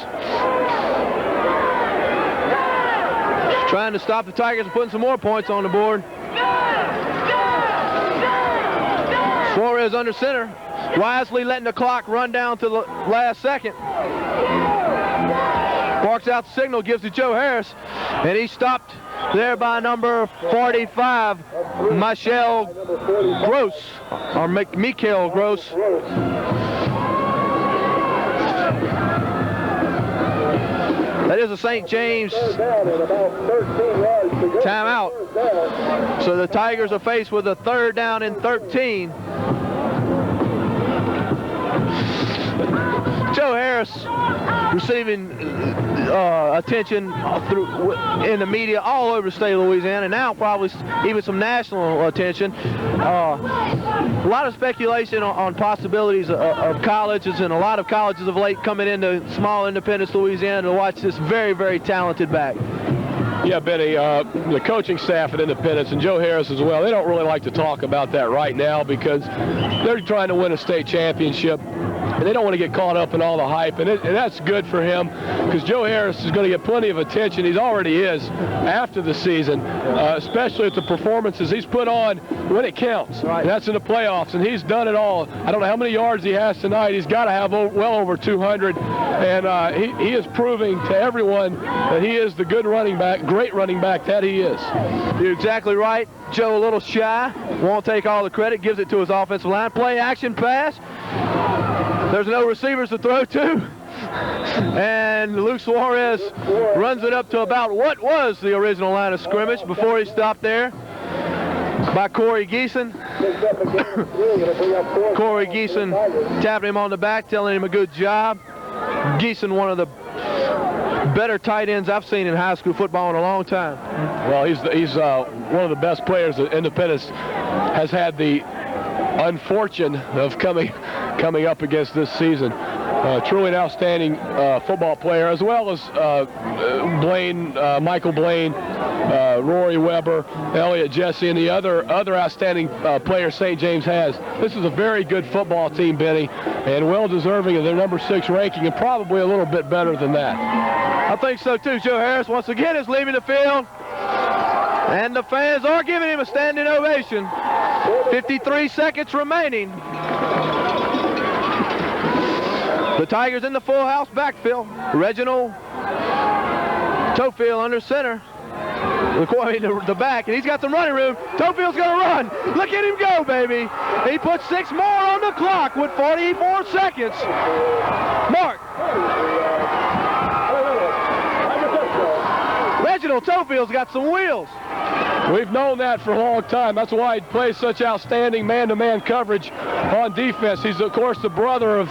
trying to stop the Tigers and putting some more points on the board. Suarez under center, wisely letting the clock run down to the last second. Barks out the signal, gives to Joe Harris, and he's stopped there by number 45, Michael Gross, or Mikael Gross. That is a St. James timeout. So the Tigers are faced with a 3rd down and 13. Joe Harris receiving attention in the media all over the state of Louisiana, and now probably even some national attention. A lot of speculation on possibilities of colleges, and a lot of colleges of late coming into small Independence, Louisiana to watch this very, very talented back. Yeah, Benny, the coaching staff at Independence and Joe Harris as well, they don't really like to talk about that right now because they're trying to win a state championship. And they don't want to get caught up in all the hype, and that's good for him because Joe Harris is going to get plenty of attention. He already is after the season, especially at the performances he's put on when it counts. Right. And that's in the playoffs, and he's done it all. I don't know how many yards he has tonight. He's got to have well over 200, and he is proving to everyone that he is the good running back, great running back that he is. You're exactly right. Joe a little shy, won't take all the credit, gives it to his offensive line. Play action pass. There's no receivers to throw to. And Luke Suarez runs it up to about what was the original line of scrimmage before he stopped there by Corey Geeson. Corey Geeson tapping him on the back, telling him a good job. Geeson, one of the better tight ends I've seen in high school football in a long time. Well, he's one of the best players that Independence has had the unfortune of coming up against this season. Truly an outstanding football player, as well as Michael Blaine, Rory Weber, Elliot Jesse, and the other outstanding players St. James has. This is a very good football team, Benny, and well deserving of their number 6 ranking, and probably a little bit better than that. I think so too. Joe Harris once again is leaving the field, and the fans are giving him a standing ovation. 53 seconds remaining. The Tigers in the full house backfield. Reginald Tofield under center. The back, and he's got some running room. Tofield's going to run. Look at him go, baby. He put 6 more on the clock with 44 seconds. Mark. Reginald Tofield's got some wheels. We've known that for a long time. That's why he plays such outstanding man-to-man coverage on defense. He's, of course, the brother of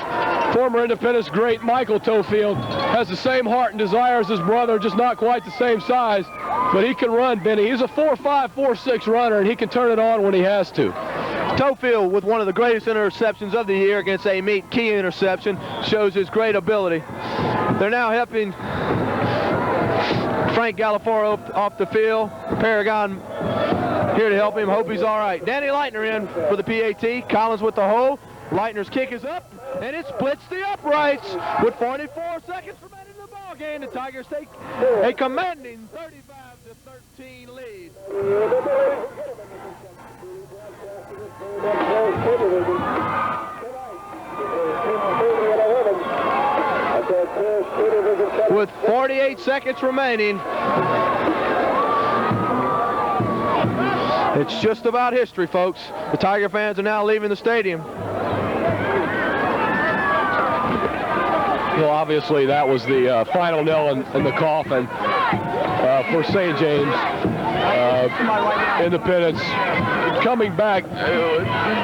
former Independence great Michael Tofield. Has the same heart and desire as his brother, just not quite the same size. But he can run, Benny. He's a 4.5, 4.6 runner, and he can turn it on when he has to. Tofield with one of the greatest interceptions of the year against Amite. Key interception. Shows his great ability. They're now helping Frank Galafaro off the field. Paragon here to help him. Hope he's all right. Danny Leitner in for the PAT. Collins with the hole. Leitner's kick is up, and it splits the uprights with 44 seconds remaining in the ball game. The Tigers take a commanding 35-13 lead. With 48 seconds remaining, it's just about history, folks. The Tiger fans are now leaving the stadium. Well, obviously, that was the final nail in the coffin for St. James. Independence coming back,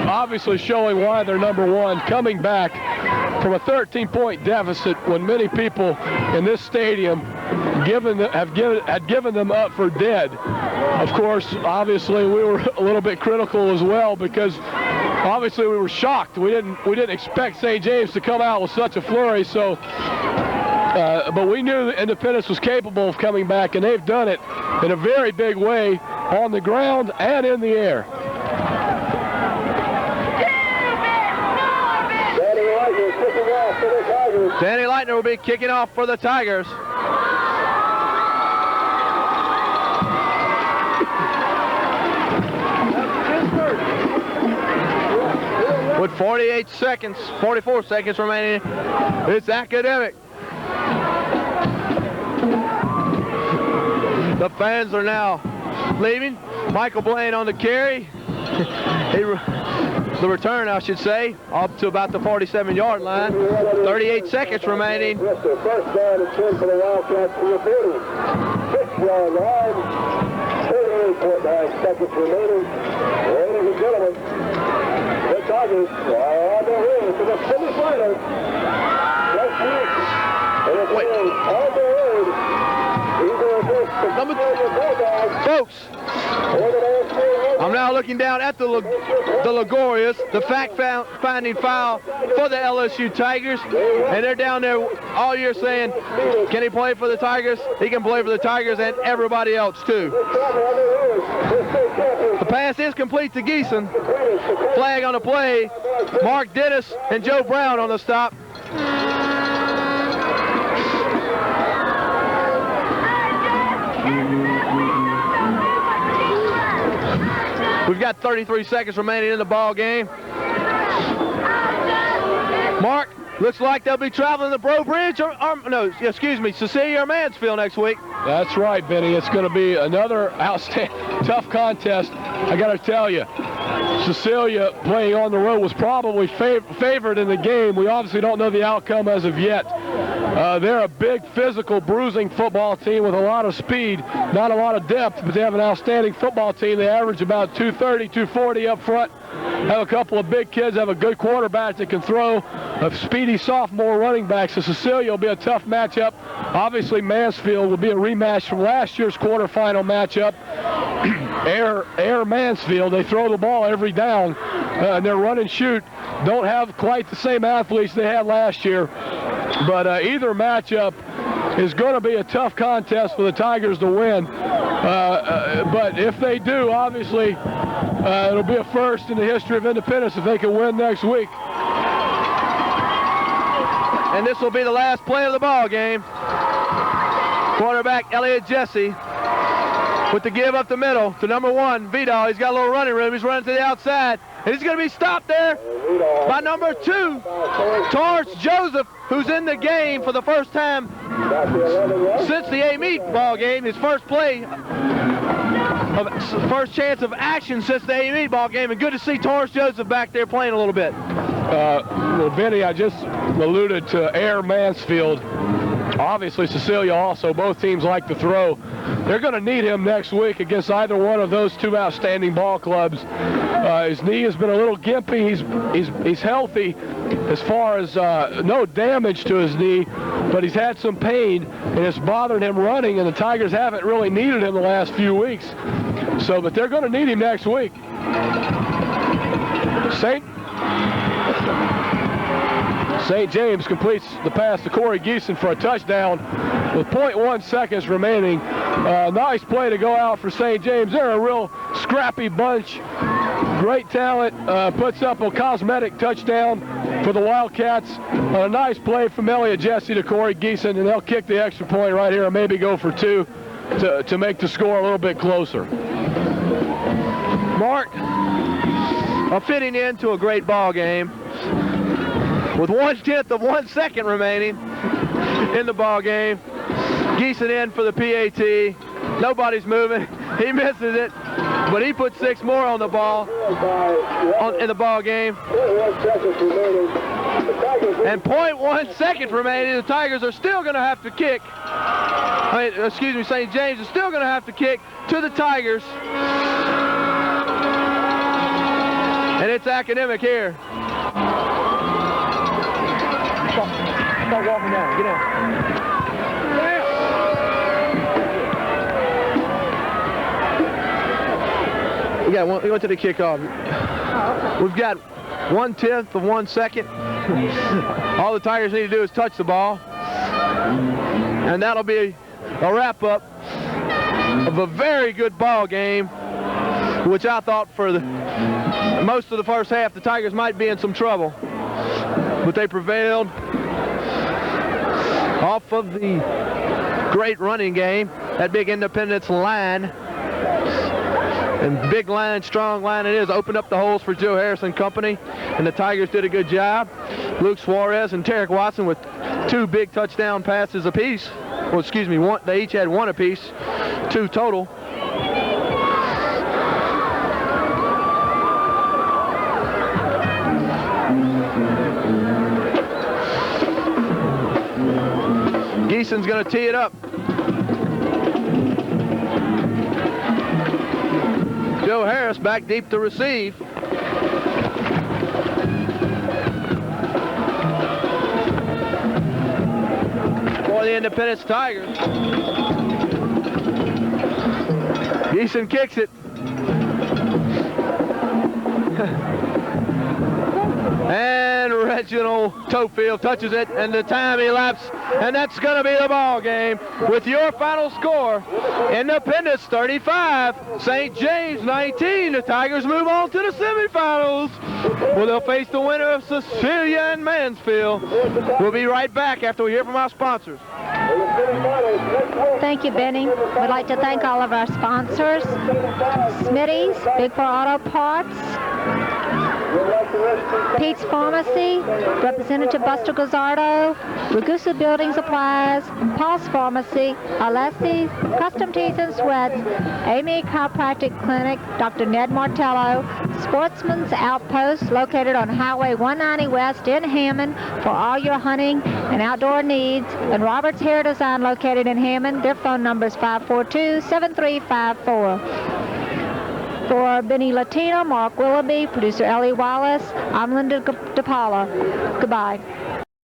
obviously showing why they're number 1, coming back from a 13-point deficit when many people in this stadium had given them up for dead. Of course, obviously, we were a little bit critical as well because obviously we were shocked. We didn't expect St. James to come out with such a flurry. So, but we knew that Independence was capable of coming back, and they've done it in a very big way on the ground and in the air. Danny Leitner will be kicking off for the Tigers. With 48 seconds, 44 seconds remaining, it's academic. The fans are now leaving. Michael Blaine on the carry. the return, I should say, up to about the 47-yard line. 38 seconds remaining. First down and 10 for the Wildcats to the 40. 6-yard line. 38.9 seconds remaining. Ladies and gentlemen, the Tigers are on their way to the semifinals. Next week, it is on the road. Either against the Bulldogs, Folks, or the National I'm now looking down at the Ligorias, the fact-finding foul for the LSU Tigers, and they're down there all year saying, can he play for the Tigers? He can play for the Tigers and everybody else too. The pass is complete to Geeson. Flag on the play. Mark Dennis and Joe Brown on the stop. We've got 33 seconds remaining in the ball game. Mark, looks like they'll be traveling the Bro Bridge, Cecilia or Mansfield next week. That's right, Benny. It's going to be another outstanding, tough contest. I got to tell you, Cecilia playing on the road was probably favored in the game. We obviously don't know the outcome as of yet. They're a big, physical, bruising football team with a lot of speed, not a lot of depth, but they have an outstanding football team. They average about 230, 240 up front. Have a couple of big kids, have a good quarterback that can throw, a speedy sophomore running back. So Cecilia will be a tough matchup. Obviously, Mansfield will be a rematch from last year's quarterfinal matchup. Air Mansfield, they throw the ball every down, and their run and shoot don't have quite the same athletes they had last year. But either matchup is going to be a tough contest for the Tigers to win. But if they do, obviously, it'll be a first in the history of Independence if they can win next week. And this will be the last play of the ball game. Quarterback Elliot Jesse with the give up the middle to number 1, Vidal. He's got a little running room. He's running to the outside. And he's going to be stopped there by number 2, Torrance Joseph, who's in the game for the first time since the A-Meet ball game. His first play, first chance of action since the A-Meet ball game. And good to see Torrance Joseph back there playing a little bit. Well, Benny, I just alluded to Air Mansfield. Obviously, Cecilia also. Both teams like to throw. They're going to need him next week against either one of those two outstanding ball clubs. His knee has been a little gimpy. He's healthy as far as no damage to his knee, but he's had some pain, and it's bothering him running, and the Tigers haven't really needed him the last few weeks. So, but they're going to need him next week. St. James completes the pass to Corey Geeson for a touchdown with 0.1 seconds remaining. Nice play to go out for St. James. They're a real scrappy bunch. Great talent. Puts up a cosmetic touchdown for the Wildcats. A nice play from Elliot Jesse to Corey Geeson, and they'll kick the extra point right here and maybe go for 2 to make the score a little bit closer. Mark, fitting into a great ball game with 1/10 of 1 second remaining in the ball game. Geeson in for the PAT. Nobody's moving. He misses it, but he put 6 more on the ball in the ball game. And 0.1 seconds remaining. The Tigers are still going to have to kick. St. James is still going to have to kick to the Tigers. And it's academic here. Start walking down. Get down. We went to the kickoff. We've got 1/10 of 1 second. All the Tigers need to do is touch the ball. And that'll be a wrap-up of a very good ball game, which I thought for most of the first half the Tigers might be in some trouble. But they prevailed off of the great running game, that big Independence line. And big line, strong line it is. Opened up the holes for Joe Harrison Company, and the Tigers did a good job. Luke Suarez and Tarek Watson with 2 big touchdown passes apiece. Well, excuse me, they each had 1 apiece, 2 total. Geeson's going to tee it up. Joe Harris back deep to receive. For the Independence Tigers. Geeson kicks it. And Reginald Toefield touches it, and the time elapsed, and that's going to be the ball game. With your final score, Independence 35, St. James 19. The Tigers move on to the semifinals, where they'll face the winner of Cecilia and Mansfield. We'll be right back after we hear from our sponsors. Thank you, Benny. We'd like to thank all of our sponsors: Smitty's, Big 4 Auto Parts, Pete's Pharmacy, Representative Buster Gazzardo, Ragusa Building Supplies, Paul's Pharmacy, Alessi, Custom Tees and Sweats, Amy Chiropractic Clinic, Dr. Ned Martello, Sportsman's Outpost, located on Highway 190 West in Hammond for all your hunting and outdoor needs, and Robert's Hair Design, located in Hammond. Their phone number is 542-7354. For Benny Latino, Mark Willoughby, producer Ellie Wallace, I'm Linda DePaula. Goodbye.